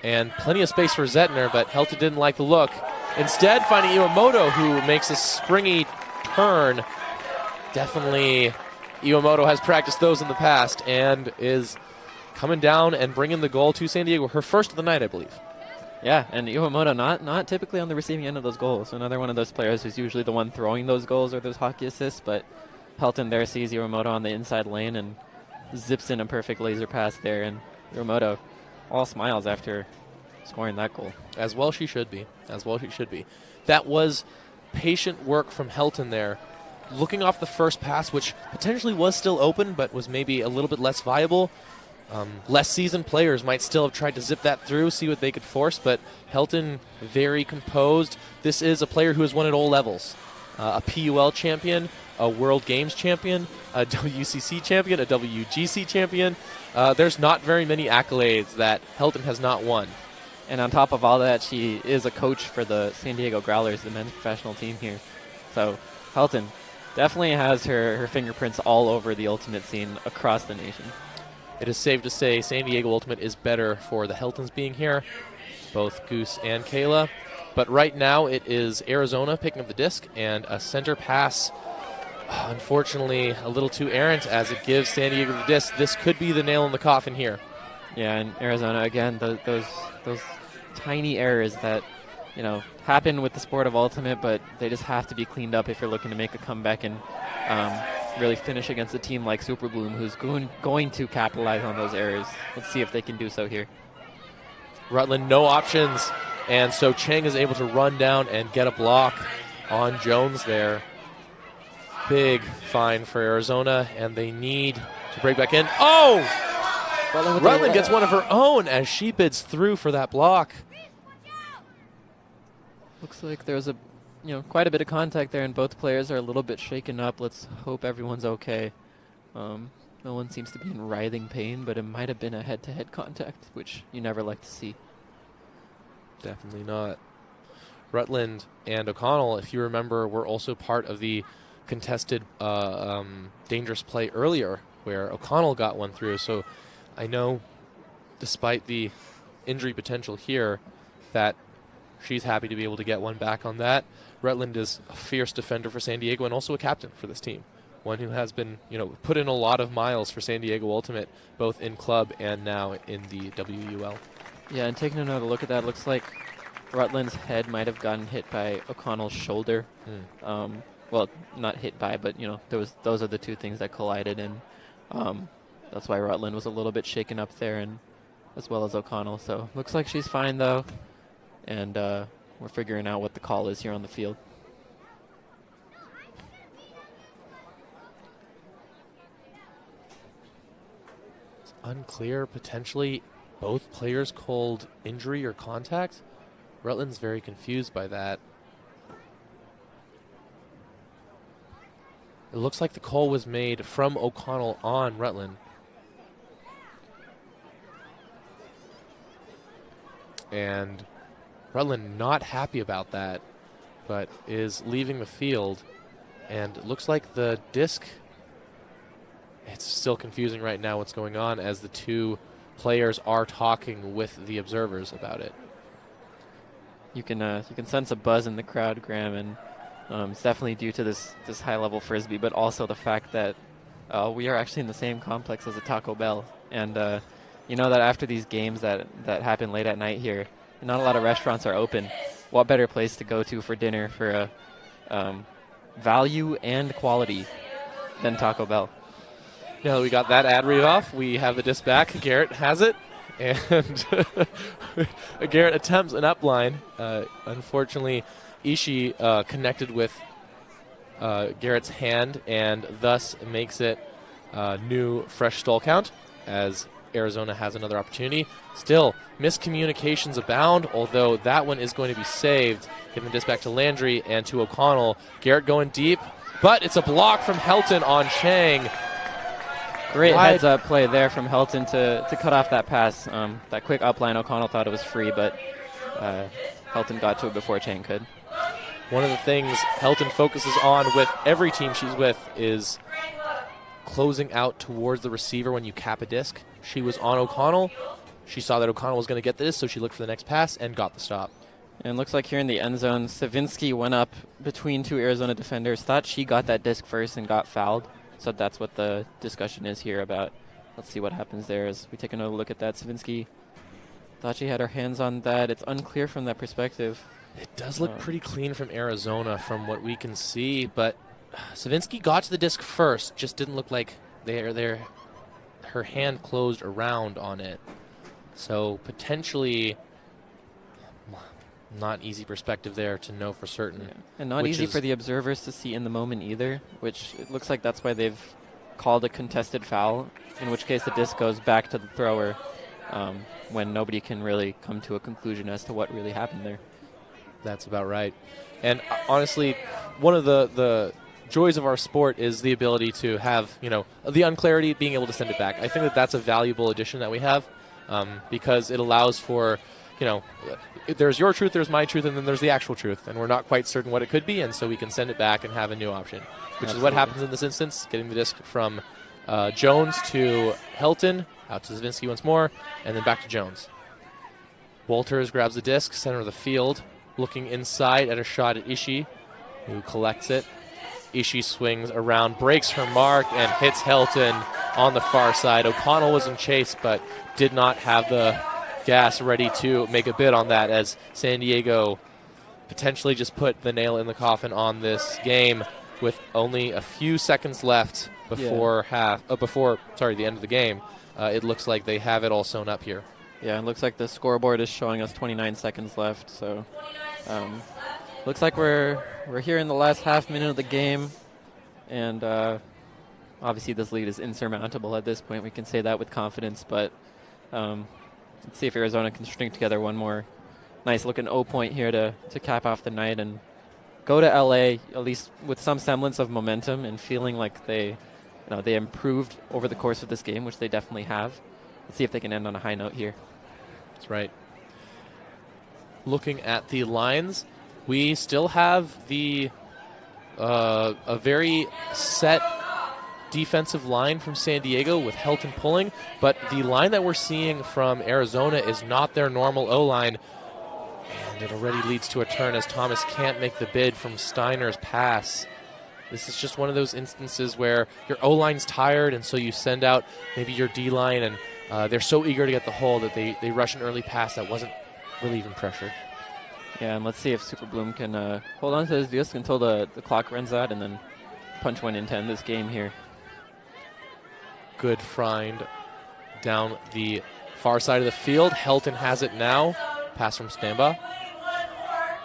And plenty of space for Zettner, but Helton didn't like the look. Instead, finding Iwamoto, who makes a springy turn. Definitely Iwamoto has practiced those in the past and is coming down and bringing the goal to San Diego, her first of the night, I believe. Yeah, and Iwamoto not typically on the receiving end of those goals. Another one of those players who's usually the one throwing those goals or those hockey assists, but Helton there sees Iwamoto on the inside lane and zips in a perfect laser pass there, and Iwamoto all smiles after scoring that goal. As well she should be. As well she should be. That was patient work from Helton there. Looking off the first pass, which potentially was still open, but was maybe a little bit less viable. Less seasoned players might still have tried to zip that through, see what they could force, but Helton very composed. This is a player who has won at all levels. A PUL champion, a World Games champion, a WCC champion, a WGC champion. There's not very many accolades that Helton has not won. And on top of all that, she is a coach for the San Diego Growlers, the men's professional team here. So Helton definitely has her fingerprints all over the Ultimate scene across the nation. It is safe to say San Diego Ultimate is better for the Heltons being here, both Goose and Kayla. But right now it is Arizona picking up the disc, and a center pass, unfortunately a little too errant as it gives San Diego the disc. This could be the nail in the coffin here. Yeah, and Arizona, again, those tiny errors that happen with the sport of Ultimate, but they just have to be cleaned up if you're looking to make a comeback and really finish against a team like Super Bloom, who's going to capitalize on those errors. Let's see if they can do so here. Rutland, no options, and so Chang is able to run down and get a block on Jones there. Big fine for Arizona, and they need to break back in. Oh! Rutland gets one of her own as she bids through for that block. Looks like there's quite a bit of contact there, and both players are a little bit shaken up. Let's hope everyone's okay. No one seems to be in writhing pain, but it might have been a head-to-head contact, which you never like to see. Definitely not. Rutland and O'Connell, if you remember, were also part of the contested dangerous play earlier, where O'Connell got one through. So I know, despite the injury potential here, that she's happy to be able to get one back on that. Rutland is a fierce defender for San Diego and also a captain for this team. one who has been, put in a lot of miles for San Diego Ultimate, both in club and now in the WUL. Yeah, and taking another look at that, looks like Rutland's head might have gotten hit by O'Connell's shoulder. Well, not hit by, but those are the two things that collided, and that's why Rutland was a little bit shaken up there, and as well as O'Connell. So looks like she's fine though, and we're figuring out what the call is here on the field. It's unclear. Potentially, both players called injury or contact. Rutland's very confused by that. It looks like the call was made from O'Connell on Rutland. And Rutland not happy about that, but is leaving the field. And it looks like the disc, it's still confusing right now what's going on as the two players are talking with the observers about it. You can sense a buzz in the crowd, Graham, and it's definitely due to this high-level frisbee, but also the fact that we are actually in the same complex as a Taco Bell. And you know that after these games that happen late at night here, not a lot of restaurants are open. What better place to go to for dinner for value and quality than Taco Bell? Now that we got that ad read off, we have the disc back. Garrett has it, and Garrett attempts an upline. Unfortunately, Ishii connected with Garrett's hand and thus makes it new fresh stall count as Arizona has another opportunity. Still, miscommunications abound, although that one is going to be saved. Giving the disc back to Landry and to O'Connell. Garrett going deep, but it's a block from Helton on Chang. Great heads-up play there from Helton to cut off that pass. That quick upline, O'Connell thought it was free, but Helton got to it before Chang could. One of the things Helton focuses on with every team she's with is closing out towards the receiver when you cap a disc. She was on O'Connell. She saw that O'Connell was going to get this, so she looked for the next pass and got the stop. And looks like here in the end zone, Savinsky went up between two Arizona defenders, thought she got that disc first and got fouled. So that's what the discussion is here about. Let's see what happens there as we take another look at that. Savinsky thought she had her hands on that. It's unclear from that perspective. It does look pretty clean from Arizona from what we can see, but Savinsky got to the disc first. Just didn't look like her hand closed around on it. So potentially not easy perspective there to know for certain. Yeah. And not easy for the observers to see in the moment either, which it looks like that's why they've called a contested foul, in which case the disc goes back to the thrower when nobody can really come to a conclusion as to what really happened there. That's about right. And honestly, one of the joys of our sport is the ability to have, the unclarity, being able to send it back. I think that that's a valuable addition that we have because it allows for, there's your truth, there's my truth, and then there's the actual truth. And we're not quite certain what it could be, and so we can send it back and have a new option, which is what happens in this instance, getting the disc from Jones to Helton, out to Savinsky once more, and then back to Jones. Walters grabs the disc, center of the field, looking inside at a shot at Ishii, who collects it. Ishii swings around, breaks her mark, and hits Helton on the far side. O'Connell was in chase, but did not have the gas ready to make a bid on that, as San Diego potentially just put the nail in the coffin on this game with only a few seconds left before the end of the game. It looks like they have it all sewn up here. Yeah, it looks like the scoreboard is showing us 29 seconds left, so looks like we're here in the last half minute of the game, and obviously this lead is insurmountable at this point. We can say that with confidence, but let's see if Arizona can string together one more nice looking O point here to cap off the night and go to LA at least with some semblance of momentum and feeling like they improved over the course of this game, which they definitely have. Let's see if they can end on a high note here. That's right. Looking at the lines, we still have the a very set defensive line from San Diego with Helton pulling, but the line that we're seeing from Arizona is not their normal O-line, and it already leads to a turn as Thomas can't make the bid from Steiner's pass. This is just one of those instances where your O-line's tired, and so you send out maybe your D-line, and they're so eager to get the hole that they rush an early pass that wasn't relieving pressure. Yeah, and let's see if Super Bloom can hold on to his disc until the clock runs out and then punch one in to end this game here. Good find down the far side of the field. Helton has it now. Pass from Stamba.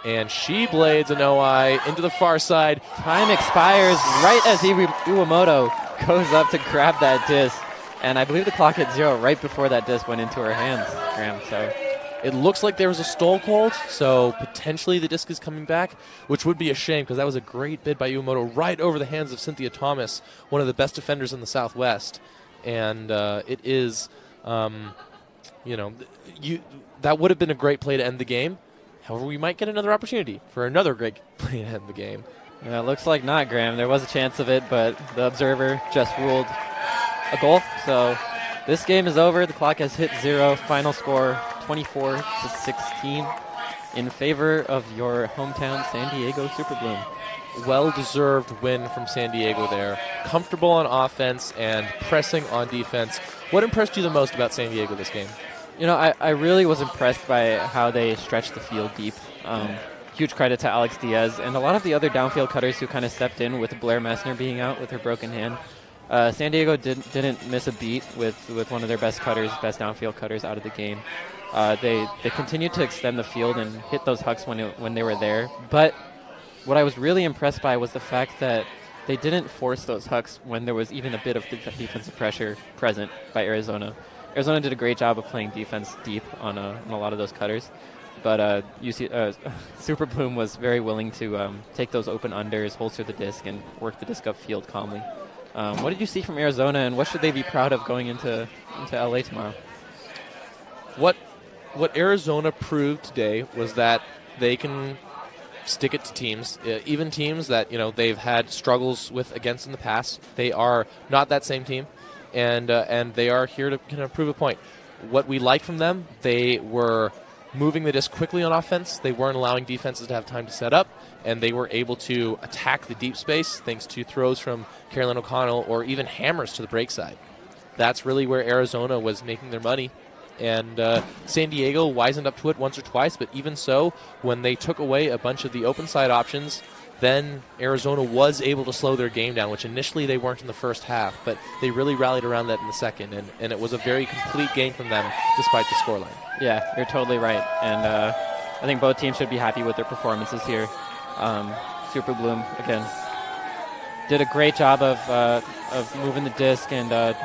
And she blades an OI into the far side. Time expires right as Iwamoto goes up to grab that disc. And I believe the clock hit 0 right before that disc went into her hands, Graham. So it looks like there was a stall called, so potentially the disc is coming back, which would be a shame because that was a great bid by Iwamoto right over the hands of Cynthia Thomas, one of the best defenders in the Southwest. And it is, that would have been a great play to end the game. However, we might get another opportunity for another great play to end the game. Yeah, it looks like not, Graham. There was a chance of it, but the observer just ruled a goal. So this game is over. The clock has hit 0. Final score 24-16 in favor of your hometown San Diego Super Bloom. Well-deserved win from San Diego there. Comfortable on offense and pressing on defense. What impressed you the most about San Diego this game? You know, I really was impressed by how they stretched the field deep. Huge credit to Alex Diaz and a lot of the other downfield cutters who kind of stepped in with Blair Messner being out with her broken hand. San Diego didn't miss a beat with one of their best downfield cutters out of the game. They continued to extend the field and hit those hucks when they were there. But what I was really impressed by was the fact that they didn't force those hucks when there was even a bit of defensive pressure present by Arizona. Arizona did a great job of playing defense deep on a lot of those cutters. But Super Bloom was very willing to take those open unders, holster the disc, and work the disc upfield calmly. What did you see from Arizona, and what should they be proud of going into LA tomorrow? What Arizona proved today was that they can stick it to teams, even teams that they've had struggles with against in the past. They are not that same team, and they are here to kind of prove a point. What we like from them, they were moving the disc quickly on offense. They weren't allowing defenses to have time to set up, and they were able to attack the deep space thanks to throws from Caroline O'Connell or even hammers to the break side. That's really where Arizona was making their money. And San Diego wisened up to it once or twice, but even so, when they took away a bunch of the open side options, then Arizona was able to slow their game down, which initially they weren't in the first half, but they really rallied around that in the second, and it was a very complete game from them despite the scoreline. Yeah, you're totally right, and I think both teams should be happy with their performances here. Super Bloom, again, did a great job of moving the disc and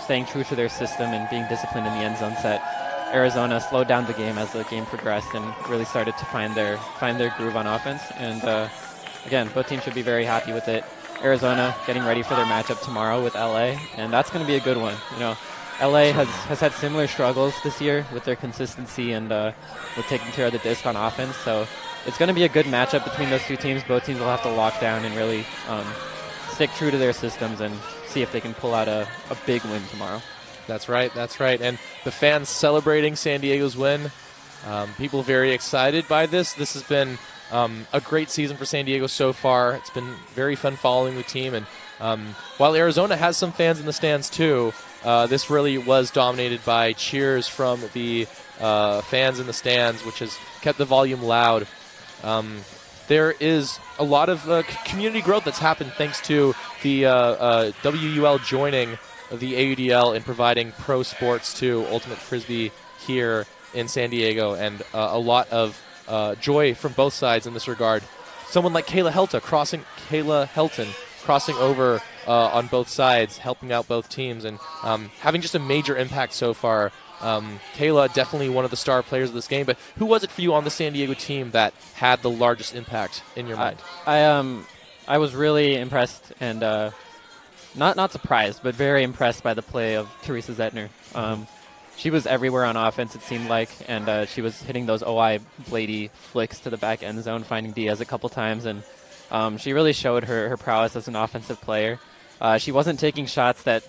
staying true to their system and being disciplined in the end zone set. Arizona slowed down the game as the game progressed and really started to find their groove on offense. And again, both teams should be very happy with it. Arizona getting ready for their matchup tomorrow with LA, and that's going to be a good one. LA has had similar struggles this year with their consistency and with taking care of the disc on offense. So it's going to be a good matchup between those two teams. Both teams will have to lock down and really stick true to their systems and see if they can pull out a big win tomorrow. That's right. And the fans celebrating San Diego's win. People very excited by this. This has been a great season for San Diego so far. It's been very fun following the team. And while Arizona has some fans in the stands too, this really was dominated by cheers from the fans in the stands, which has kept the volume loud. There is a lot of community growth that's happened thanks to the WUL joining the AUDL and providing pro sports to Ultimate Frisbee here in San Diego, and a lot of joy from both sides in this regard. Someone like Kayla Helton crossing over on both sides, helping out both teams, and having just a major impact so far. Kayla, definitely one of the star players of this game, but who was it for you on the San Diego team that had the largest impact in your mind? I was really impressed and not surprised, but very impressed by the play of Teresa Zettner. She was everywhere on offense, it seemed like, and she was hitting those OI bladey flicks to the back end zone, finding Diaz a couple times, and she really showed her prowess as an offensive player. She wasn't taking shots that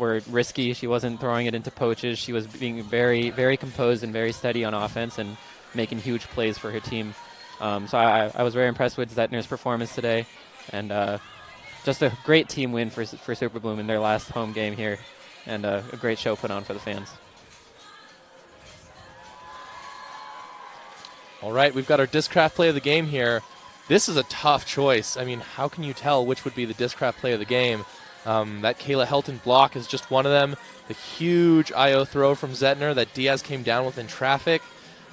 were risky. She wasn't throwing it into poaches. She was being very, very composed and very steady on offense and making huge plays for her team. So I was very impressed with Zettner's performance today. And just a great team win for Super Bloom in their last home game here, and a great show put on for the fans. All right, we've got our Discraft play of the game here. This is a tough choice. I mean, how can you tell which would be the Discraft play of the game? That Kayla Helton block is just one of them. The huge IO throw from Zettner that Diaz came down with in traffic.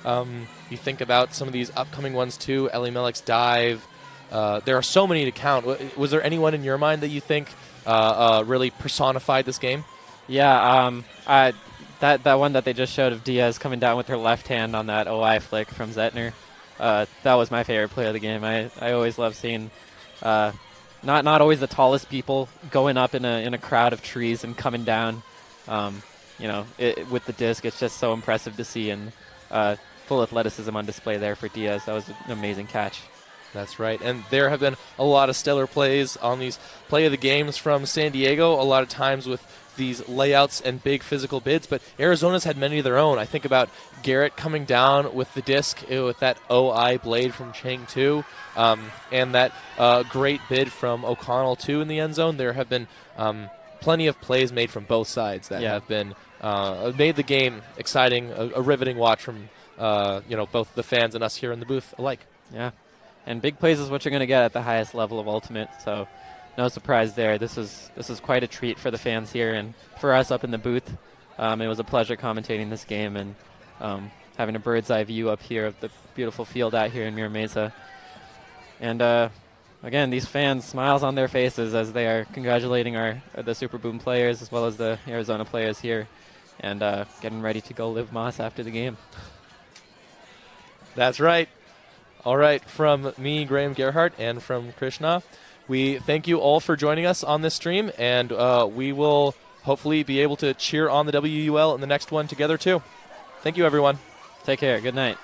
You think about some of these upcoming ones too. Ellie Melek's dive. There are so many to count. Was there anyone in your mind that you think really personified this game? Yeah, that one that they just showed of Diaz coming down with her left hand on that OI flick from Zettner, that was my favorite play of the game. I always love seeing not always the tallest people going up in a crowd of trees and coming down. With the disc, it's just so impressive to see, and full athleticism on display there for Diaz. That was an amazing catch. That's right, and there have been a lot of stellar plays on these play of the games from San Diego, a lot of times with these layouts and big physical bids, but Arizona's had many of their own. I think about Garrett coming down with the disc with that OI blade from Chang Tu, and that great bid from O'Connell too in the end zone. There have been plenty of plays made from both sides that have been made the game exciting, a riveting watch from both the fans and us here in the booth alike. Yeah, and big plays is what you're going to get at the highest level of Ultimate, so no surprise there. This is quite a treat for the fans here and for us up in the booth. It was a pleasure commentating this game and having a bird's eye view up here of the beautiful field out here in Mira Mesa. And again, these fans, smiles on their faces as they are congratulating the Super Boom players as well as the Arizona players here, and getting ready to go live Moss after the game. That's right. All right, from me, Graham Gerhardt, and from Krishna, we thank you all for joining us on this stream, and we will hopefully be able to cheer on the WUL in the next one together too. Thank you, everyone. Take care. Good night.